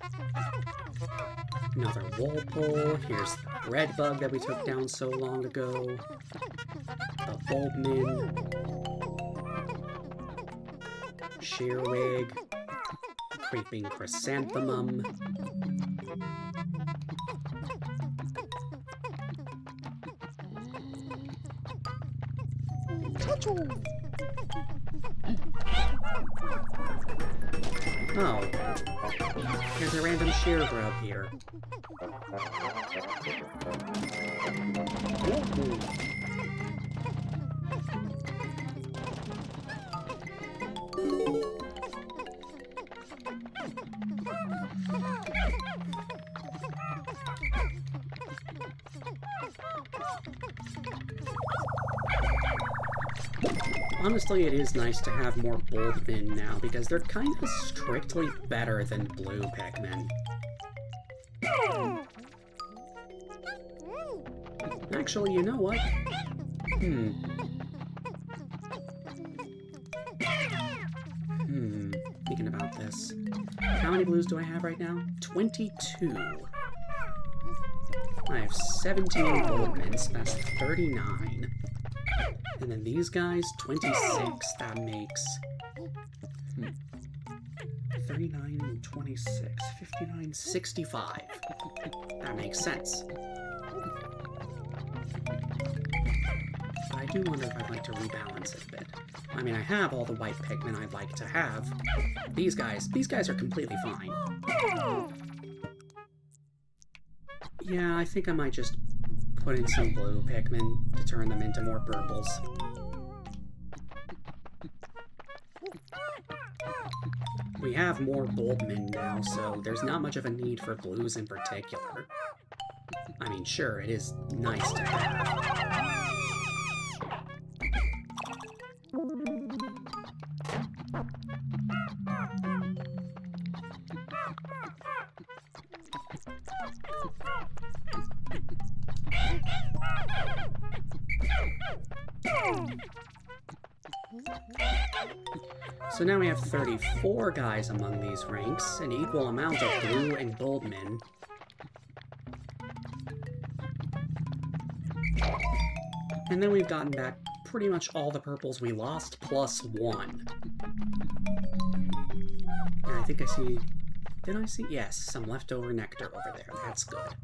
Another Walpole. Here's the red bug that we took down so long ago. The Bulbmin. Shearwig. Creeping Chrysanthemum. Oh. There's a random shear grub here. Ooh. Honestly, it is nice to have more Bulbmin now, because they're kind of strictly better than blue Pikmin. Actually, you know what? Thinking about this. How many blues do I have right now? 22. I have 17 Bulbmins, that's 39. And then these guys, 26, that makes... 39 and 26, 59, 65. That makes sense. But I do wonder if I'd like to rebalance it a bit. I mean, I have all the white Pikmin I'd like to have. These guys are completely fine. Yeah, I think I might just put in some blue Pikmin to turn them into more purples. We have more Bulbmin now, so there's not much of a need for blues in particular. I mean, sure, it is nice to have. So now we have 34 guys among these ranks, an equal amount of blue and Bulbmin. And then we've gotten back pretty much all the purples we lost, plus one. And I think I see... Did I see? Yes, some leftover nectar over there. That's good.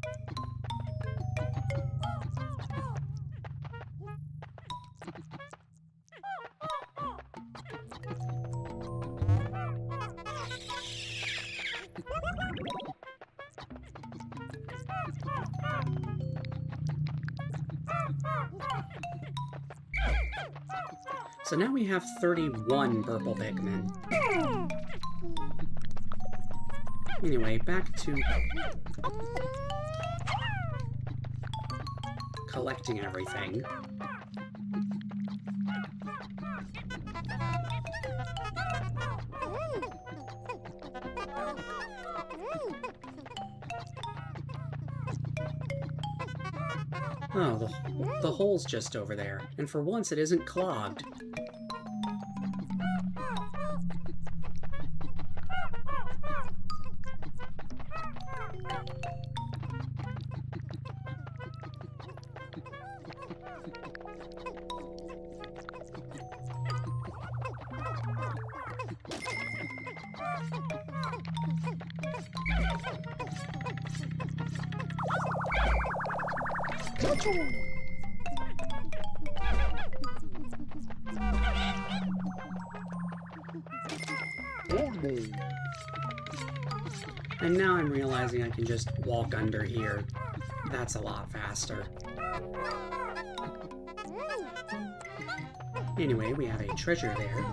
So now we have 31 purple Pikmin. Anyway, back to collecting everything. Oh, the hole's just over there, and for once it isn't clogged. And now I'm realizing I can just walk under here. That's a lot faster. Anyway, we have a treasure there.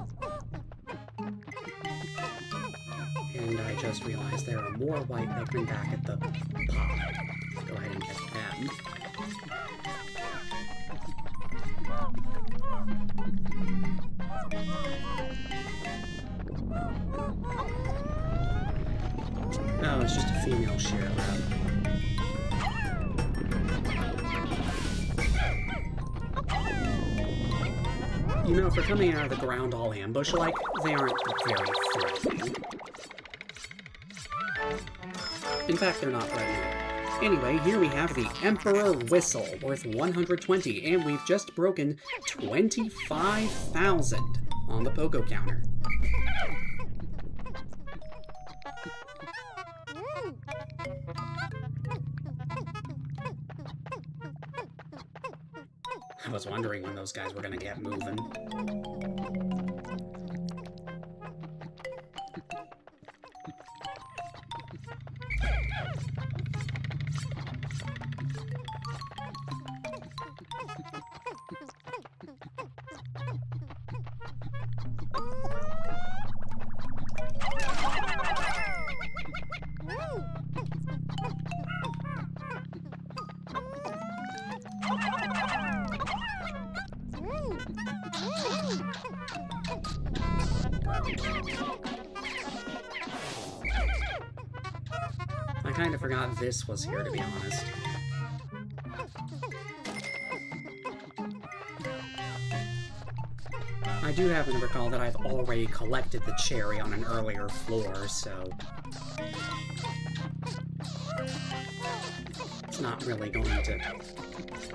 And I just realized there are more white Pikmin back at the pod. Go ahead and get them. Oh, it's just a female sheriff. You know, for coming out of the ground all ambush-like, they aren't very threatening. In fact, they're not threatening. Anyway, here we have the Emperor Whistle, worth 120, and we've just broken 25,000 on the Pogo counter. I was wondering when those guys were gonna get moving. I kind of forgot this was here, to be honest. I do happen to recall that I've already collected the cherry on an earlier floor, so it's not really going to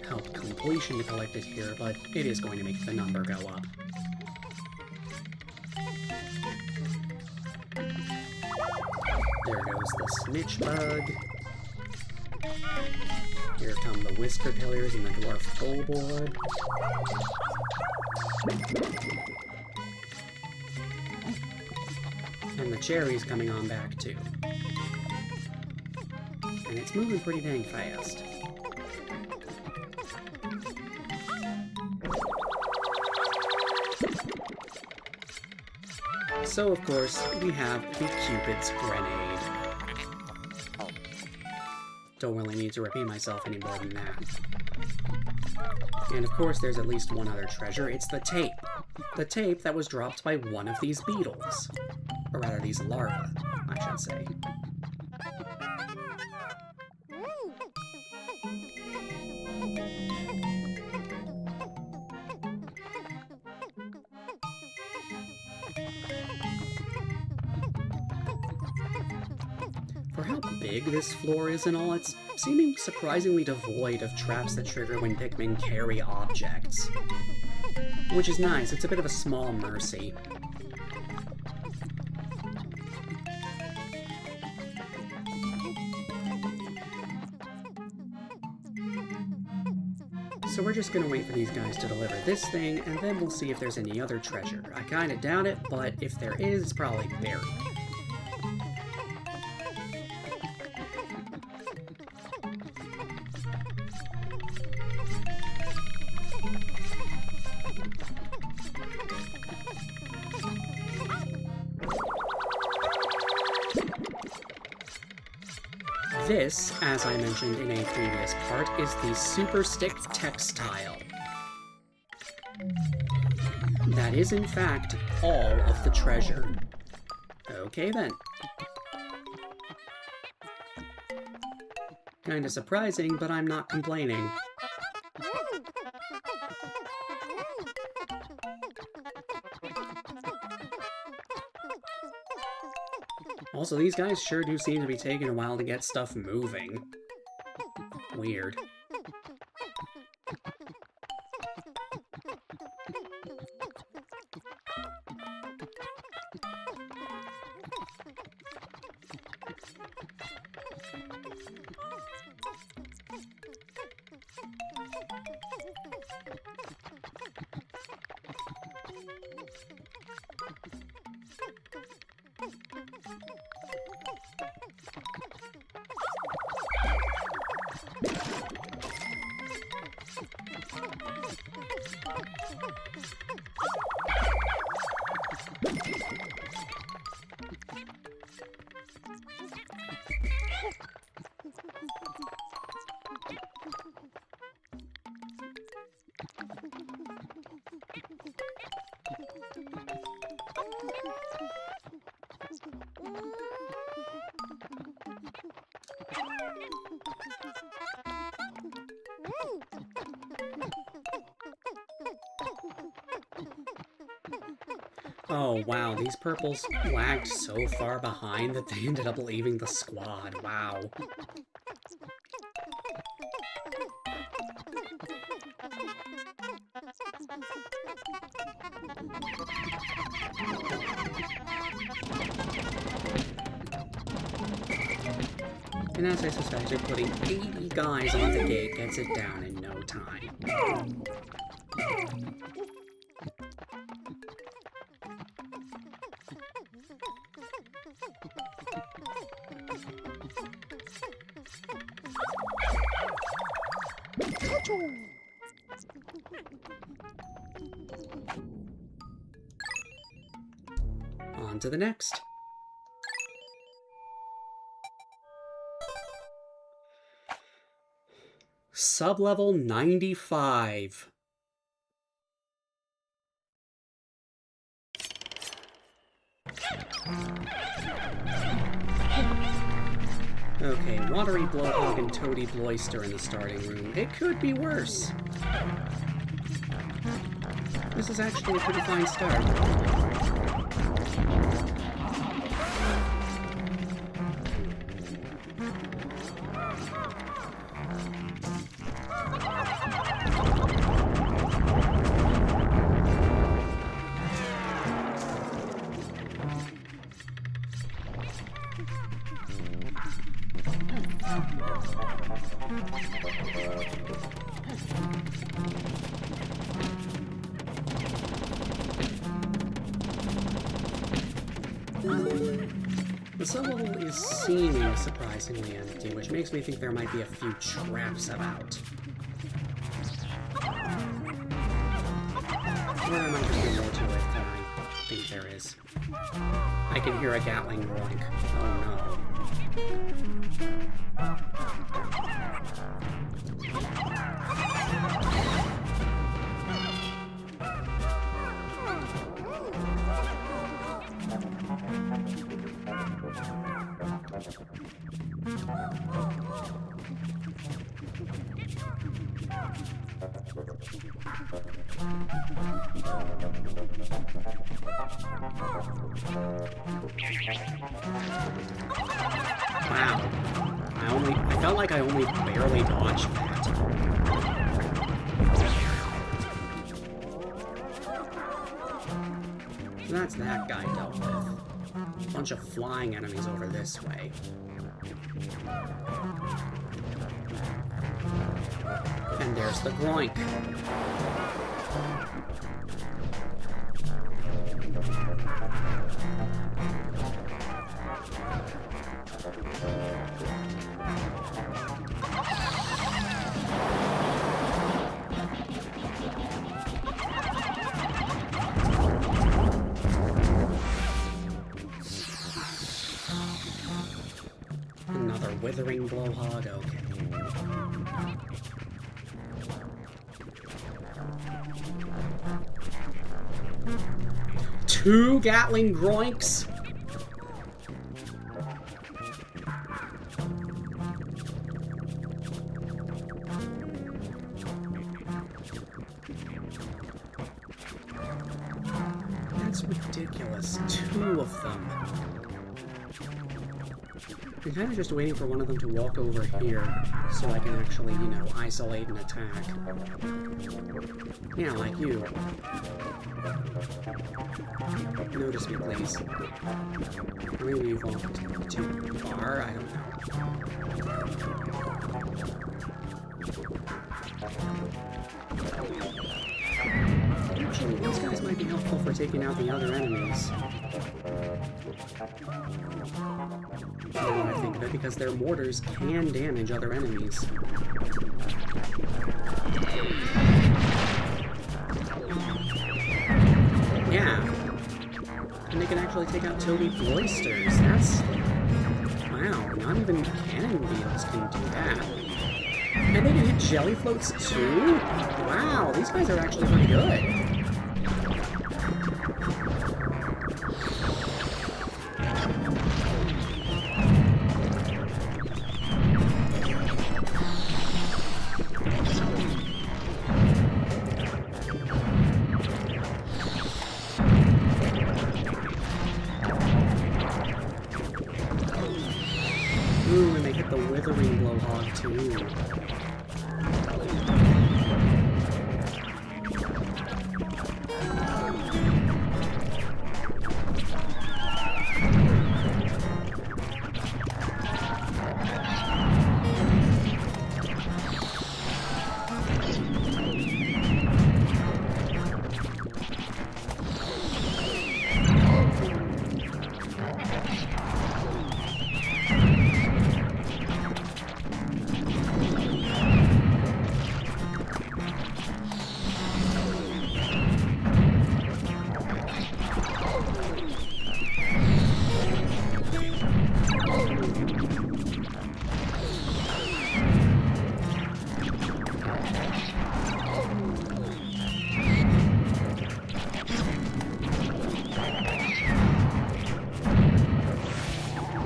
help completion to collect it here, but it is going to make the number go up. There goes the snitch bug. Here come the whisker pillars and the dwarf kobold. And the cherry's coming on back too. And it's moving pretty dang fast. So, of course, we have the Cupid's Grenade. Don't really need to repeat myself any more than that. And of course, there's at least one other treasure. It's the tape. The tape that was dropped by one of these beetles. Or rather, these larvae, I should say. For how big this floor is and all, it's seeming surprisingly devoid of traps that trigger when Pikmin carry objects. Which is nice, it's a bit of a small mercy. So we're just gonna wait for these guys to deliver this thing, and then we'll see if there's any other treasure. I kinda doubt it, but if there is, it's probably buried. This, as I mentioned in a previous part, is the Super Stick Textile. That is, in fact, all of the treasure. Okay then. Kinda surprising, but I'm not complaining. Also, these guys sure do seem to be taking a while to get stuff moving. Weird. Oh wow, these purples lagged so far behind that they ended up leaving the squad. Wow. And as I suspected, putting 80 guys on the gate gets it down in no time. On to the next. Sublevel 95. Okay, Watery Blowhog and Toady Bloister in the starting room. It could be worse. This is actually a pretty fine start. The sublevel is seeming surprisingly empty, which makes me think there might be a few traps about. Or there might just be more to it than I think there is. I can hear a Gatling roink. Oh no. Wow. I felt like I only barely dodged that. So that's that guy dealt with. A bunch of flying enemies over this way. And there's the groink. Another withering blowhog, okay. Two Gatling groinks? That's ridiculous. Two of them. I'm kind of just waiting for one of them to walk over here so I can actually, you know, isolate and attack. Yeah, like you. Notice me, please. Maybe you've walked too far? I don't know. Actually, these guys might be helpful for taking out the other enemies. Now I think of it, because their mortars can damage other enemies. Yeah. And they can actually take out Toady Bloisters. That's Not even cannon beetles can do that. And they can hit jelly floats too? Wow, these guys are actually pretty good. Ooh, and they hit the withering blowhog too.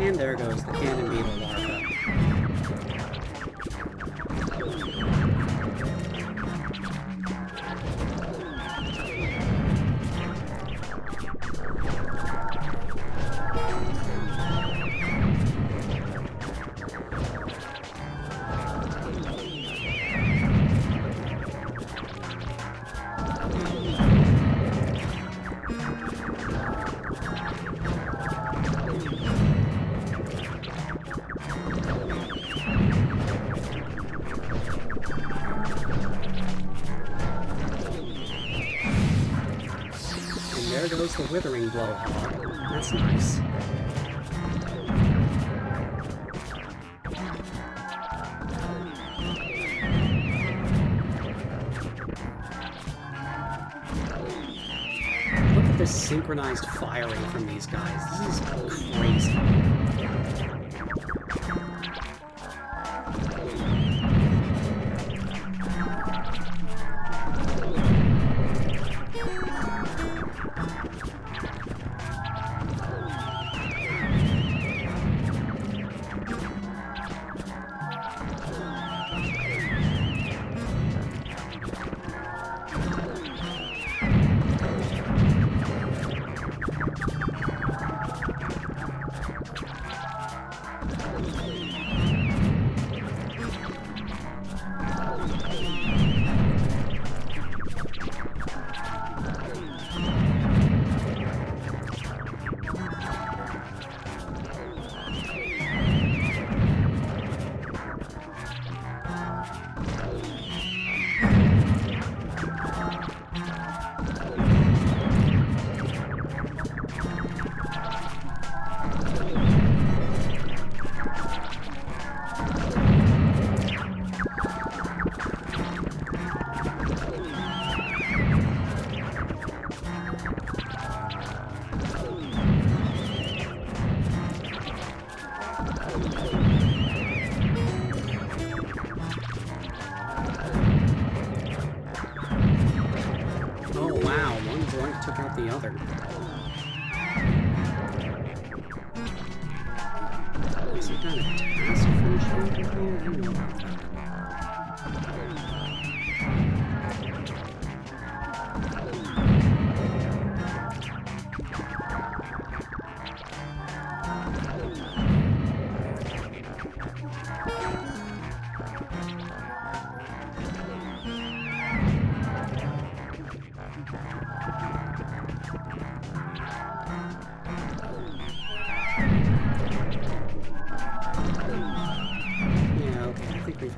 And there goes the cannon beetle larva. There goes the withering blowhog. That's nice. Look at this synchronized firing from these guys. This is crazy. Took out the other. Some kind of task function here? I don't know about that.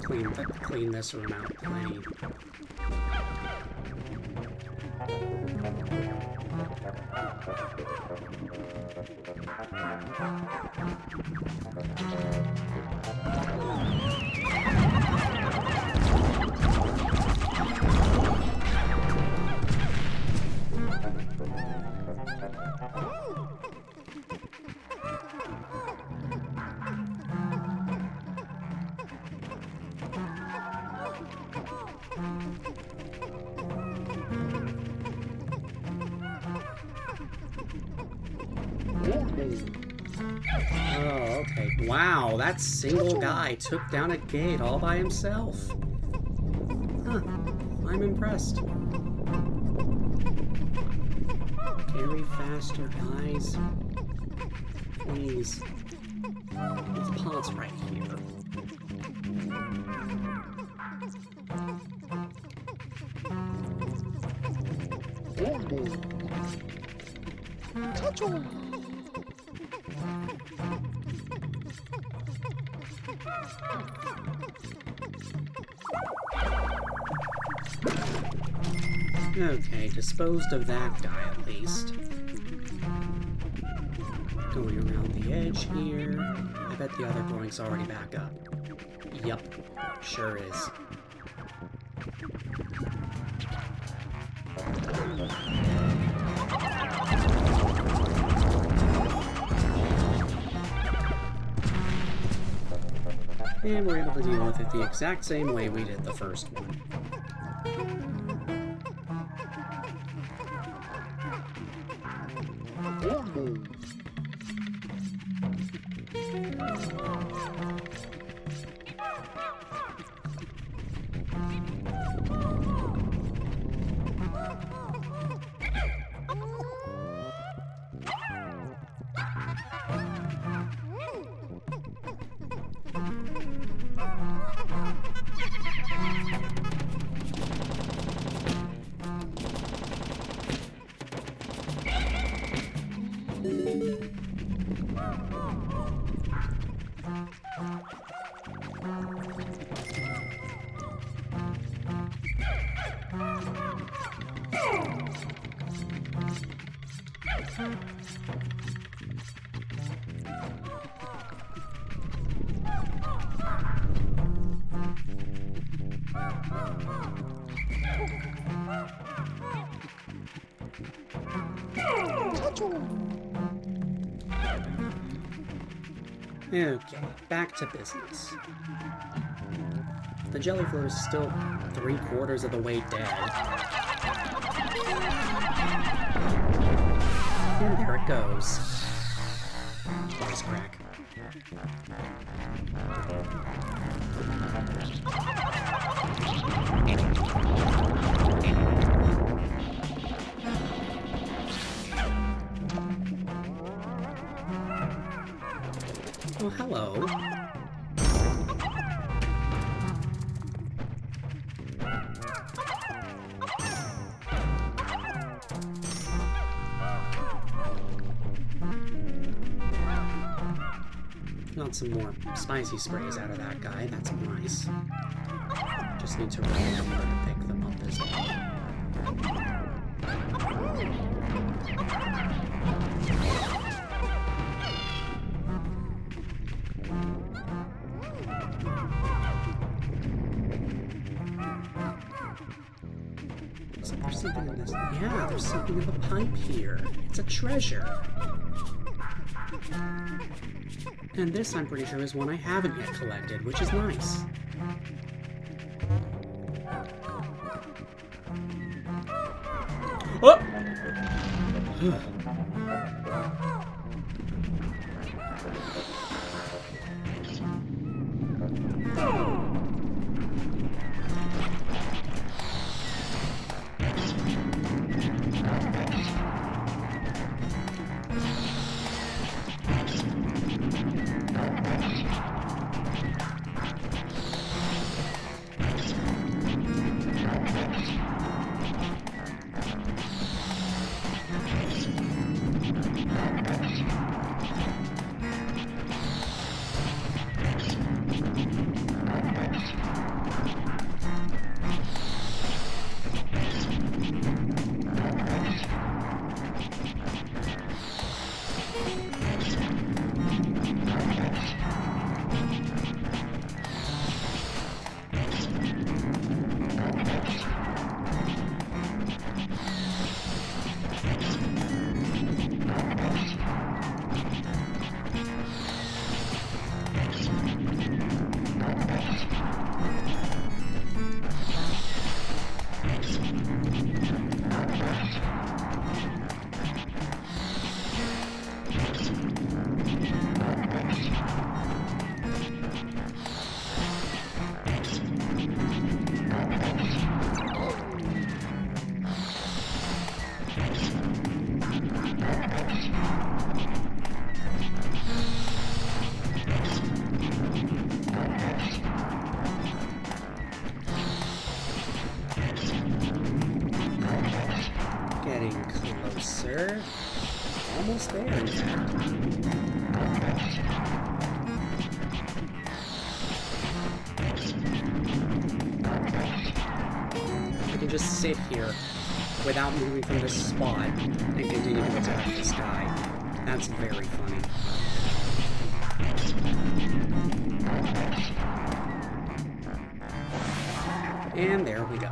We've cleaned this room out plenty. Okay, wow, that single guy took down a gate all by himself. Huh, I'm impressed. Carry faster, guys. Please. Let's pause right here. Okay, disposed of that guy at least. Going around the edge here. I bet the other glowing's already back up. Yup, sure is. And we're able to deal with it the exact same way we did the first one. Okay, back to business. The jellyfloat is still 3/4 of the way dead. And there it goes. Voice crack. Oh, hello. Got some more spicy sprays out of that guy. That's nice. Just need to remember to pick them up as well. So there's something in this. Yeah, there's something in the pipe here. It's a treasure. And this, I'm pretty sure, is one I haven't yet collected, which is nice. Oh! almost there, in fact. I can just sit here without moving from this spot and continue to attack this guy. That's very funny. And there we go.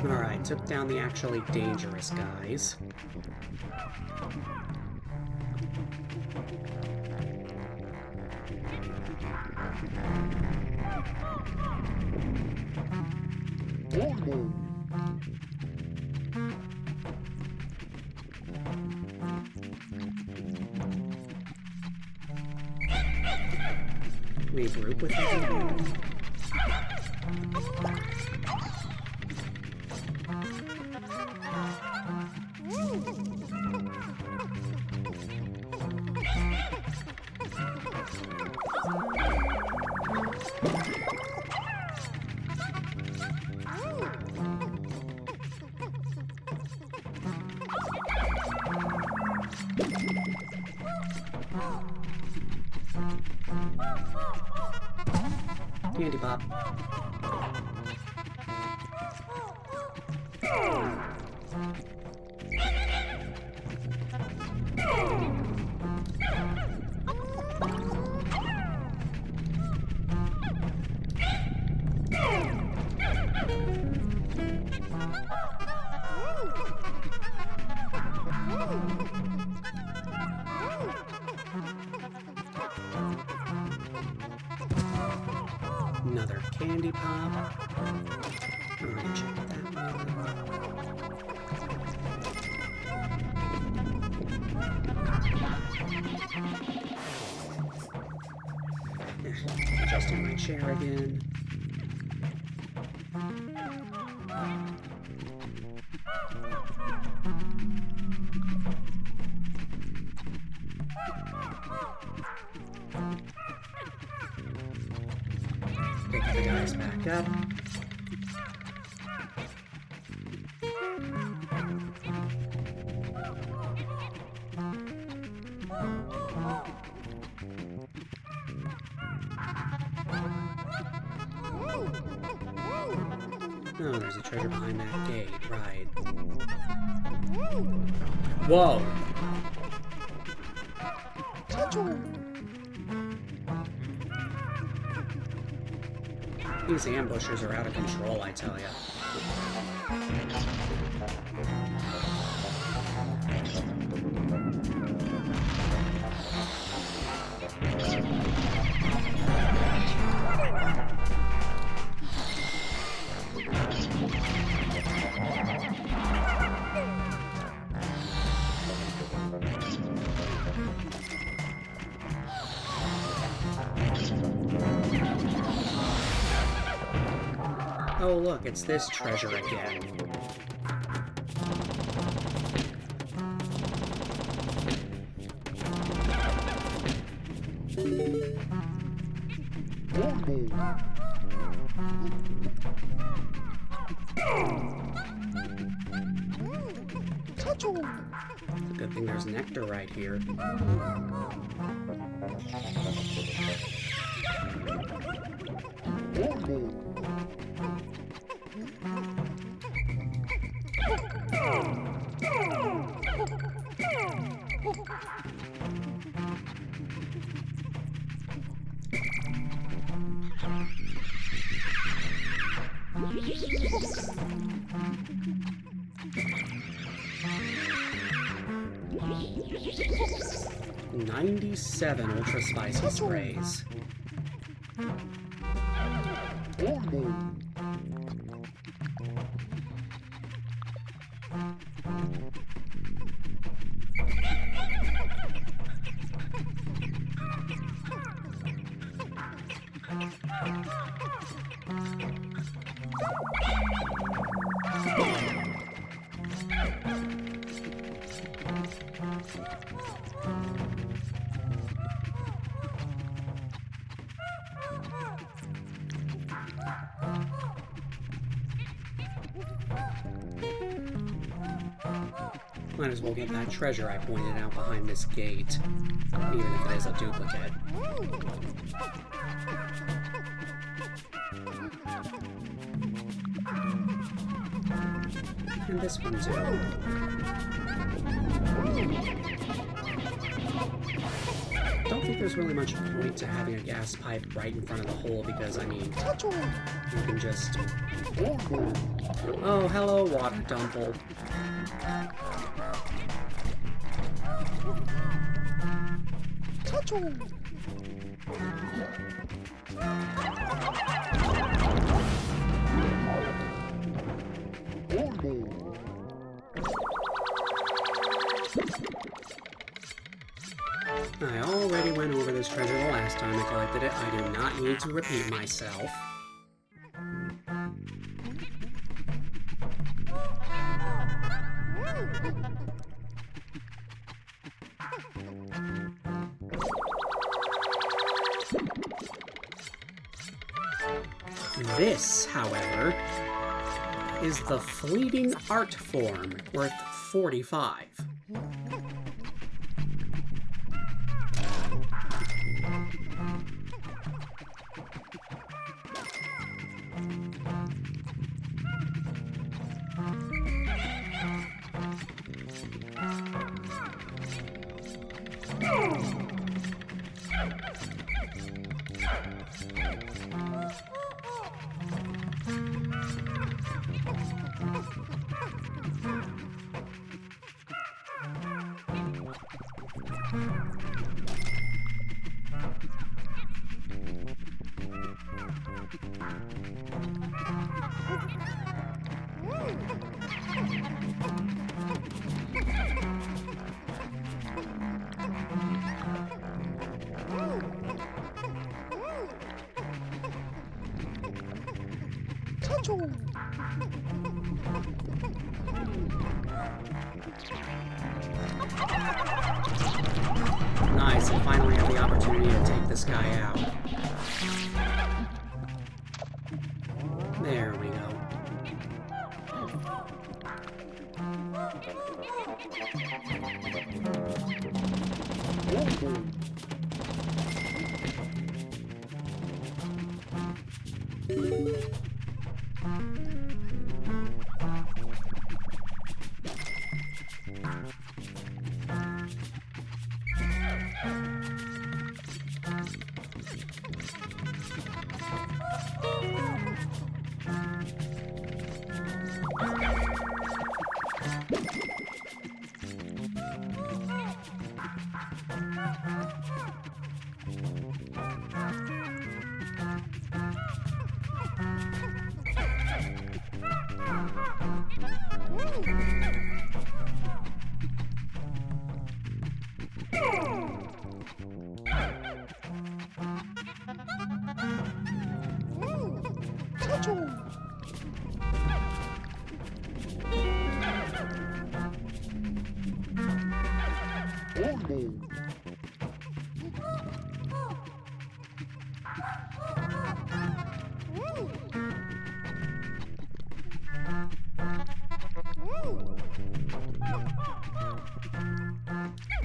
Alright, took down the actually dangerous guys. Regroup with everyone. Candy pop. Another candy pop. Alright, check that one. Adjusting my chair again. Pick the guys back up. Oh, there's a treasure behind that gate, right. Whoa! These ambushers are out of control, I tell ya. Oh look, it's this treasure again. It's a good thing there's nectar right here. $97 ultra spicy sprays. Might as well get that treasure I pointed out behind this gate, even if it is a duplicate. And this one too. Don't think there's really much point to having a gas pipe right in front of the hole because, I mean, you can just... Oh, hello, water dumple. I already went over this treasure the last time I collected it. I do not need to repeat myself. This, however, is the fleeting art form worth 45. Nice, I finally have the opportunity to take this guy out. There we go.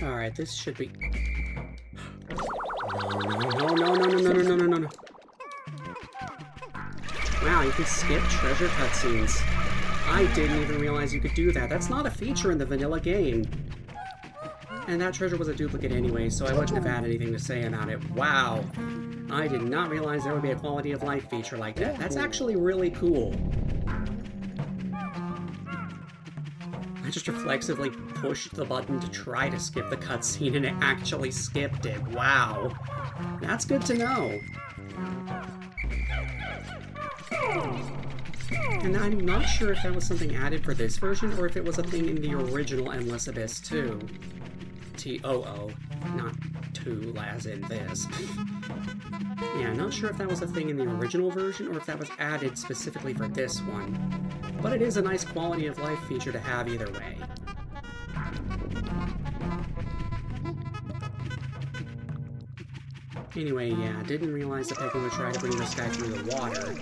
Alright, this should be... No. Wow, you can skip treasure cutscenes. I didn't even realize you could do that. That's not a feature in the vanilla game. And that treasure was a duplicate anyway, so I wouldn't have had anything to say about it. Wow. I did not realize there would be a quality of life feature like that. That's actually really cool. I just reflexively pushed the button to try to skip the cutscene and it actually skipped it. Wow. That's good to know. And I'm not sure if that was something added for this version or if it was a thing in the original Endless Abyss 2. T-O-O, not 2 as in this. Yeah, not sure if that was a thing in the original version or if that was added specifically for this one. But it is a nice quality of life feature to have either way. Anyway, yeah, didn't realize the Pikmin would try to bring this guy through the water.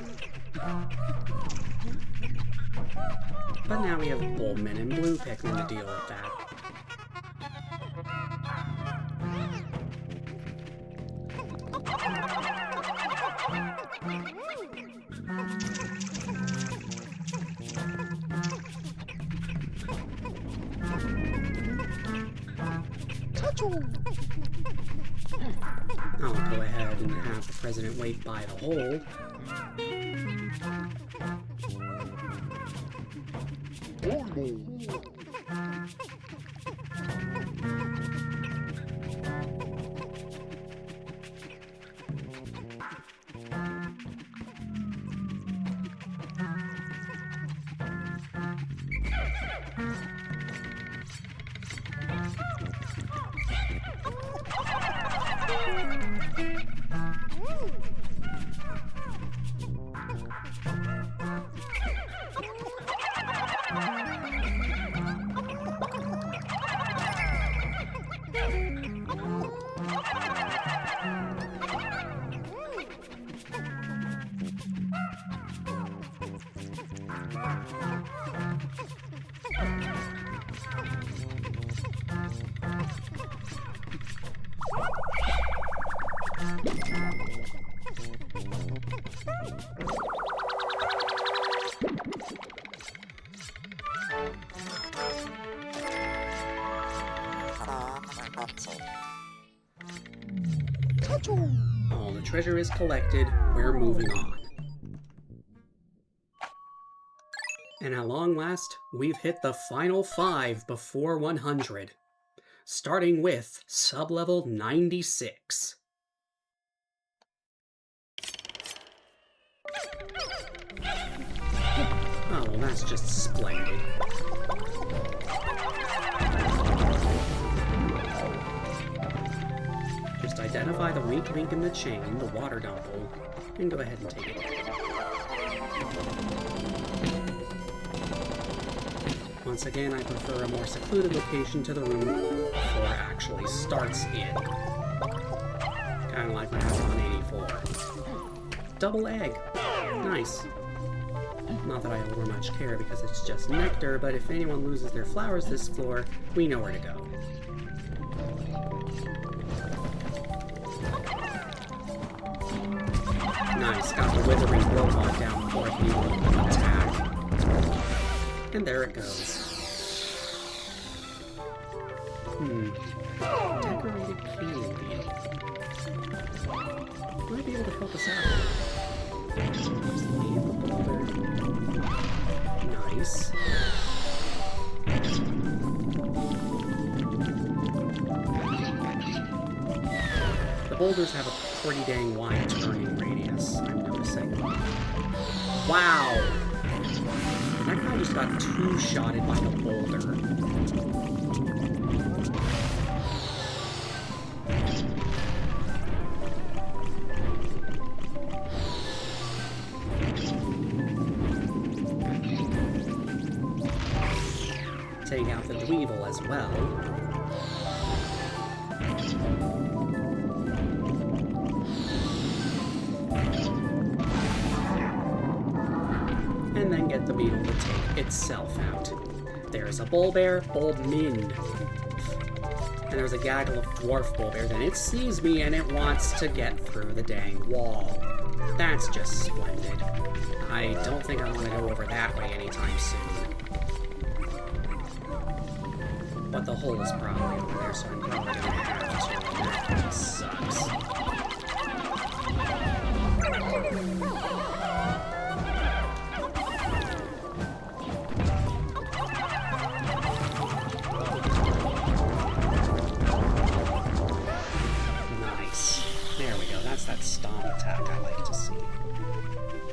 But now we have Bulbmin and Blue Pikmin to deal with that. I'll go ahead and have the president wait by the hole. All the treasure is collected, we're moving on. And at long last, we've hit the final 5 before 100. Starting with sublevel 96. Oh, well, that's just splendid. Just identify the weak link in the chain, the water dumple, and go ahead and take it. Once again, I prefer a more secluded location to the room before it actually starts in. Kind of like what happened on 84. Double egg. Nice. Not that I over much care because it's just nectar, but if anyone loses their flowers this floor, we know where to go. Nice, got the withering robot down before it can even attack. And there it goes. Decorated cane beetle. Might be able to help us out. Nice. The boulders have a pretty dang wide turning radius, I'm noticing. Wow! That guy just got two-shotted by the boulder. Take out the Dweevil as well. And then get the beetle to take itself out. There's a Bulbear, Bulbmin. And there's a gaggle of dwarf Bulbears, and it sees me and it wants to get through the dang wall. That's just splendid. I don't think I want to go over that way anytime soon. But the hole is probably over there, so I'm probably going to have to. That just sucks.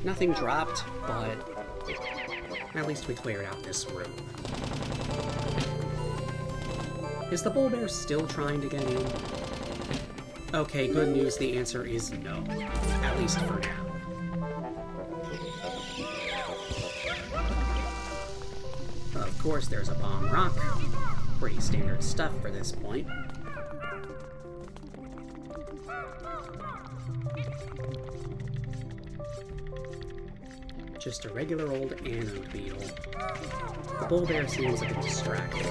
Nothing dropped, but at least we cleared out this room. Is the bull bear still trying to get in? Okay, good news, the answer is no. At least for now. Of course, there's a bomb rock. Pretty standard stuff for this point. Just a regular old anode beetle. The bull bear seems a bit distracted.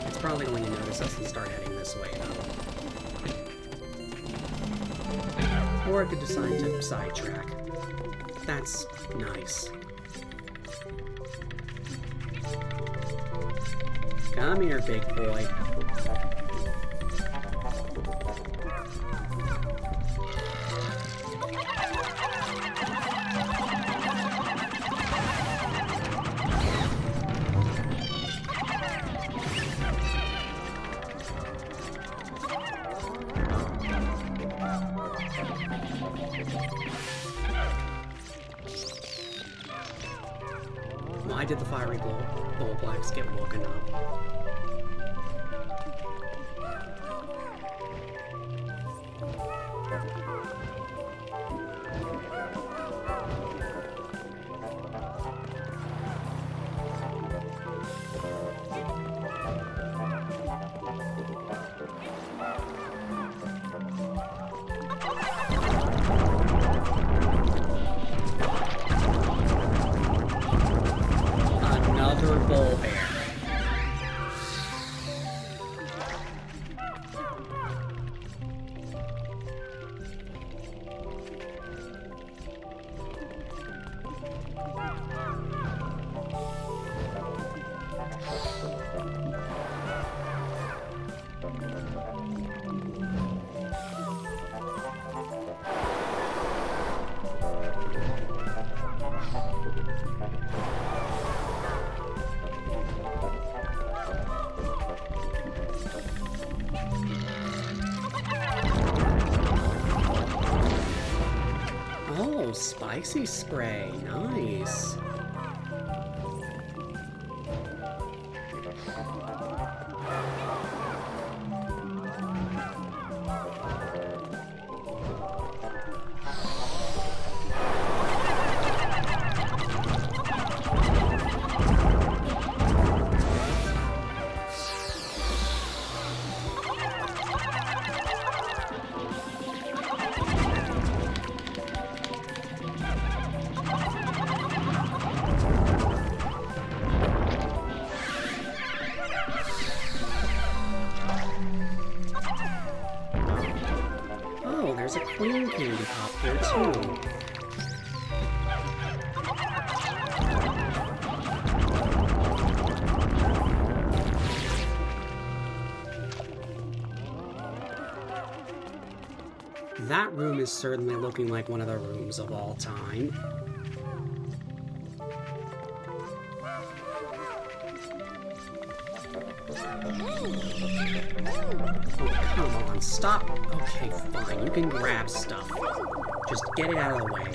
It's probably going to notice us and start heading this way, though. Or it could decide to sidetrack. That's nice. Come here, big boy. Why did the fiery bull blacks get woken up? Another bull bear. Oh, spicy spray. Nice. There's a queen candy pop here, too. That room is certainly looking like one of the rooms of all time. Oh, come on, stop. Okay, fine, you can grab stuff. Just get it out of the way.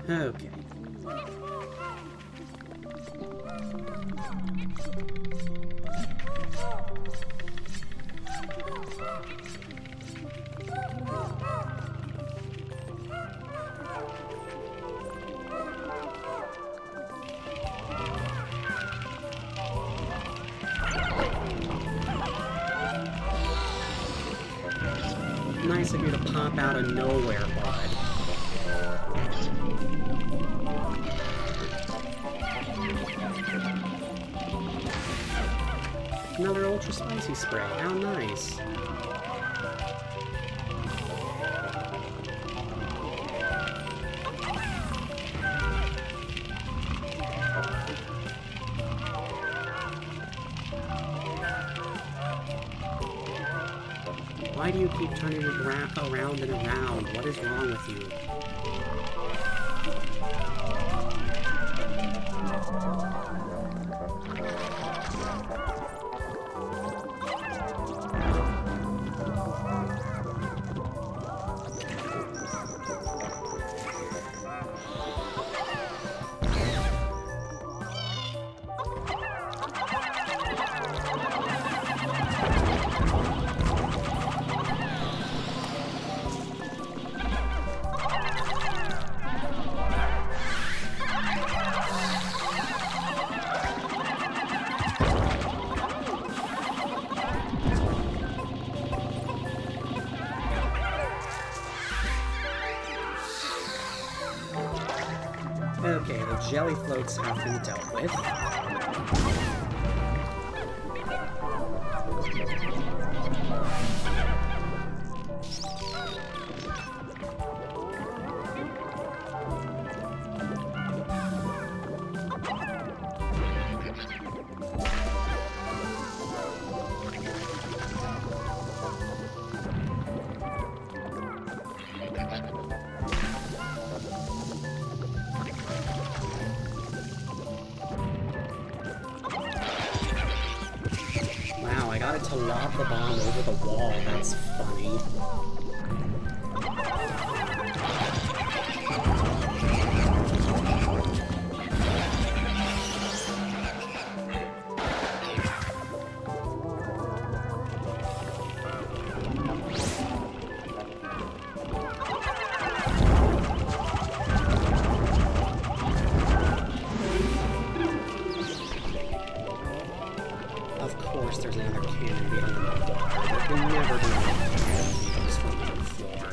Okay. Nice of you to pop out of nowhere, bud. Another ultra spicy spray. How nice. Why do you keep turning around and around? What is wrong with you? Okay, the jelly floats have been dealt with. Wow, I got it to lob the bomb over the wall. That's funny. Of course there's another cannon behind the water. There can never be enough cannon beetles from the floor.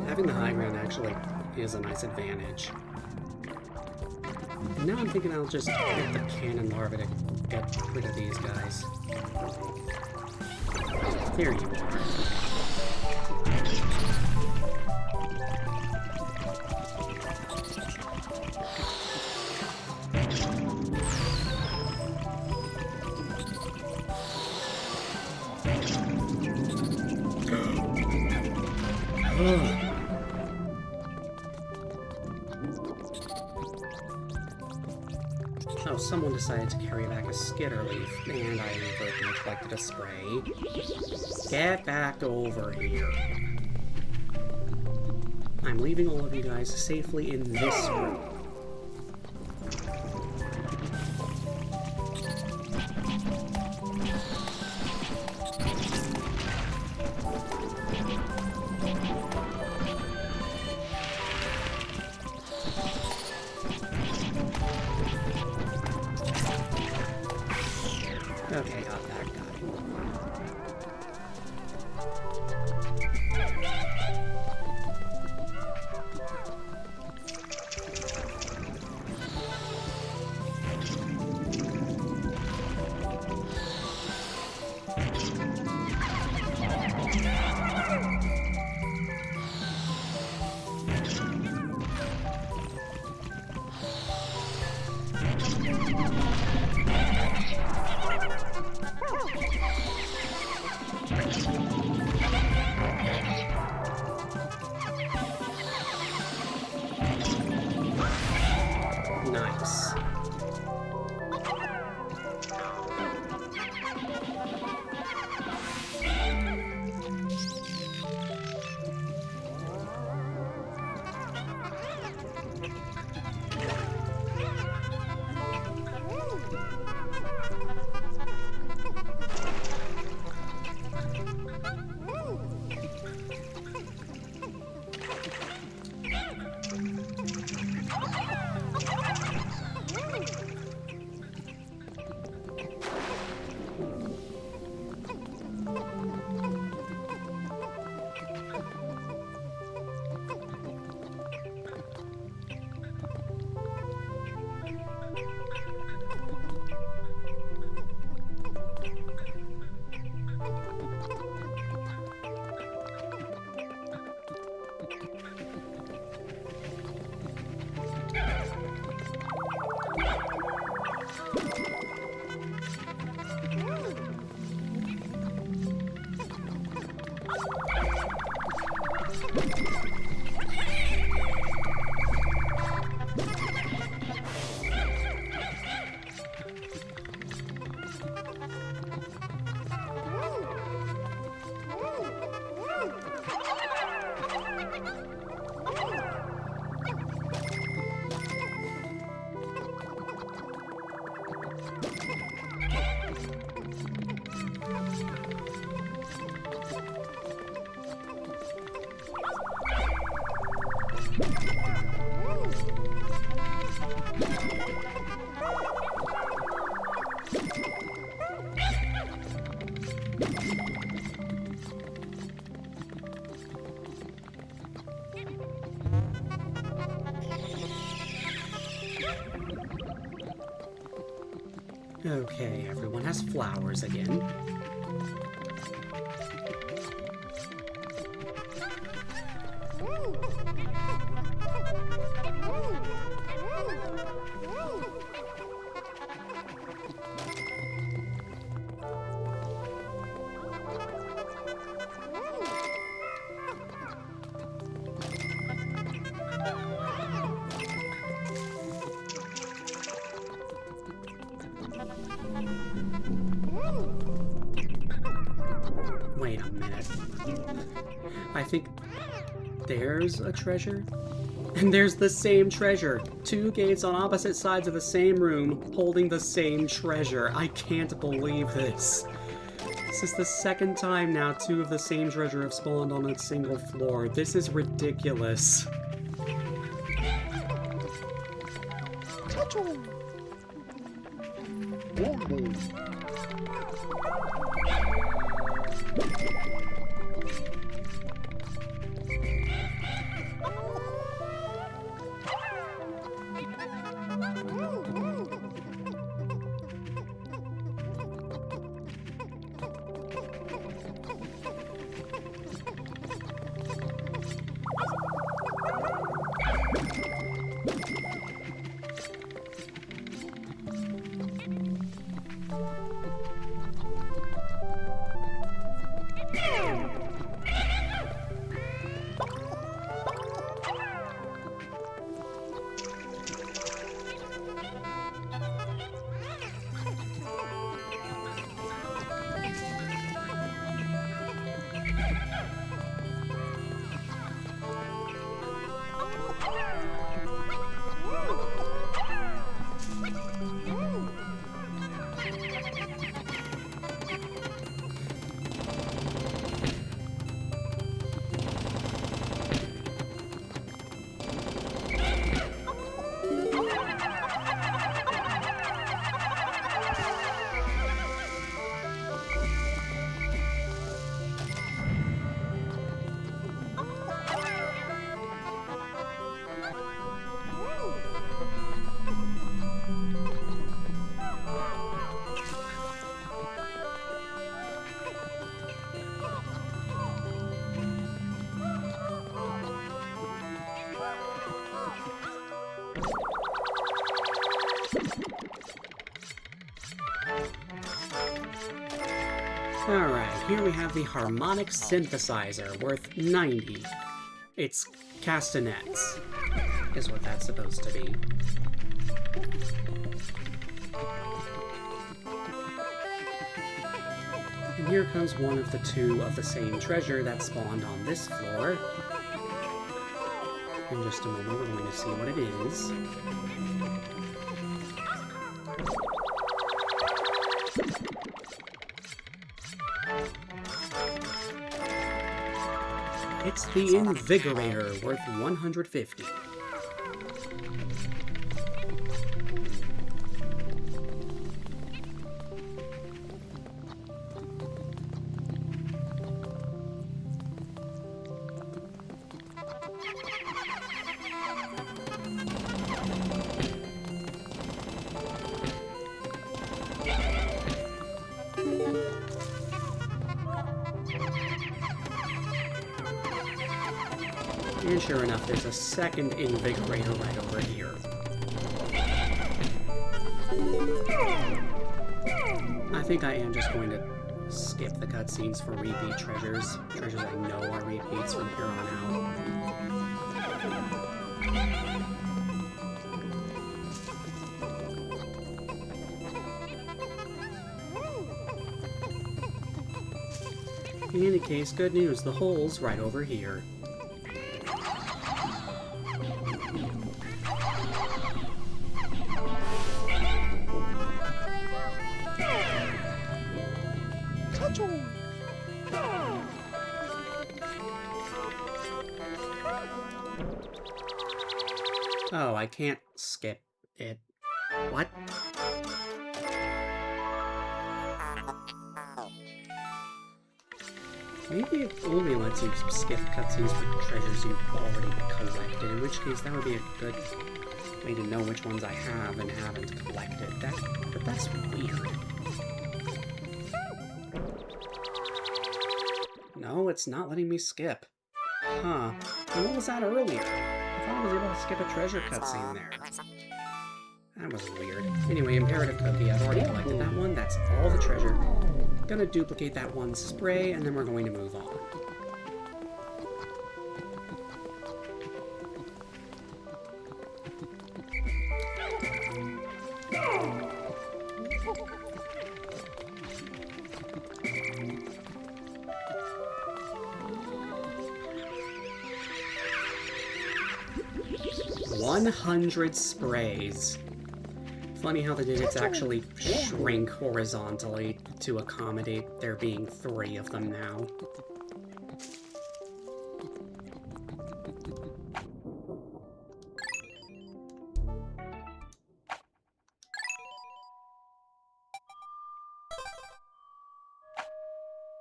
Having the high ground actually is a nice advantage. And now I'm thinking I'll just get the cannon larva to get rid of these guys. There you are. Oh, someone decided to carry back a skitter leaf, and I inadvertently collected a spray. Get back over here. I'm leaving all of you guys safely in this room. Okay, got that guy. Okay, everyone has flowers again. Wait a minute. I think there's a treasure? And there's the same treasure! 2 gates on opposite sides of the same room, holding the same treasure. I can't believe this. This is the 2nd time now 2 of the same treasure have spawned on a single floor. This is ridiculous. Alright, here we have the harmonic synthesizer, worth 90. It's castanets, is what that's supposed to be. And here comes one of the 2 of the same treasure that spawned on this floor. In just a moment, we're going to see what it is. It's the Invigorator, worth 150. And sure enough, there's a second Invigorator right over here. I think I am just going to skip the cutscenes for repeat treasures. Treasures I know are repeats from here on out. In any case, good news, the hole's right over here. Oh, I can't skip it. What? Maybe it only lets you skip cutscenes for treasures you've already collected, in which case that would be a good way to know which ones I have and haven't collected. But that's weird. No, it's not letting me skip. Huh. And what was that earlier? I thought I was able to skip a treasure cutscene there. That was weird. Anyway, Imperative Cookie, I've already collected that one. That's all the treasure. Gonna duplicate that one spray, and then we're going to move on. $100 sprays. Funny how the digits actually shrink horizontally to accommodate there being 3 of them now.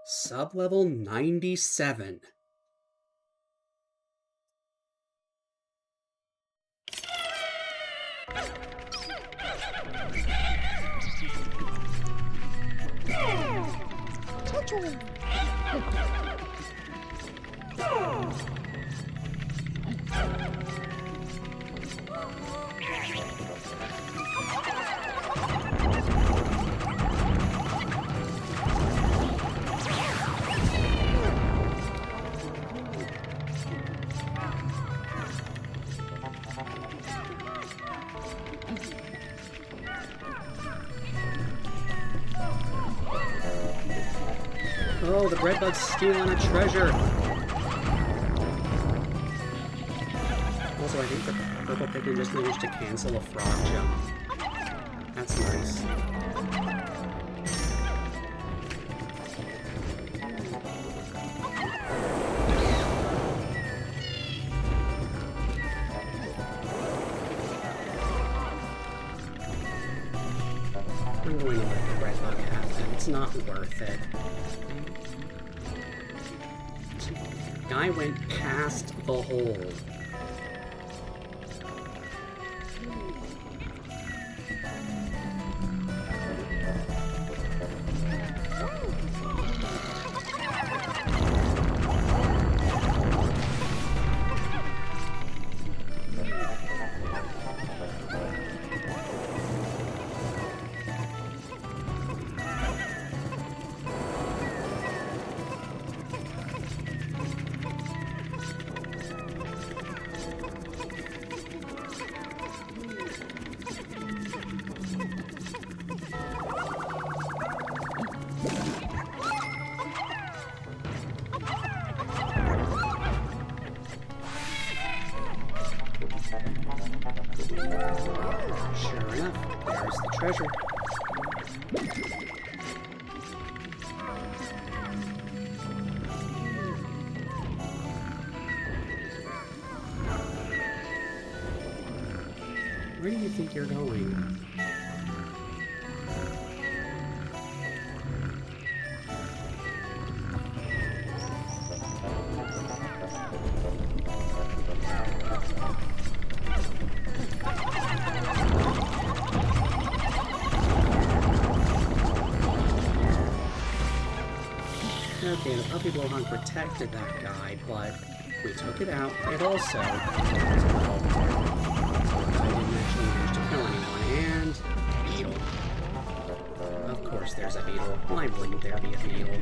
Sublevel 97. Oh, the bread bug's stealing a treasure! Also, I think the purple Pikmin just managed to cancel a frog jump. That's nice. I'm going to let the bread bug happen. It's not worth it. Guy went past the hole. Sure enough, there's the treasure. Where do you think you're going? Okay, the puppy blowhog protected that guy, but we took it out. It also... I didn't actually manage to kill anyone, and... beetle. Of course there's a beetle. Why wouldn't there be a beetle?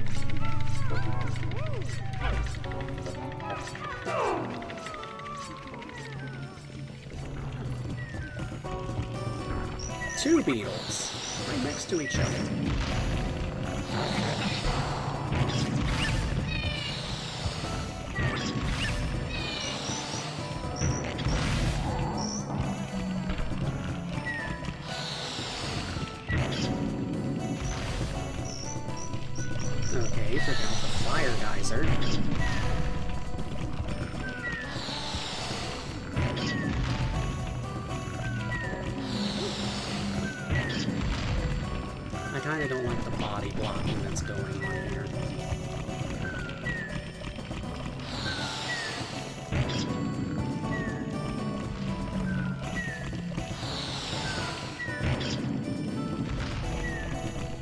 Two beetles, right next to each other. Okay, took out the fire geyser. I kinda don't like the body blocking that's going on here.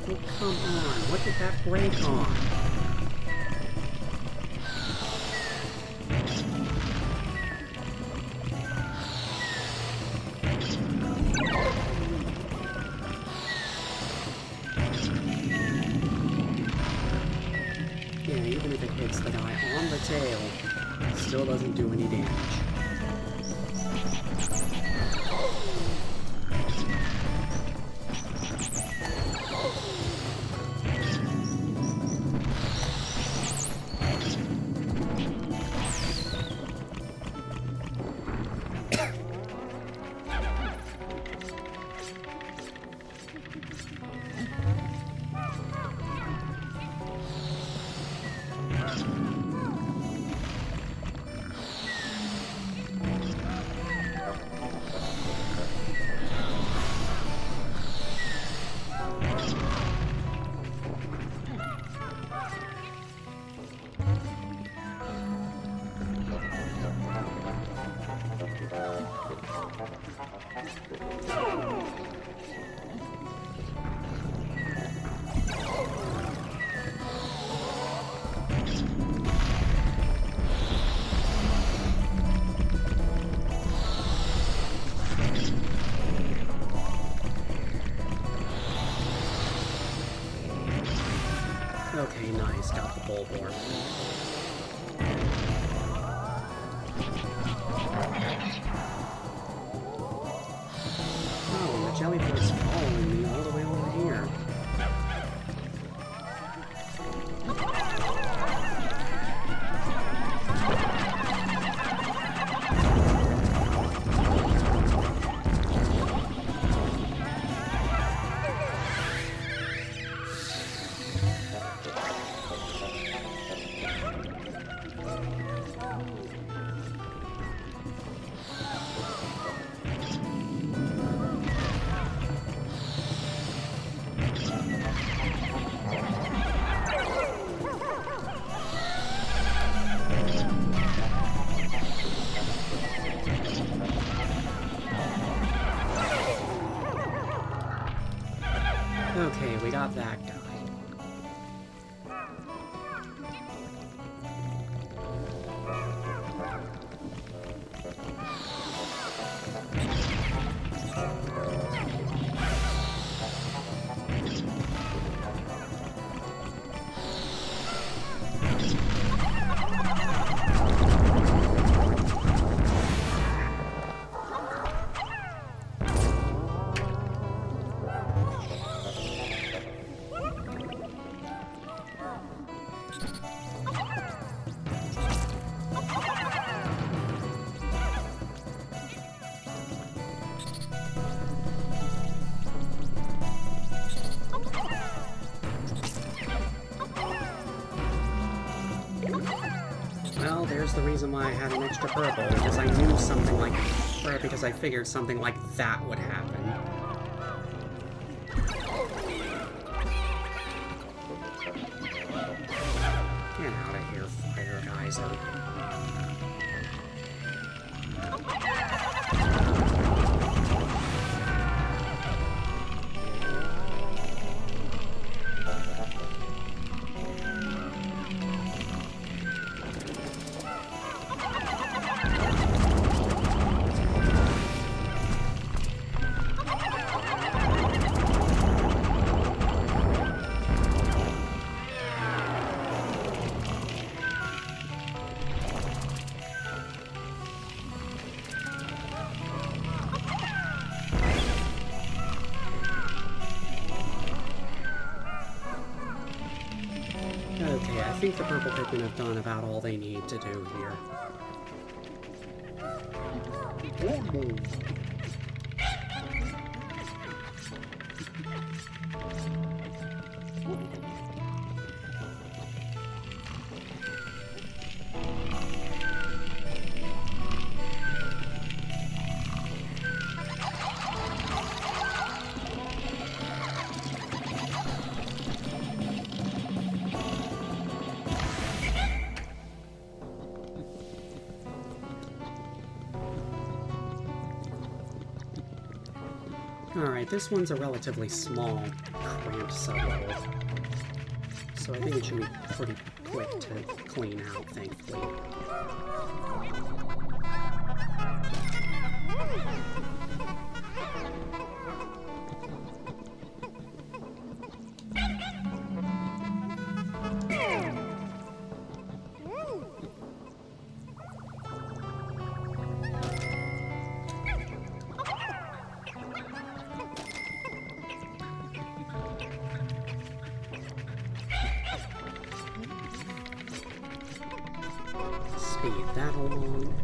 Oh, come on. What did that break on? Yeah, even if it hits the guy on the tail, it still doesn't do any damage. Okay, nice. Got the bullborn. Oh, the jellyfish is following me all the way over here. Okay, we got that guy. Well, there's the reason why I had an extra purple, because I knew something like... or because I figured something like that would happen. Get out of here, Fire Geyser. Okay, I think the purple Pikmin have done about all they need to do here. Alright, this one's a relatively small, cramped sublevel. So I think it should be pretty quick to clean out, thankfully. Speed that along.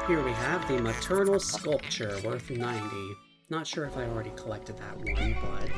Here we have the maternal sculpture, worth 90. Not sure if I already collected that one, but...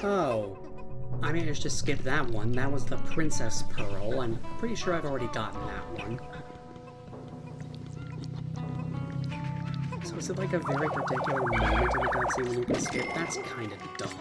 Oh, I managed to skip that one. That was the Princess Pearl. I'm pretty sure I've already gotten that one. So is it like a very particular moment in the cutscene when you can skip? That's kind of dumb.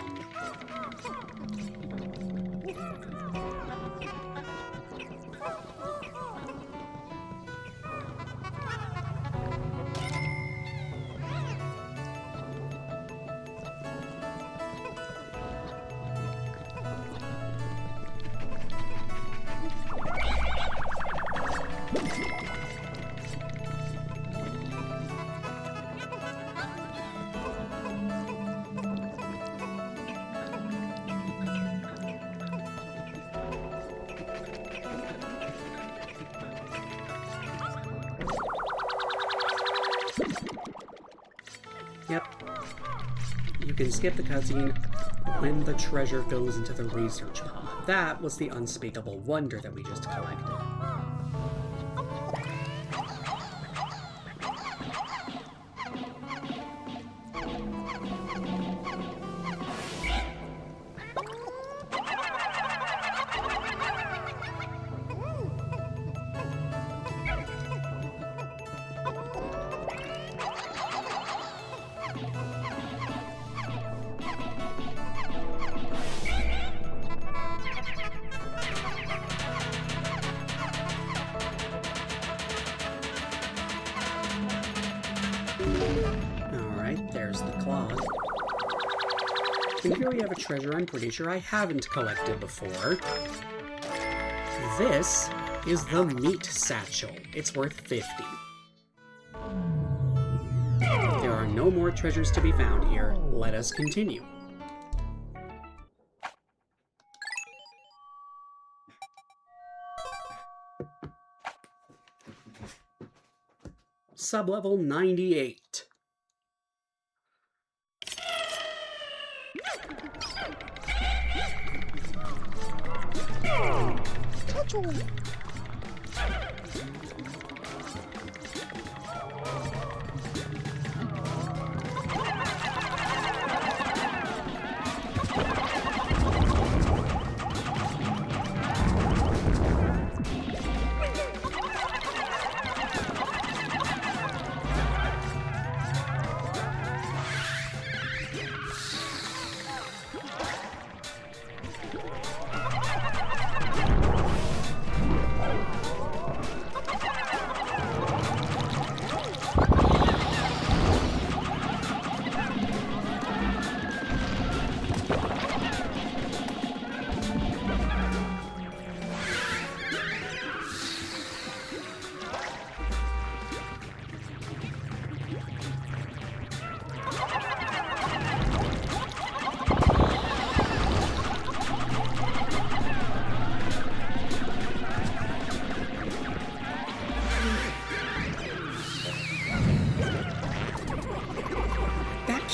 Yep. You can skip the cutscene when the treasure goes into the research pod. That was the unspeakable wonder that we just collected. Alright, there's the cloth. And here we have a treasure I'm pretty sure I haven't collected before. This is the meat satchel. It's worth 50. There are no more treasures to be found here. Let us continue. Sublevel 98.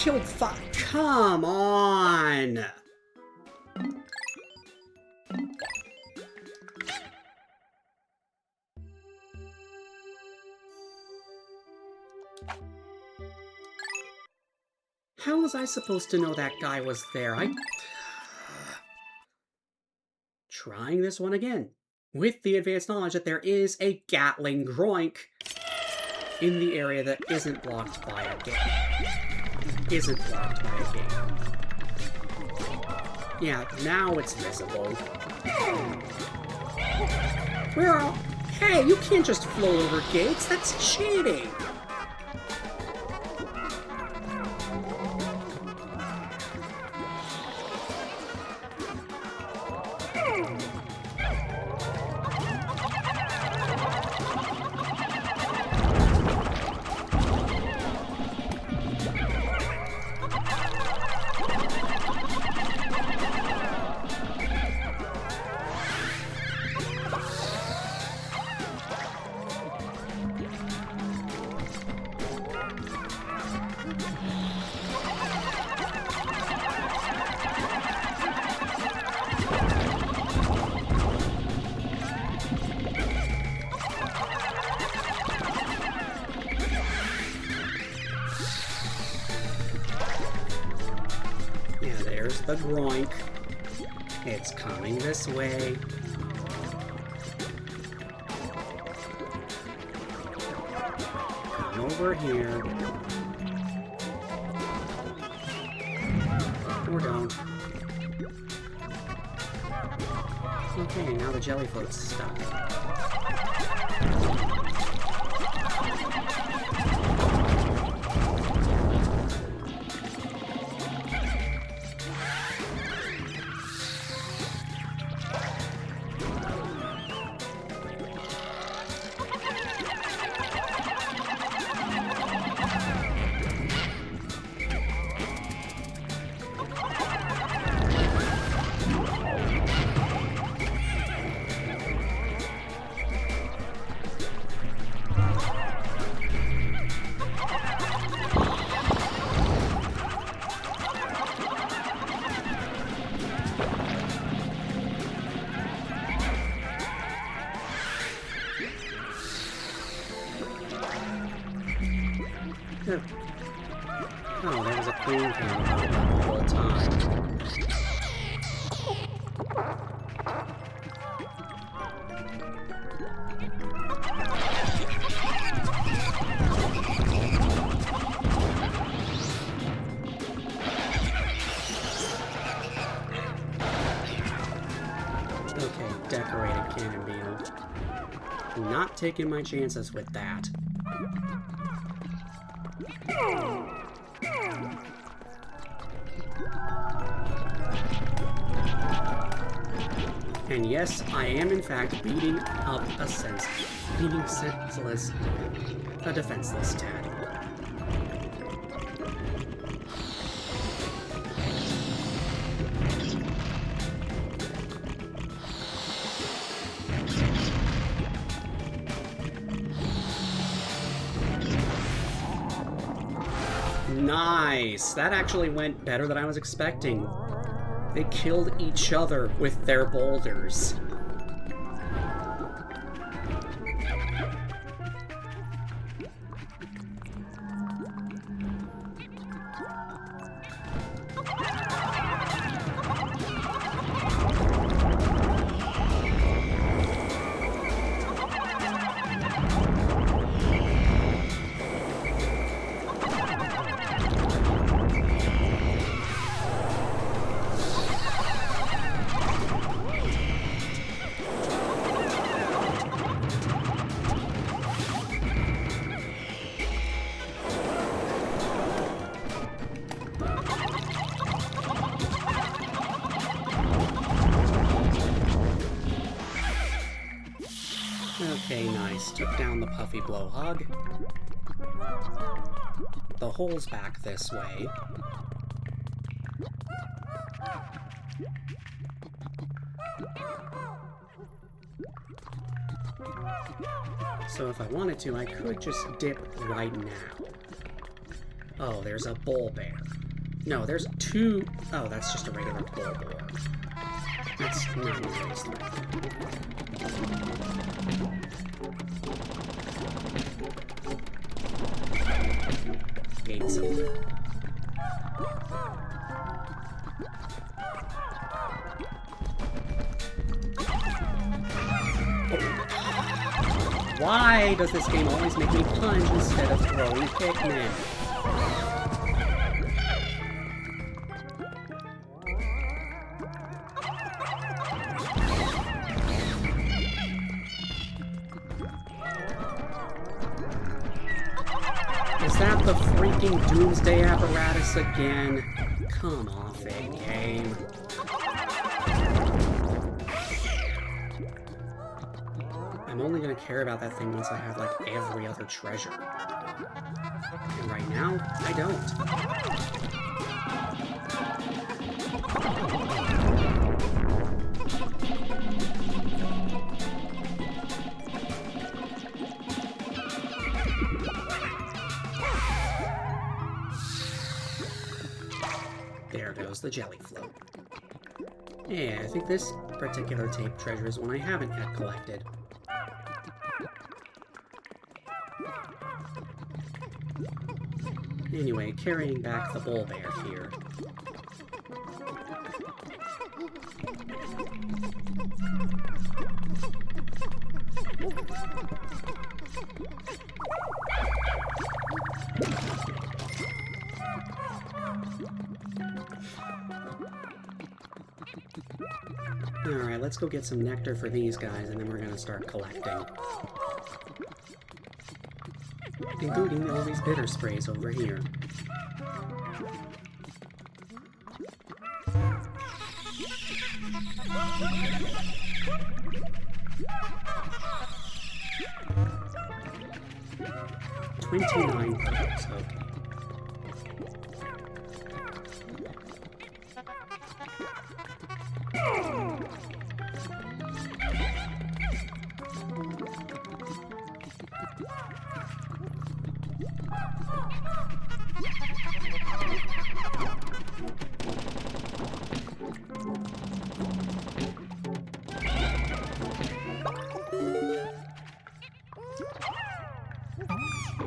killed 5. Come on! How was I supposed to know that guy was there? Trying this one again. With the advanced knowledge that there is a Gatling Groink in the area that isn't blocked by a gate. Yeah, now it's visible. Where are... Hey, you can't just float over gates. That's cheating. The Groink. It's coming this way. Come over here. Or don't. Okay, now the jelly float's stuck. Oh, there was a queen candle the whole time. Okay, decorated cannon beetle. Not taking my chances with that. And yes, I am in fact beating senseless a defenseless tad. Nice! That actually went better than I was expecting. They killed each other with their boulders. Okay, nice. Took down the puffy blowhog. The hole's back this way. So if I wanted to, I could just dip right now. Oh, there's a bull bear. No, there's two... Oh, that's just a regular bull boar. That's not nice. Gain something. Why does this game always make me punch instead of throwing Pikmin? Is that the freaking doomsday apparatus again? Come off it, game. I'm only gonna care about that thing once I have, like, every other treasure. And right now, I don't. There goes the jelly float. Yeah, I think this particular tape treasure is one I haven't yet collected. Anyway, carrying back the bull bear here. Alright, let's go get some nectar for these guys, and then we're gonna start collecting. Including all these bitter sprays over here. $29, okay.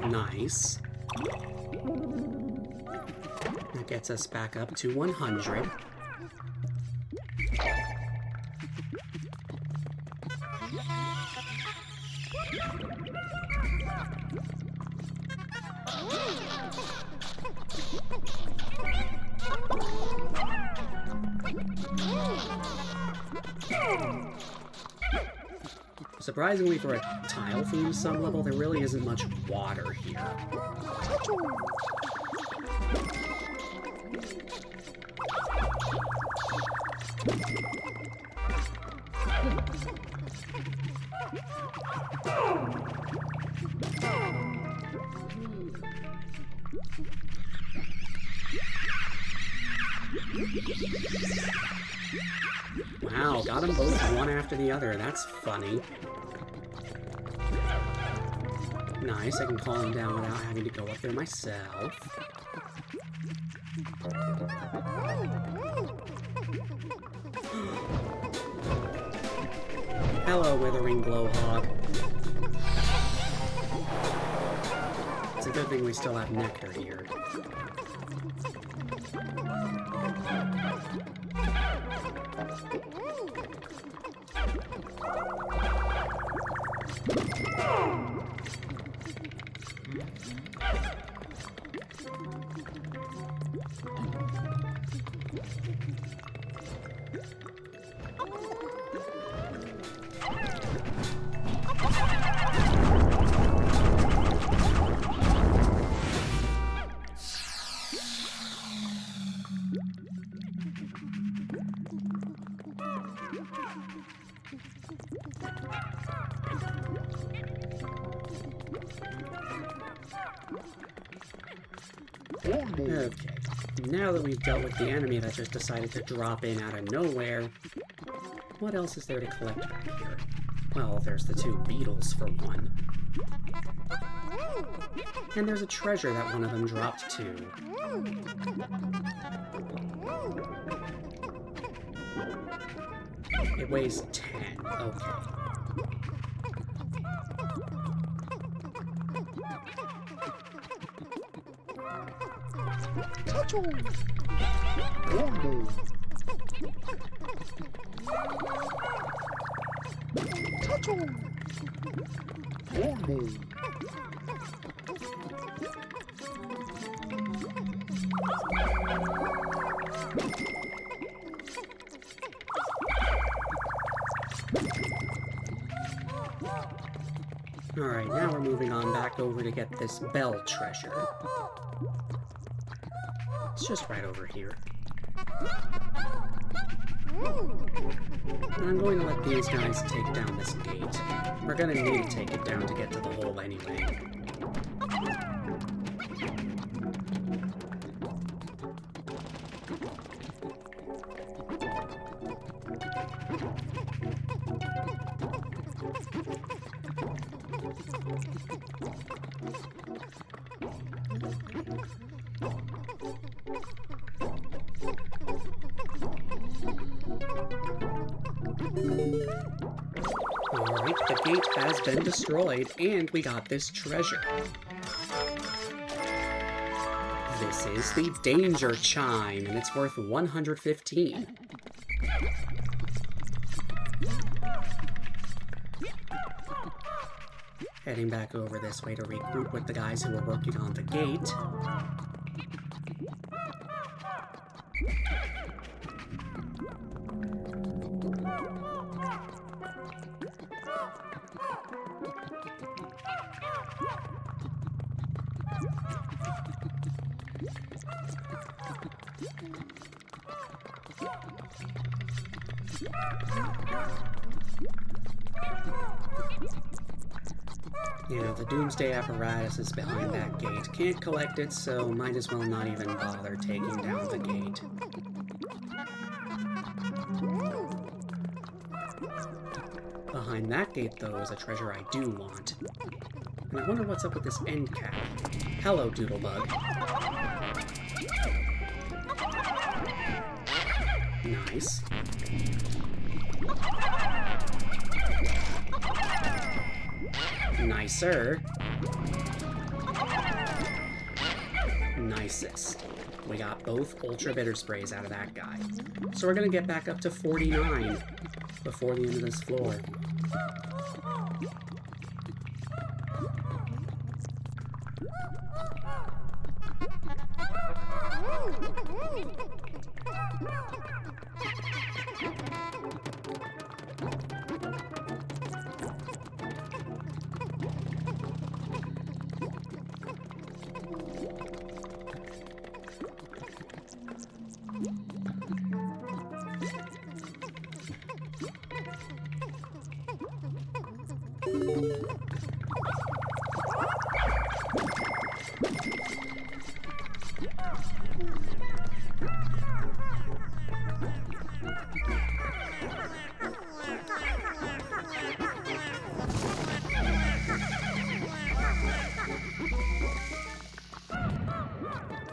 Nice. That gets us back up to 100. Surprisingly, for a tile-themed sublevel, there really isn't much water here. Wow, got them both one after the other. That's funny. Nice, I can call him down without having to go up there myself. Hello, Withering Glowhog. It's a good thing we still have nectar here. Okay, now that we've dealt with the enemy that just decided to drop in out of nowhere, what else is there to collect back here? Well, there's the two beetles for one. And there's a treasure that one of them dropped too. It weighs 10. Okay. Alright, now we're moving on back over to get this bell treasure. It's just right over here. And I'm going to let these guys take down this gate. We're gonna need to take it down to get to the hole anyway. Alright, the gate has been destroyed, and we got this treasure. This is the Danger Chime, and it's worth 115. Heading back over this way to regroup with the guys who are working on the gate. Yeah, the Doomsday apparatus is behind that gate. Can't collect it, so might as well not even bother taking down the gate. Behind that gate, though, is a treasure I do want. And I wonder what's up with this end cap. Hello, Doodlebug. Nice. Nicer. Nicest. We got both Ultra Bitter Sprays out of that guy. So we're gonna get back up to 49 before the end of this floor.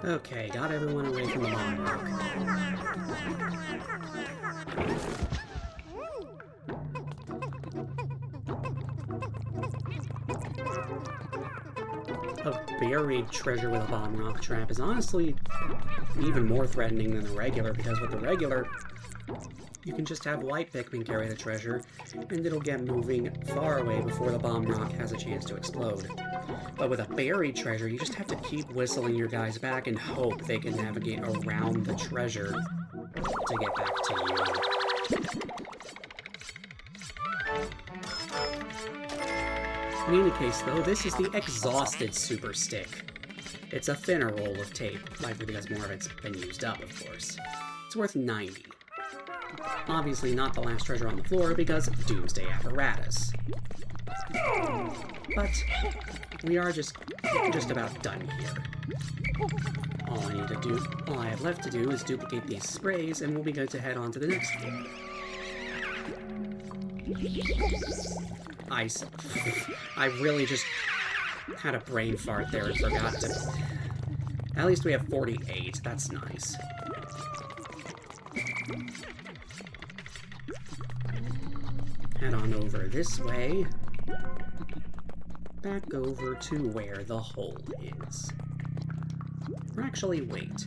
Okay, got everyone away from the bomb rock. A buried treasure with a bomb rock trap is honestly even more threatening than the regular, because with the regular, you can just have white Pikmin carry the treasure, and it'll get moving far away before the bomb rock has a chance to explode. But with a buried treasure, you just have to keep whistling your guys back and hope they can navigate around the treasure to get back to you. In any case, though, this is the Exhausted Super Stick. It's a thinner roll of tape, likely because more of it's been used up, of course. It's worth 90. Obviously not the last treasure on the floor, because Doomsday Apparatus. But we are just about done here. All I have left to do is duplicate these sprays, and we'll be good to head on to the next floor. I really just Had a brain fart there and forgot to... At least we have 48. That's nice. Head on over this way. Back over to where the hole is. Or actually, wait.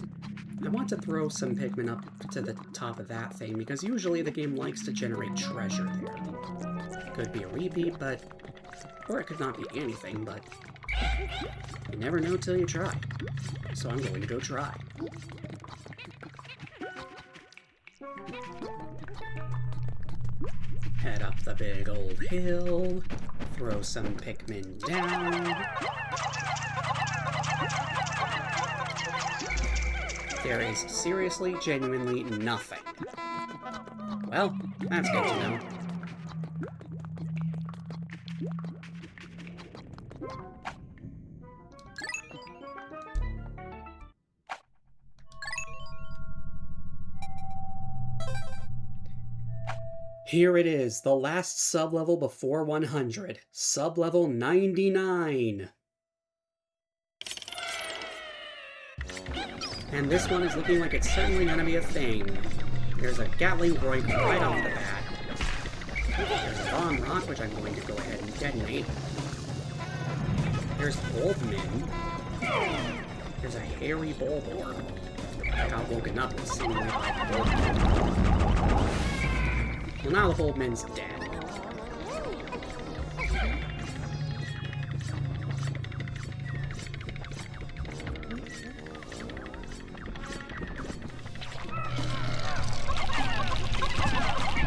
I want to throw some Pikmin up to the top of that thing, because usually the game likes to generate treasure there. Could be a repeat, but... Or it could not be anything, but... You never know till you try. So I'm going to go try. Head up the big old hill. Throw some Pikmin down. There is seriously, genuinely nothing. Well, that's good to know. Here it is, the last sublevel before 100. Sublevel 99. And this one is looking like it's certainly gonna be a thing. There's a Gatling Roik right off the bat. There's a bomb rock, which I'm going to go ahead and detonate. There's Bulbmin. There's a hairy Bulborb. I got woken up with seemingly like Bulbmin. Well, now the Bulbmin's dead.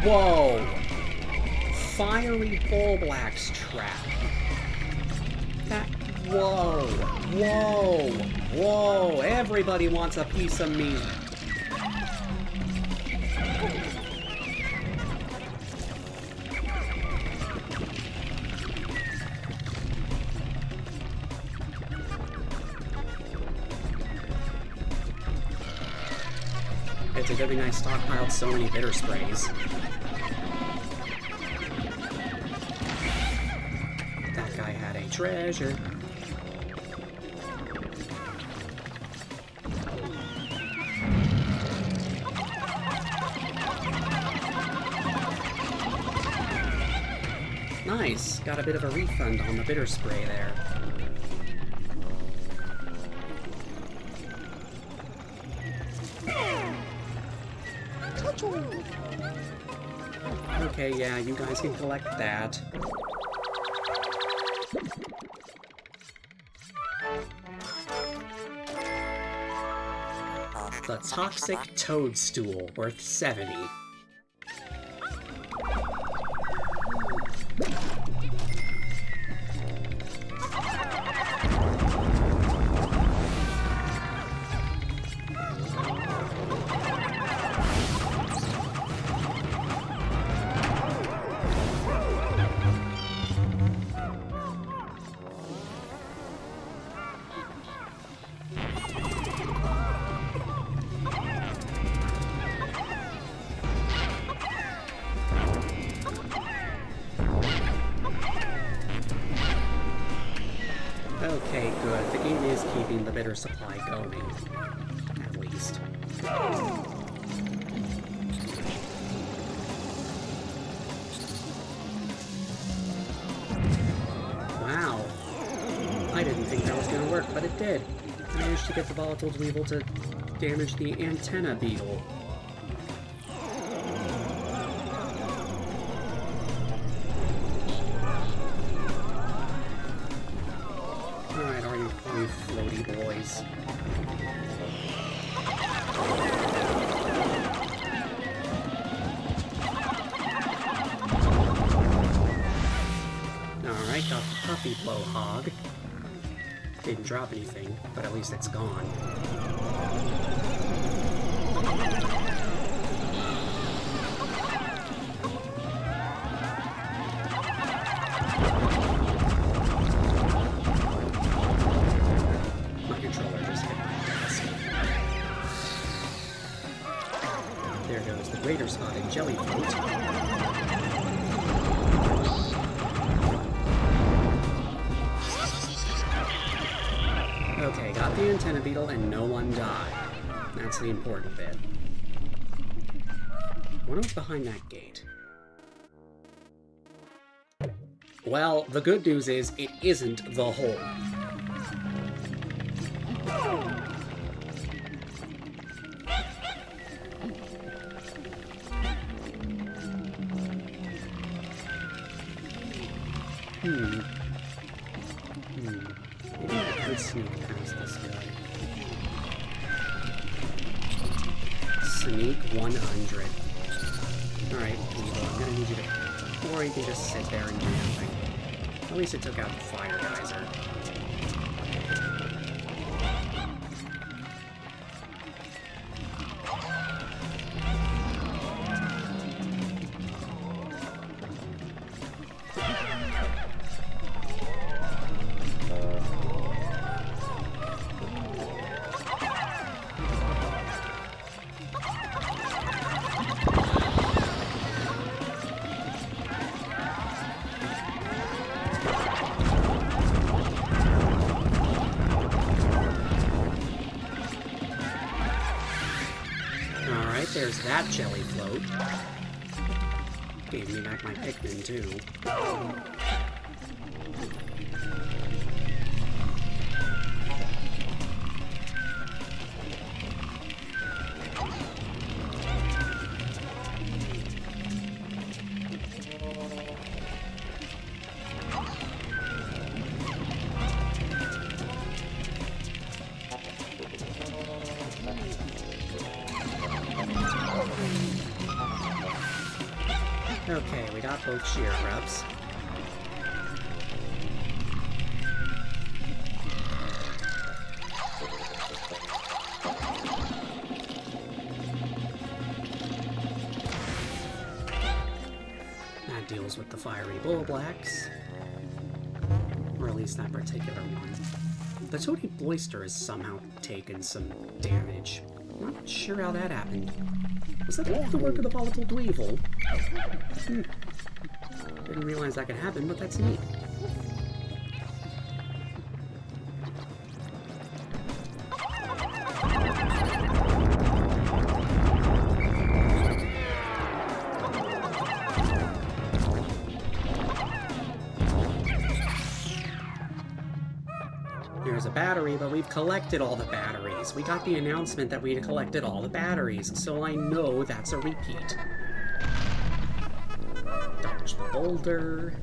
Whoa! Fiery Bulblax trap. That... Whoa! Whoa! Whoa! Everybody wants a piece of me. It's a good thing I stockpiled so many bitter sprays. That guy had a treasure. Nice! Got a bit of a refund on the bitter spray there. Okay, yeah, you guys can collect that. The Toxic Toadstool, worth 70. Okay, good. The game is keeping the bitter supply going. At least. Wow. I didn't think that was going to work, but it did. I managed to get the volatile Dweevil to damage the antenna beetle. Alright, are you floaty boys? Alright, got the Puffy Blowhog. Didn't drop anything, but at least it's gone. My controller just hit my desk. There goes the greater spotted Jellyfruit. got the antenna beetle and no one died. That's the important bit. What was behind that gate? Well, the good news is it isn't the hole. Maybe I could sneak past this guy. Sneak 100. Alright, Dweevil, I'm gonna need you to... Or you can just sit there and do nothing. At least it took out the fire geyser. There's that jelly float. Gave me back my Pikmin, too. Okay, we got both shear grubs. That deals with the fiery bull blacks. Or at least that particular one. The Toady Boister has somehow taken some damage. Not sure how that happened. Was that the work of the volatile Dweevil? Didn't realize that could happen, but that's neat. Here's a battery, but we've collected all the batteries. We got the announcement that we had collected all the batteries, so I know that's a repeat. Dodge the boulder.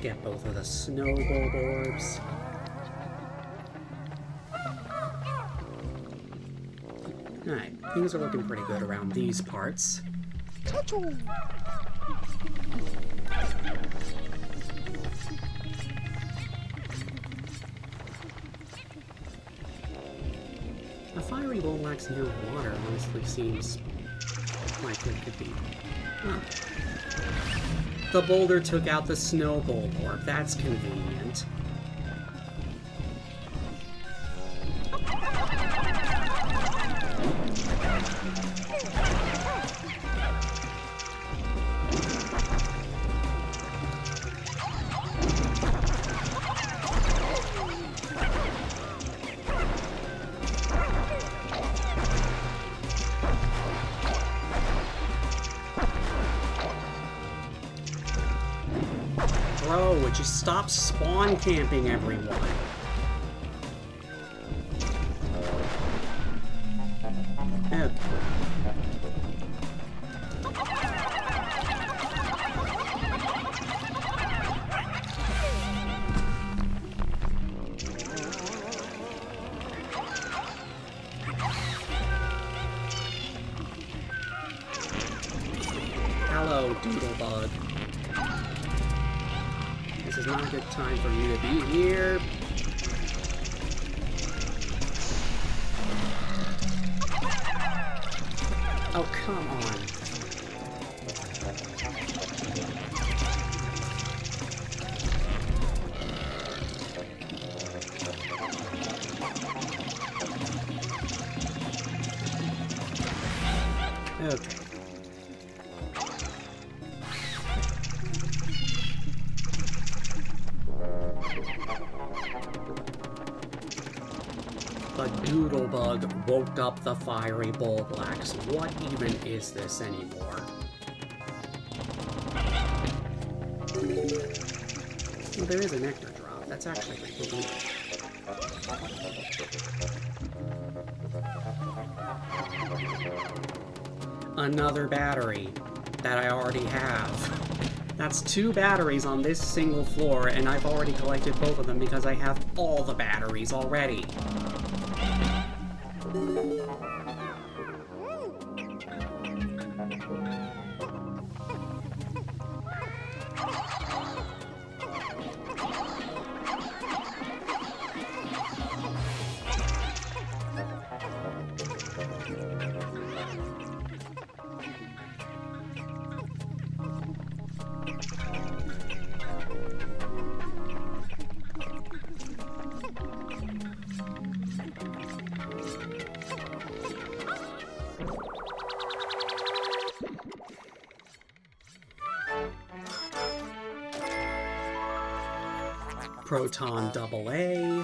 Get both of the snow bulb orbs. Alright, things are looking pretty good around these parts. A fiery bullwax near water honestly seems like it could be. Huh. The boulder took out the snow bulb orb. That's convenient. Bro, would you stop spawn camping everyone? Okay. Hello, Doodlebug. This is not a good time for you to be here. Oh, come on. Okay. The Doodlebug woke up the fiery Bullblacks. What even is this anymore? Well, there is a nectar drop. That's actually pretty cool. Another battery that I already have. That's 2 batteries on this single floor, and I've already collected both of them because I have all the batteries already. Proton AA.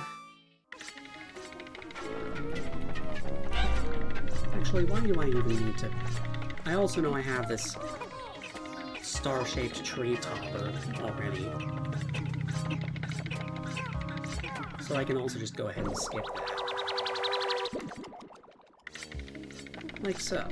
Actually, why do I even need to... I also know I have this star-shaped tree topper already. So I can also just go ahead and skip that. Like so.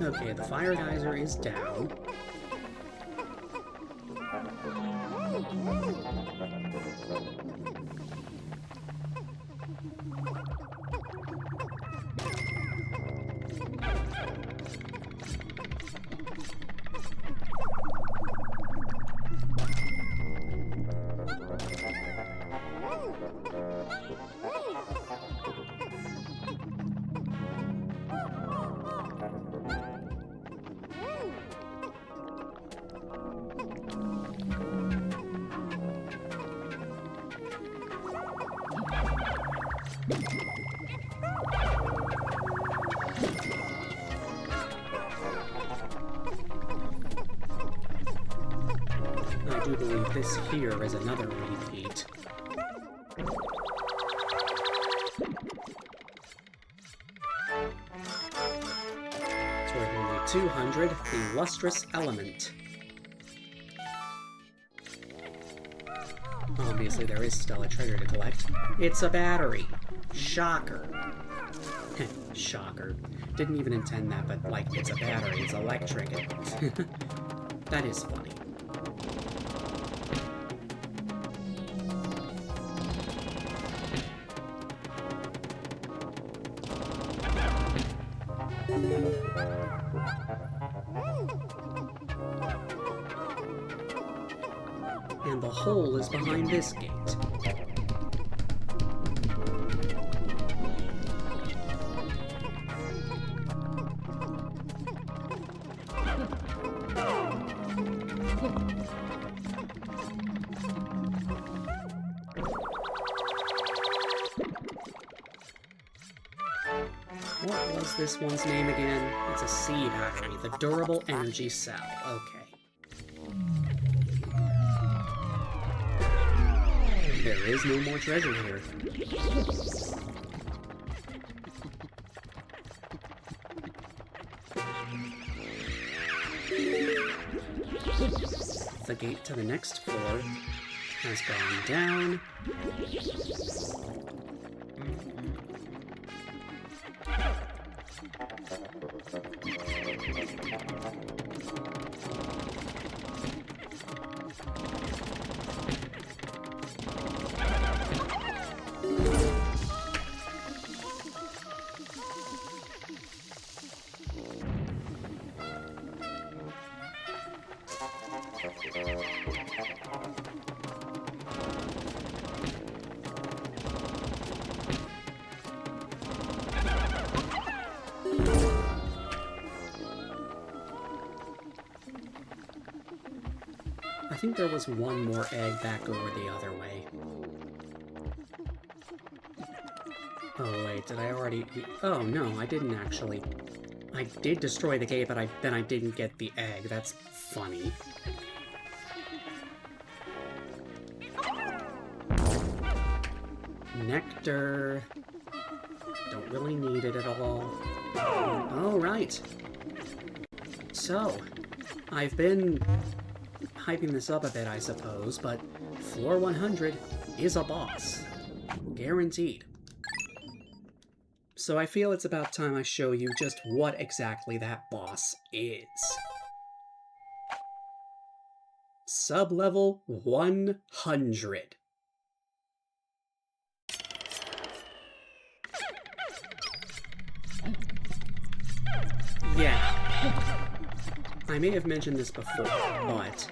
Okay, the fire geyser is down. I do believe this here is another repeat. It's worth only 200, the lustrous element. Obviously there is still a treasure to collect. It's a battery. Shocker. Shocker. Didn't even intend that, but like, it's a battery, it's electric. That is funny. And the hole is behind this gate. What was this one's name again? It's a C battery, the durable energy cell. Okay. There is no more treasure here. The gate to the next floor has gone down. I think there was one more egg back over the other way. Oh wait, did I already... Oh no, I didn't actually. I did destroy the gate, but then I didn't get the egg. That's funny. Nectar. Don't really need it at all. Oh, right. So, I've been hyping this up a bit, I suppose, but floor 100 is a boss. Guaranteed. So I feel it's about time I show you just what exactly that boss is. Sublevel 100. Yeah. I may have mentioned this before, but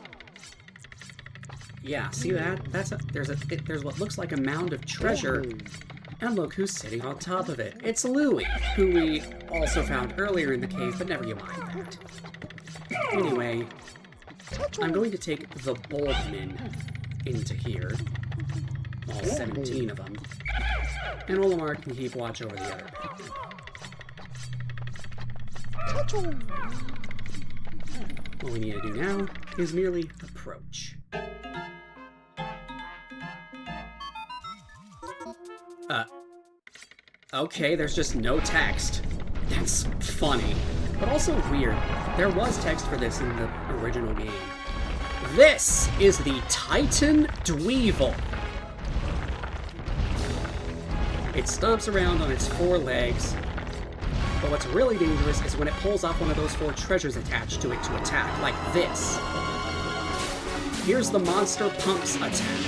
yeah, see that? There's what looks like a mound of treasure, and look who's sitting on top of it. It's Louie, who we also found earlier in the cave, but never you mind that. Anyway, I'm going to take the Bulbmin into here, all 17 of them, and Olimar can keep watch over the other Pikmin. What we need to do now is merely approach. Okay, there's just no text. That's funny, but also weird. There was text for this in the original game. This is the Titan Dweevil. It stomps around on its 4 legs, but what's really dangerous is when it pulls off one of those 4 treasures attached to it to attack, like this. Here's the monster pump's attack.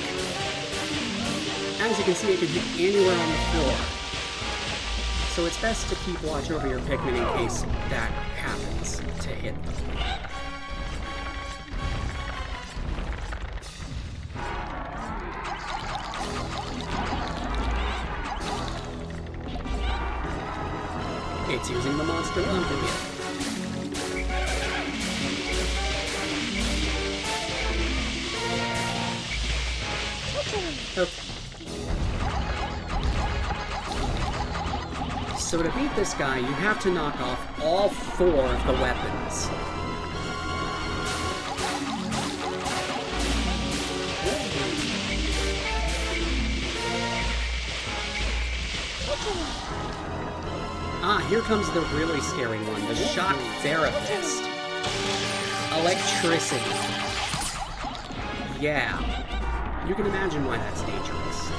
As you can see, it can hit anywhere on the floor. So it's best to keep watch over your Pikmin in case that happens to hit them. It's using the monster lump again. Okay. So to beat this guy, you have to knock off all 4 of the weapons. Ah, here comes the really scary one, the shock therapist. Electricity. Yeah. You can imagine why that's dangerous.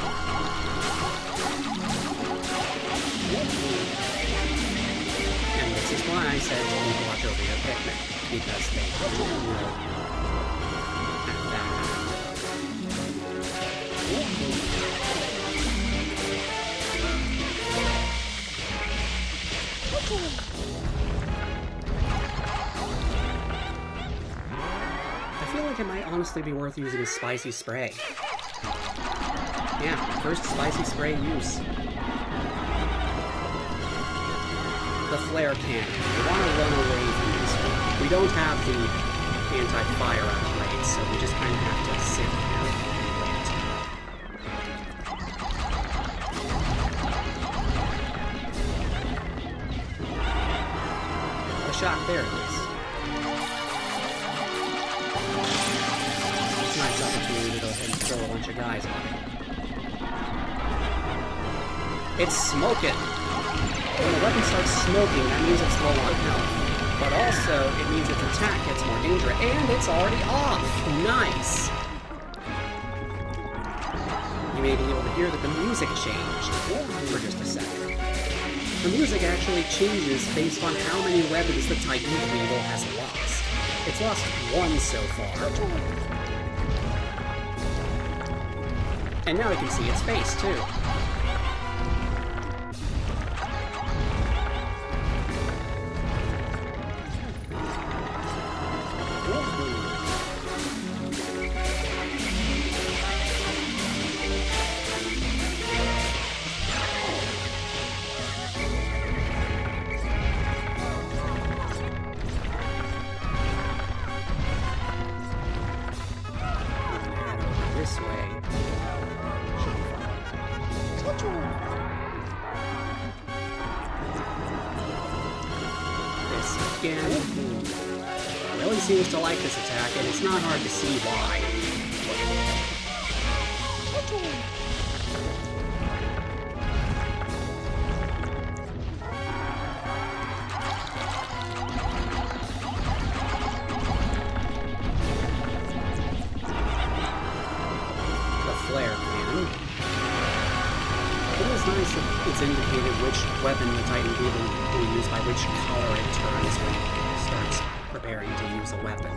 And this is why I said to keep watch over your Pikmin, because they will have that I feel like it might honestly be worth using a spicy spray. Yeah, first spicy spray use. The flare cannon. We want to run away from this one. We don't have the anti-fire upgrade, so we just kind of have to sit here and wait. A shot, there it is. It's a nice opportunity to go ahead and throw a bunch of guys on it. It's smoking! When the weapon starts smoking, that means it's low on health. But also, it means its attack gets more dangerous, and it's already off! Nice! You may be able to hear that the music changed for just a second. The music actually changes based on how many weapons the Titan Dweevil has lost. It's lost one so far. And now we can see its face, too. This way. This again. Really seems to like this attack, and it's not hard to see why. Flare cannon. It is nice that it's indicated which weapon the Titan Dweevil will use by which color it turns when it starts preparing to use a weapon.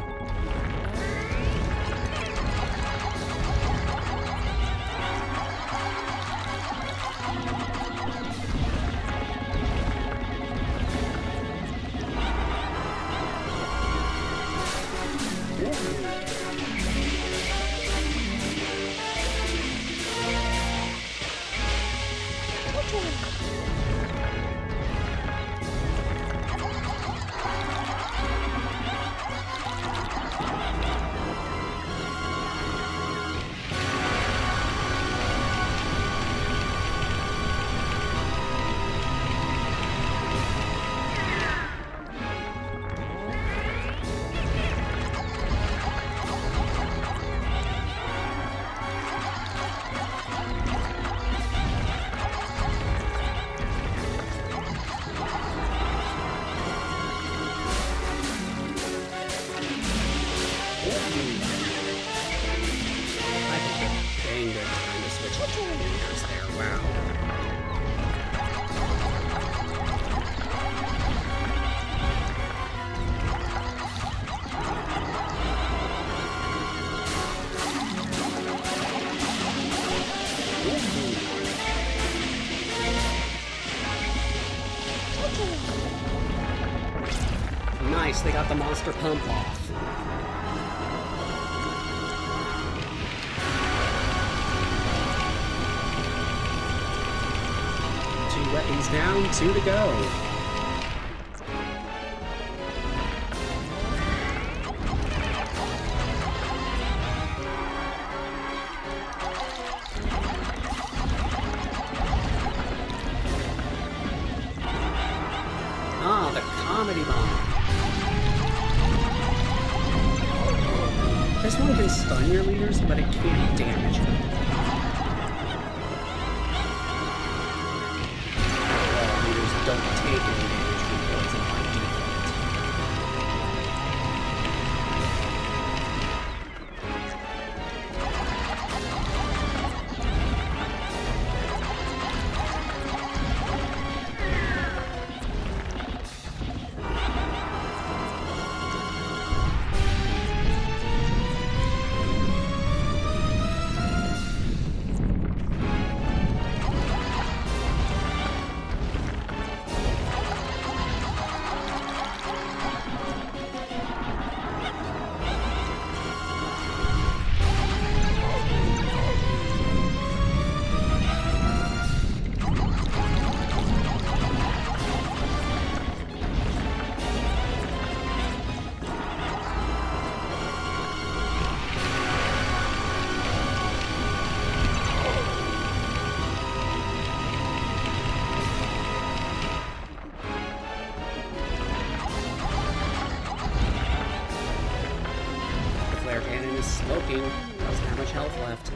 Nice, they got the monster pump off. Two weapons down, 2 to go. Ah, the comedy bomb. This one can stun your leaders, but it can't damage them. Well, leaders don't take any damage from poison by default. looking. Doesn't have much health left.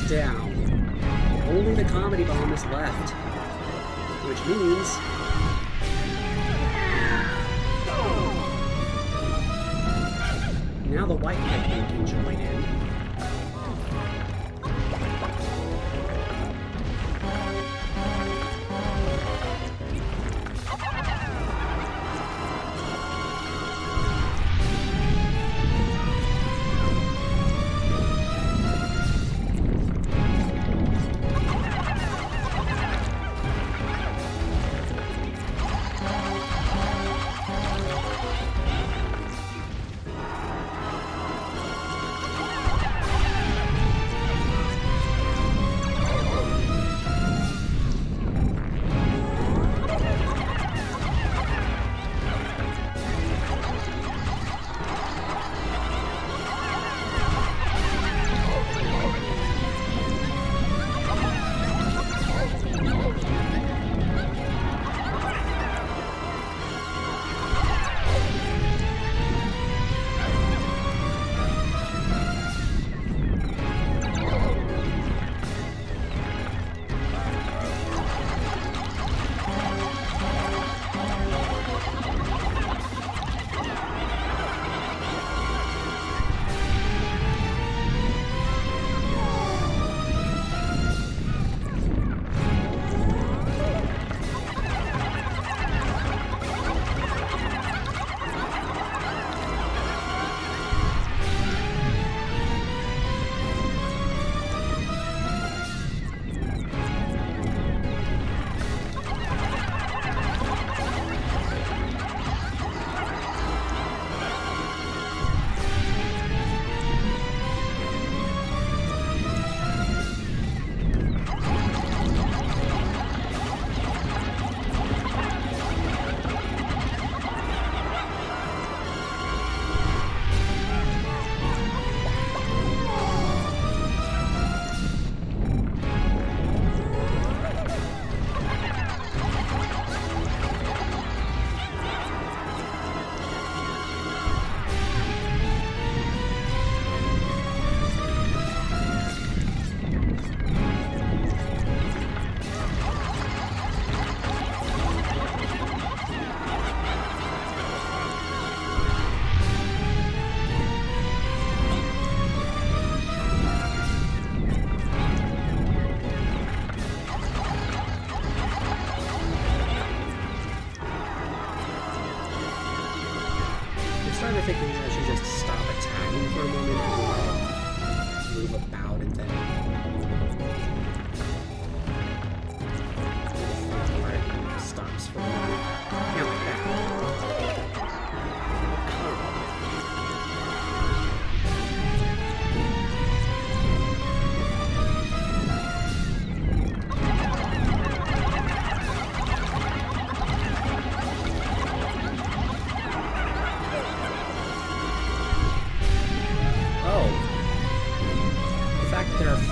Down. Only the comedy bomb is left. Which means... now the white Pikmin can join in.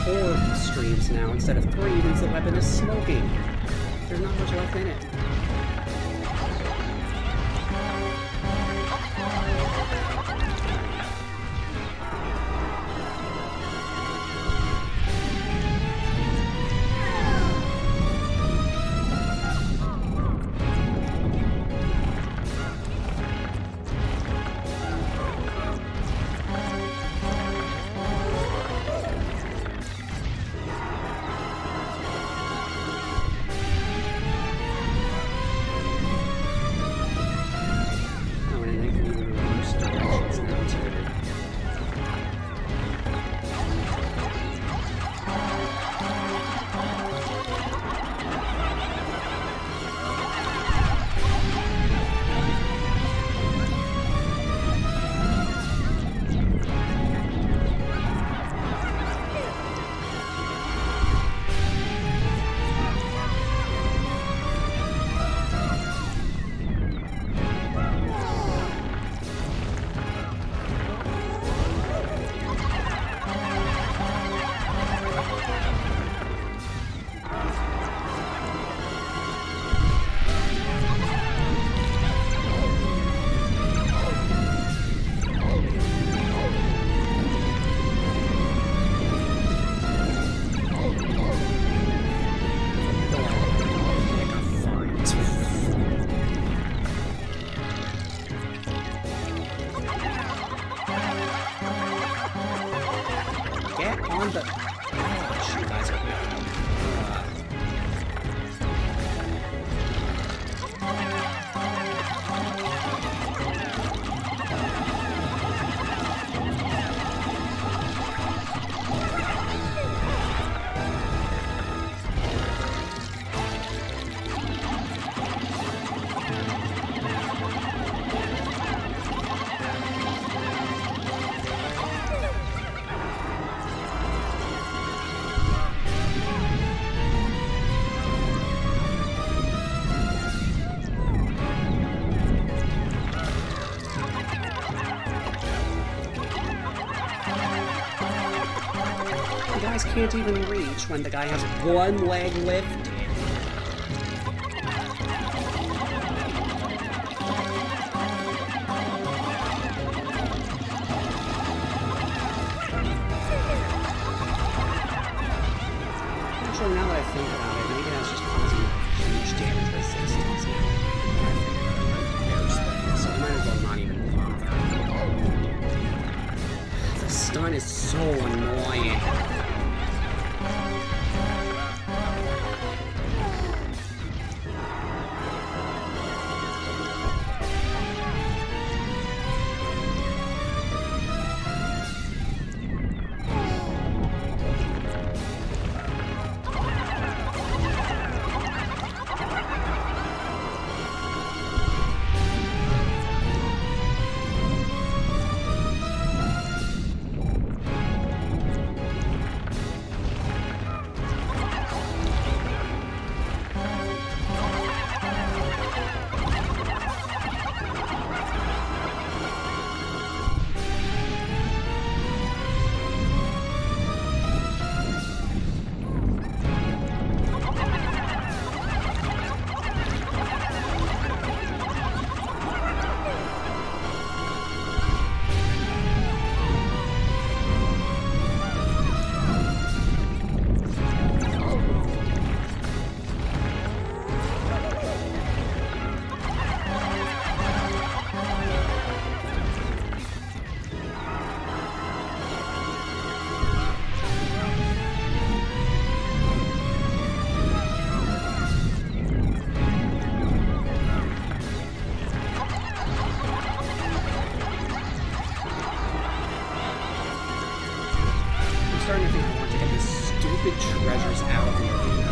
4 streams now instead of 3 means the weapon is smoking. There's not much left in it. Can't even reach when the guy has one leg lifted. Actually, now that I think about it, maybe that's just causing huge damage resistance now. So I might as well not even bother. The stun is so annoying. starting to think I want to get these stupid treasures out of the arena.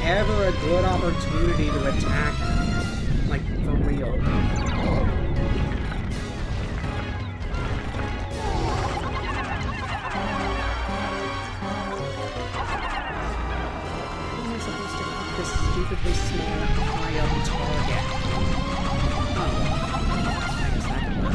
ever a good opportunity to attack, like, for real. How am I supposed to hit this stupidly small, high-up target? Oh, I guess that could work.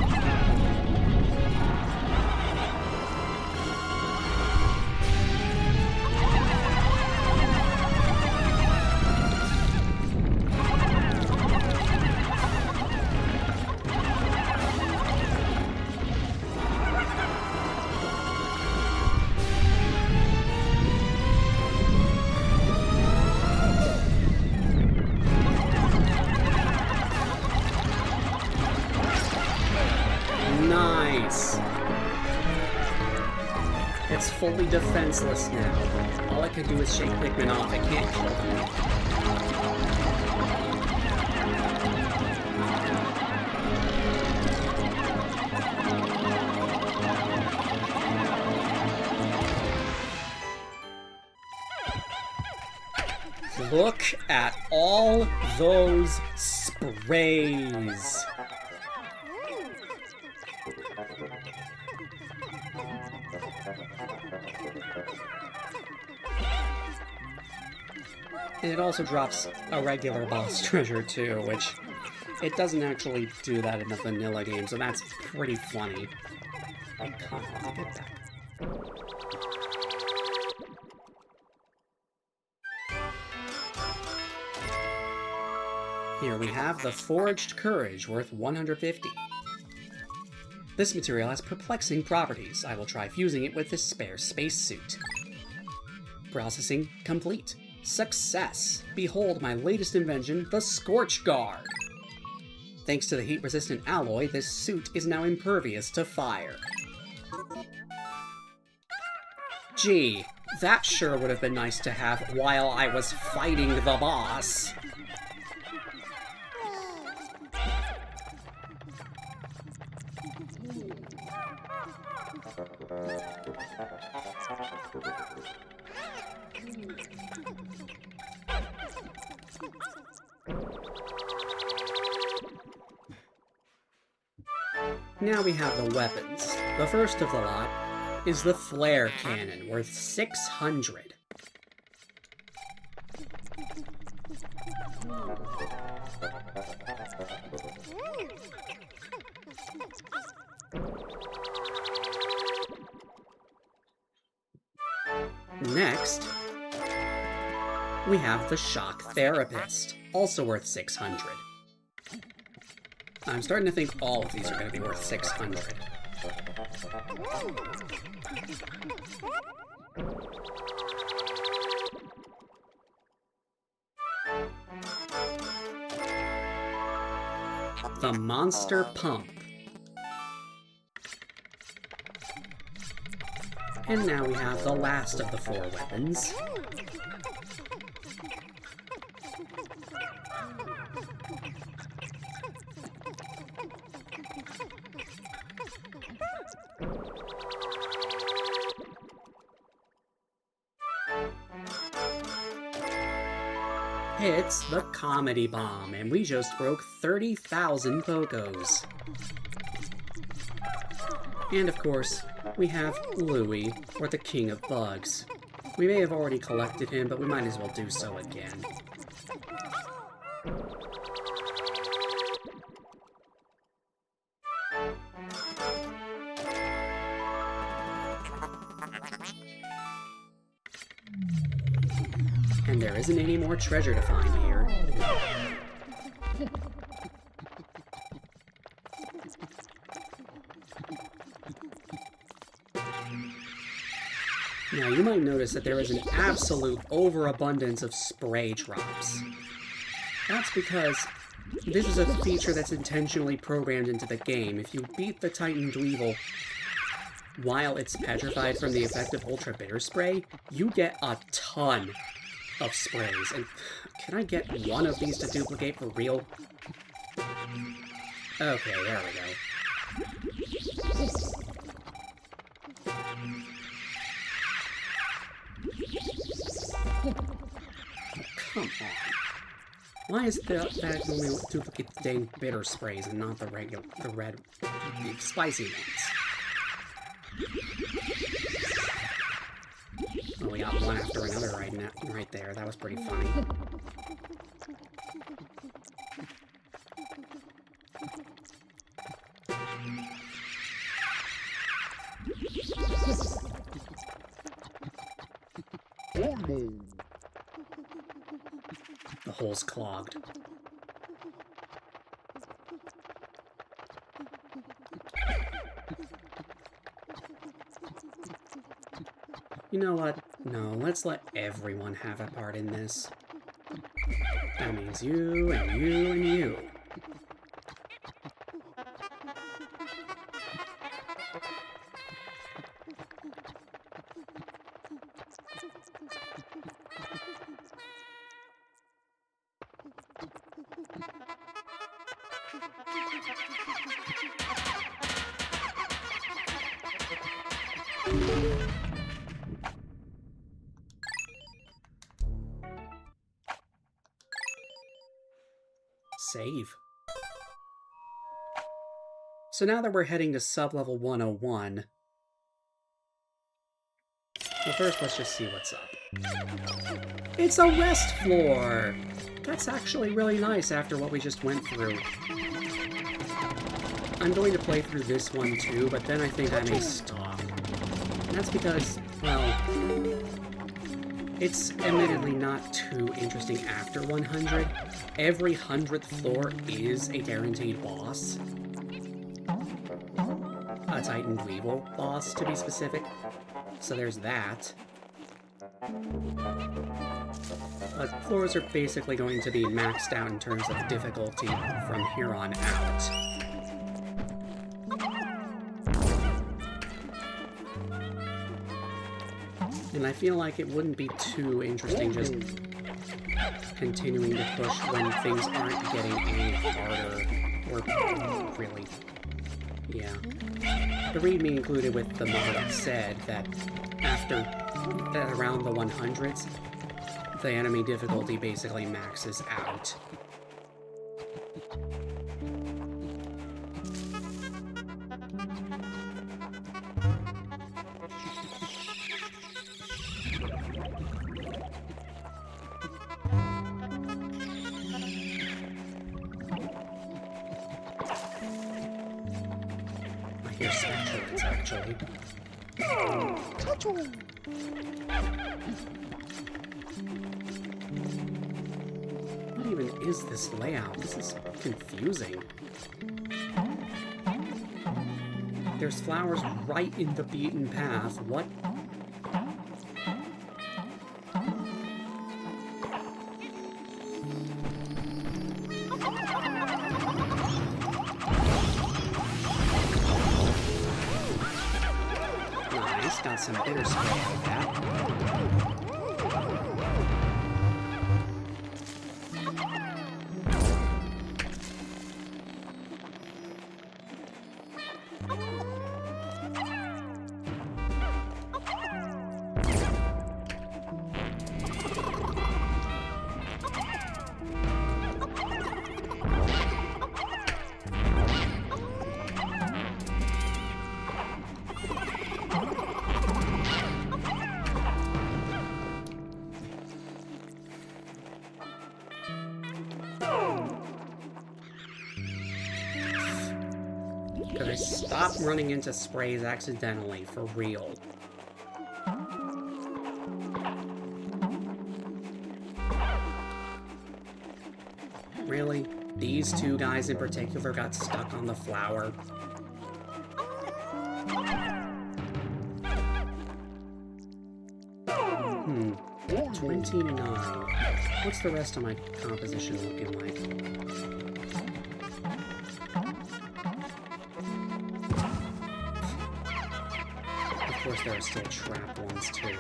Nice! It's fully defenseless now. All I can do is shake Pikmin off. I can't kill them. Look at all those sprays! And it also drops a regular boss treasure too, which it doesn't actually do that in the vanilla game, so that's pretty funny. I can't get that. Here we have the Forged Courage, worth 150. This material has perplexing properties. I will try fusing it with this spare spacesuit. Processing complete. Success! Behold my latest invention, the Scorch Guard! Thanks to the heat-resistant alloy, this suit is now impervious to fire. Gee, that sure would have been nice to have while I was fighting the boss. Now we have the weapons. The first of the lot is the Flare Cannon, worth 600. Next, we have the Shock Therapist, also worth 600. I'm starting to think all of these are going to be worth 600. The Monster Pump. And now we have the last of the 4 weapons. It's the Comedy Bomb, and we just broke 30,000 Pokos. And of course, we have Louie, or the King of Bugs. We may have already collected him, but we might as well do so again. And there isn't any more treasure to find here. Now, you might notice that there is an absolute overabundance of spray drops. That's because this is a feature that's intentionally programmed into the game. If you beat the Titan Dweevil while it's petrified from the effect of Ultra Bitter Spray, you get a ton of sprays. And can I get one of these to duplicate for real? Okay, there we go. Oh, come Why is that only duplicate the dang bitter sprays and not the red, the spicy ones? Oh, we got one after another right there. That was pretty funny. The hole's clogged. You know what? No, let's let everyone have a part in this. That means you, and you, and you. Save. So now that we're heading to sublevel 101, well, first let's just see what's up. It's a rest floor! That's actually really nice after what we just went through. I'm going to play through this one too, but then I think I may stop. And that's because, well, it's admittedly not too interesting after 100. Every 100th floor is a guaranteed boss. A Titan Dweevil boss, to be specific. So there's that. But floors are basically going to be maxed out in terms of difficulty from here on out. And I feel like it wouldn't be too interesting just continuing to push when things aren't getting any harder, or really, yeah. The readme included with the mod said that around the 100s, the enemy difficulty basically maxes out. Here's spectrums, actually. What even is this layout? This is confusing. There's flowers right in the beaten path. What? Got some bitter spray out of that. Could I stop running into sprays accidentally, for real? Really? These two guys in particular got stuck on the flower? 29. What's the rest of my composition looking like? Of course, there are still trap ones, too.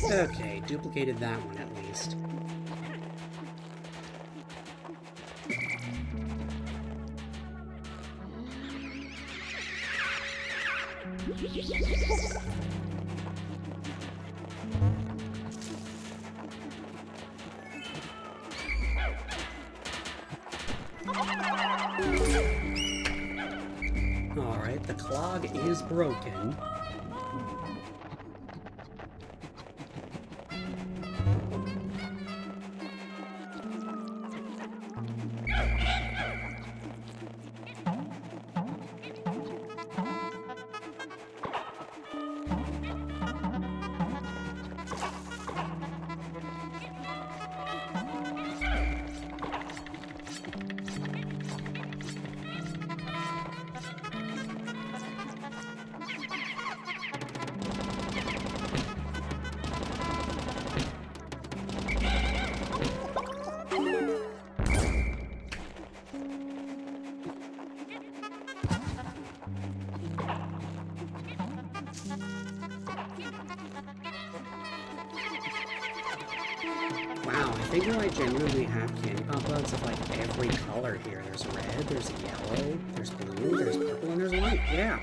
Okay, duplicated that one at least. Alright, the clog is broken. Wow, I think I genuinely have candy pop-ups of like every color here. There's red, there's yellow, there's blue, there's purple, and there's white. Yeah,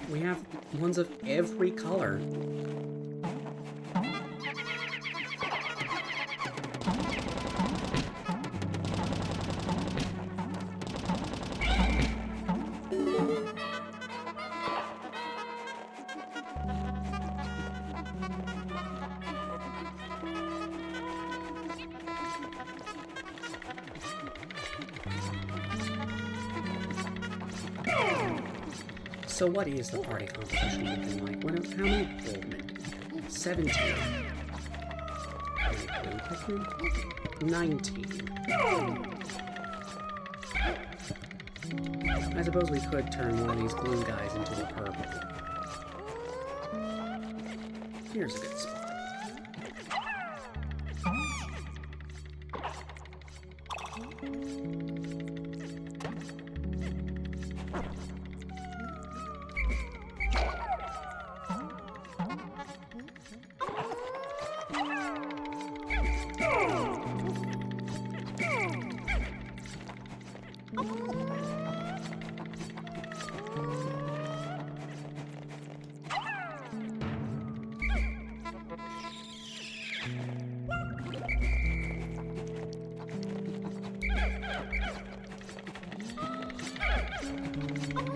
we have ones of every color. So what is the party composition looking like? How many Pikmin? 17. How many Pikmin? 19. I suppose we could turn one of these blue guys into a purple. Here's a good spot.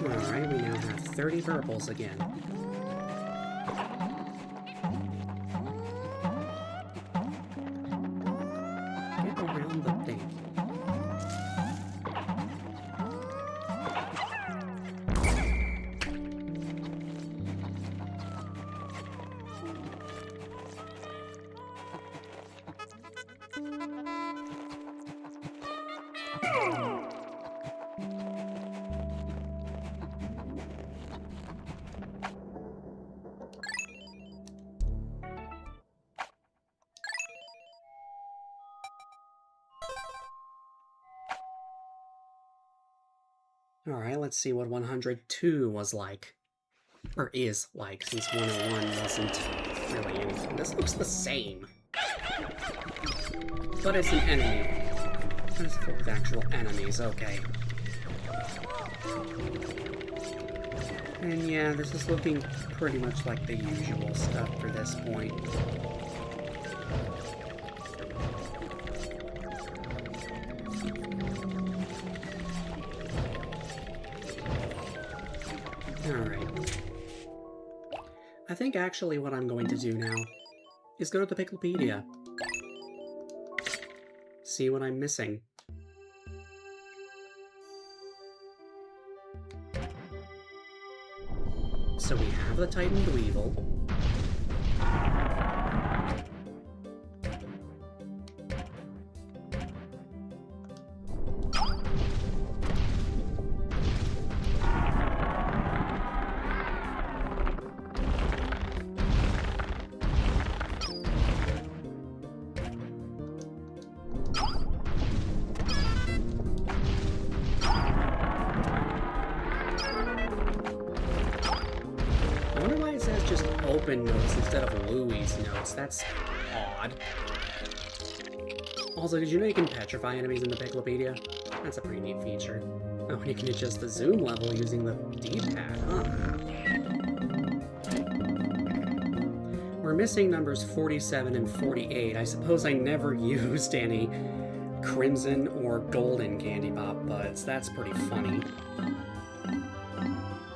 Alright, we now have 30 purples again. Get around the thing. Alright, let's see what 102 was like. Or is like, since 101 wasn't really anything. This looks the same. But it's an enemy. It's full with actual enemies, okay. And yeah, this is looking pretty much like the usual stuff for this point. Alright. I think actually what I'm going to do now is go to the Piklopedia. See what I'm missing. So we have the Titan Dweevil. I wonder why it says just open notes instead of Louie's notes. That's odd. Also, did you know you can petrify enemies in the Piklopedia? That's a pretty neat feature. Oh, and you can adjust the zoom level using the D-pad, huh? We're missing numbers 47 and 48. I suppose I never used any crimson or golden Candy Pop buds. That's pretty funny.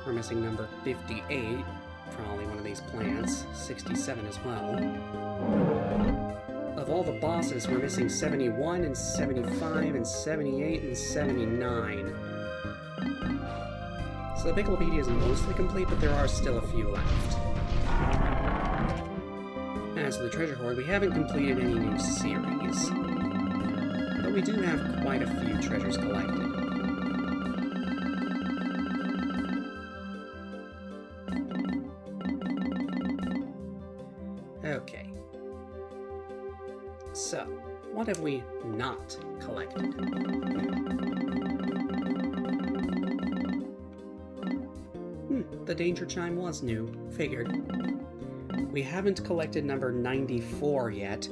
We're missing number 58. Probably one of these plants. 67 as well. Of all the bosses, we're missing 71 and 75 and 78 and 79. So the Piklopedia is mostly complete, but there are still a few left. As for the treasure hoard, we haven't completed any new series. But we do have quite a few treasures collected. Okay. So, what have we not collected? The danger chime was new. Figured. We haven't collected number 94 yet.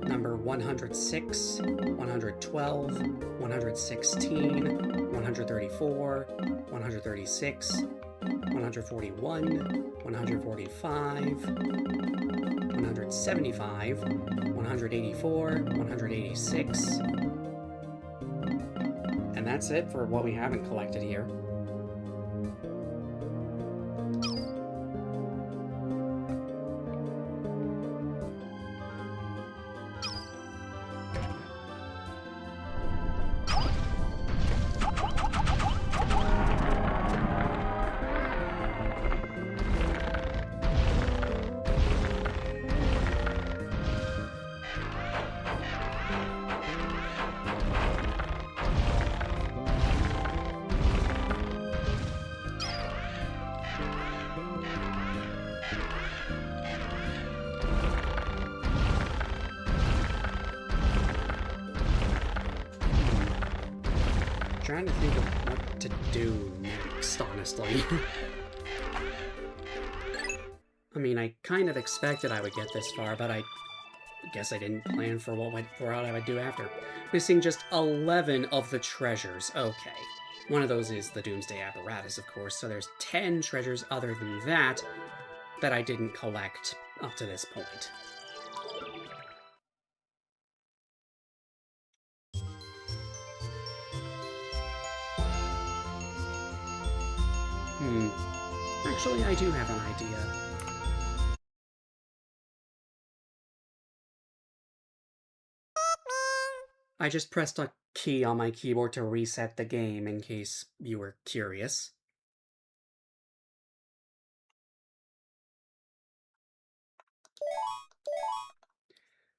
Number 106, 112, 116, 134, 136, 141, 145, 175, 184, 186. And that's it for what we haven't collected here. Trying to think of what to do next, honestly. I mean, I kind of expected I would get this far, but I guess I didn't plan for what I would do after. Missing just 11 of the treasures. Okay. One of those is the Doomsday Apparatus, of course, so there's 10 treasures other than that that I didn't collect up to this point. Actually, I do have an idea. I just pressed a key on my keyboard to reset the game, in case you were curious.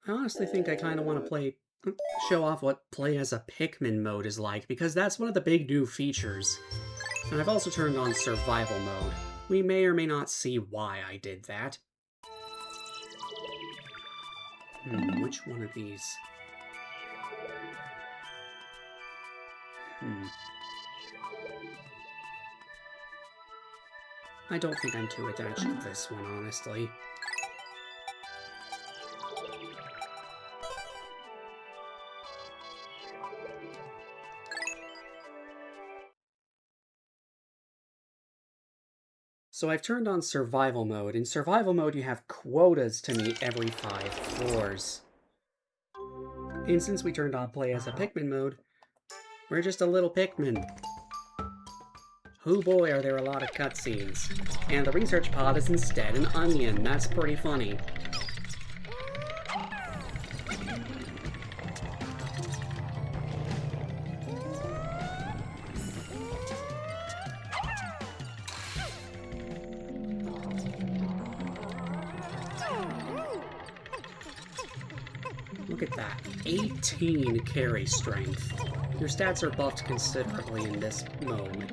I honestly think I kind of want to show off what play as a Pikmin mode is like, because that's one of the big new features. And I've also turned on survival mode. We may or may not see why I did that. Which one of these? I don't think I'm too attached to this one, honestly. So I've turned on survival mode. In survival mode, you have quotas to meet every 5 floors. And since we turned on play as a Pikmin mode, we're just a little Pikmin. Oh boy, are there a lot of cutscenes. And the research pod is instead an onion. That's pretty funny. Look at that. 18 carry strength. Your stats are buffed considerably in this mode,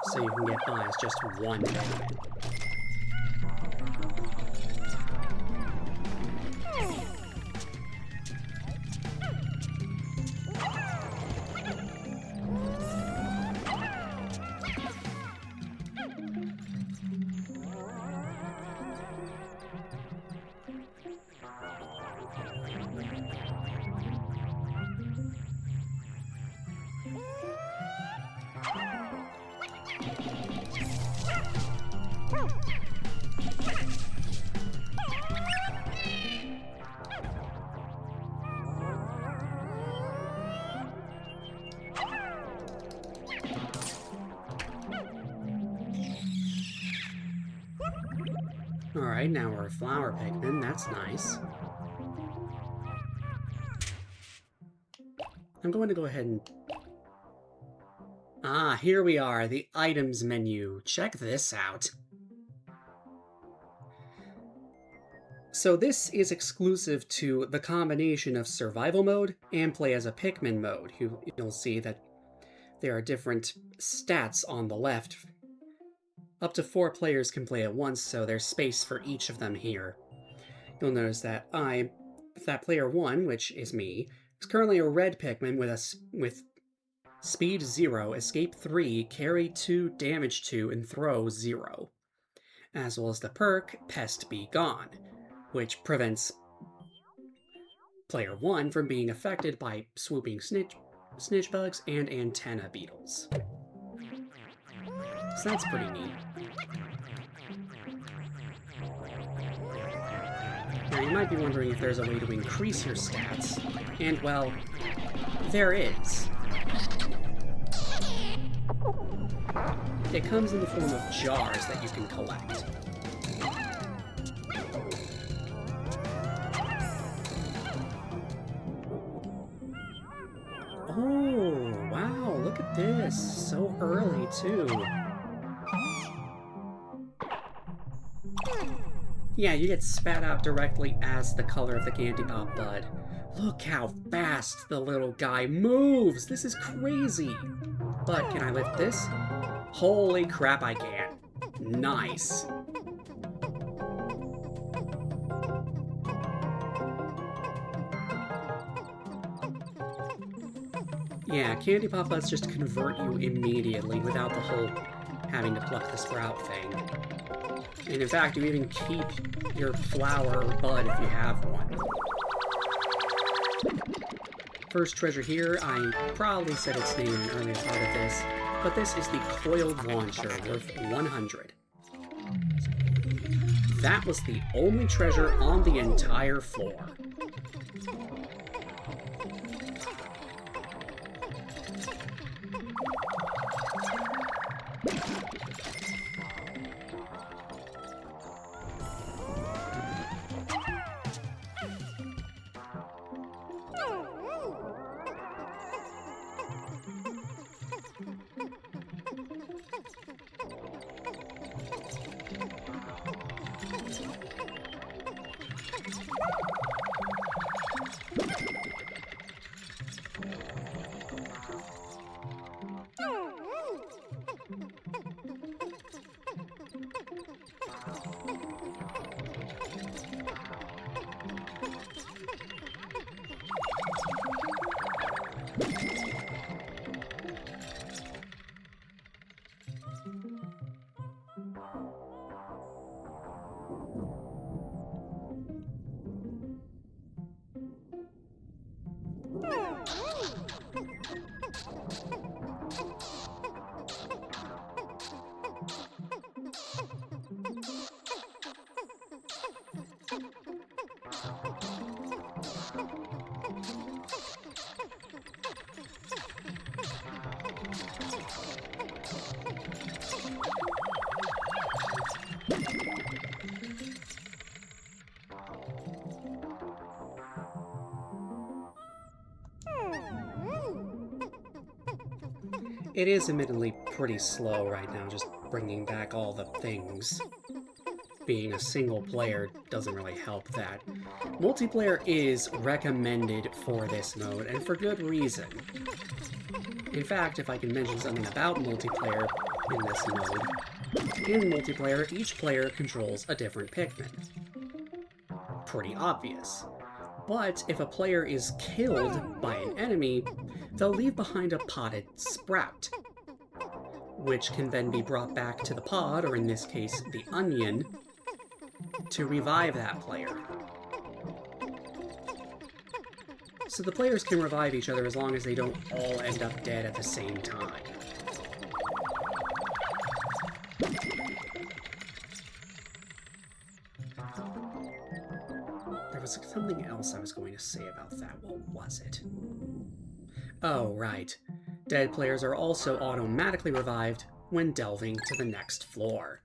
so you can get by as just one Pikmin. Alright, now we're a flower Pikmin. That's nice. I'm going to go ahead and... Ah, here we are, the items menu. Check this out. So this is exclusive to the combination of survival mode and play as a Pikmin mode. You'll see that there are different stats on the left. Up to 4 players can play at once, so there's space for each of them here. You'll notice that player 1, which is me, is currently a red Pikmin with speed 0, escape 3, carry 2, damage 2, and throw 0. As well as the perk, Pest Be Gone, which prevents player 1 from being affected by swooping snitch bugs and antenna beetles. So that's pretty neat. Now you might be wondering if there's a way to increase your stats, and well, there is. It comes in the form of jars that you can collect. Oh, wow, look at this. So early, too. Yeah, you get spat out directly as the color of the candy pop bud. Look how fast the little guy moves! This is crazy! But can I lift this? Holy crap, I can. Nice. Yeah, candy pop buds just convert you immediately without the whole having to pluck the sprout thing. And in fact, you even keep your flower or bud if you have one. First treasure here, I probably said its name in an earlier part of this, but this is the coiled launcher, worth 100. That was the only treasure on the entire floor. It is admittedly pretty slow right now, just bringing back all the things. Being a single player doesn't really help that. Multiplayer is recommended for this mode, and for good reason. In fact, if I can mention something about multiplayer in this mode, in multiplayer, each player controls a different Pikmin. Pretty obvious. But if a player is killed by an enemy, they'll leave behind a potted sprout, which can then be brought back to the pod, or in this case, the onion, to revive that player. So the players can revive each other as long as they don't all end up dead at the same time. There was something else I was going to say about that. What was it? Oh, right. Dead players are also automatically revived when delving to the next floor.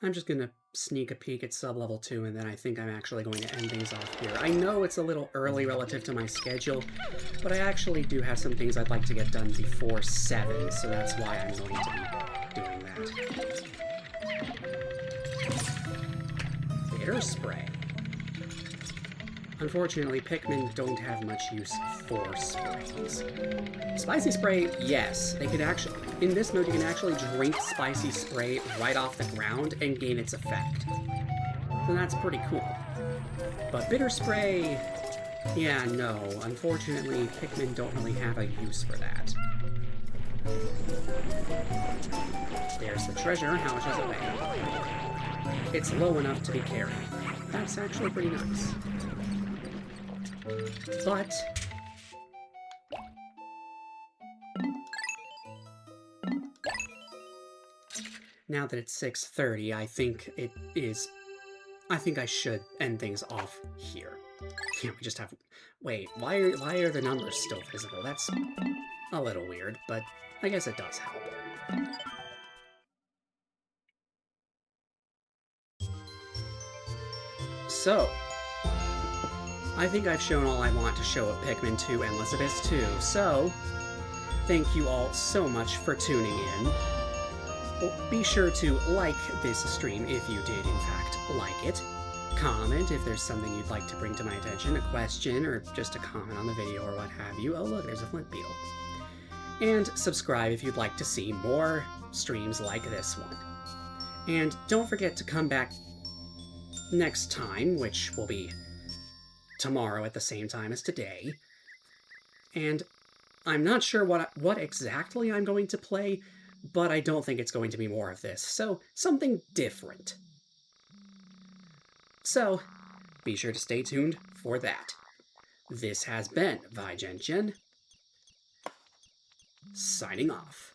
I'm just gonna sneak a peek at sublevel 2, and then I think I'm actually going to end things off here. I know it's a little early relative to my schedule, but I actually do have some things I'd like to get done before 7, so that's why I'm going to be doing that. Bitter spray. Unfortunately, Pikmin don't have much use for sprays. Spicy spray, yes. They could actually, in this mode, you can actually drink spicy spray right off the ground and gain its effect. So that's pretty cool. But bitter spray, yeah, no. Unfortunately, Pikmin don't really have a use for that. There's the treasure. How much does it weigh? It's low enough to be carried. That's actually pretty nice. But now that it's 6:30, I think I should end things off here. Yeah, we just have... Wait, why are the numbers still visible? That's a little weird, but I guess it does help. So, I think I've shown all I want to show of Pikmin 2 Endless Abyss 2, so thank you all so much for tuning in. Be sure to like this stream if you did in fact like it. Comment if there's something you'd like to bring to my attention, a question, or just a comment on the video or what have you. Oh look, there's a flint beetle. And subscribe if you'd like to see more streams like this one. And don't forget to come back next time, which will be tomorrow at the same time as today. And I'm not sure what exactly I'm going to play, but I don't think it's going to be more of this, so something different. So, be sure to stay tuned for that. This has been Vigenchen, signing off.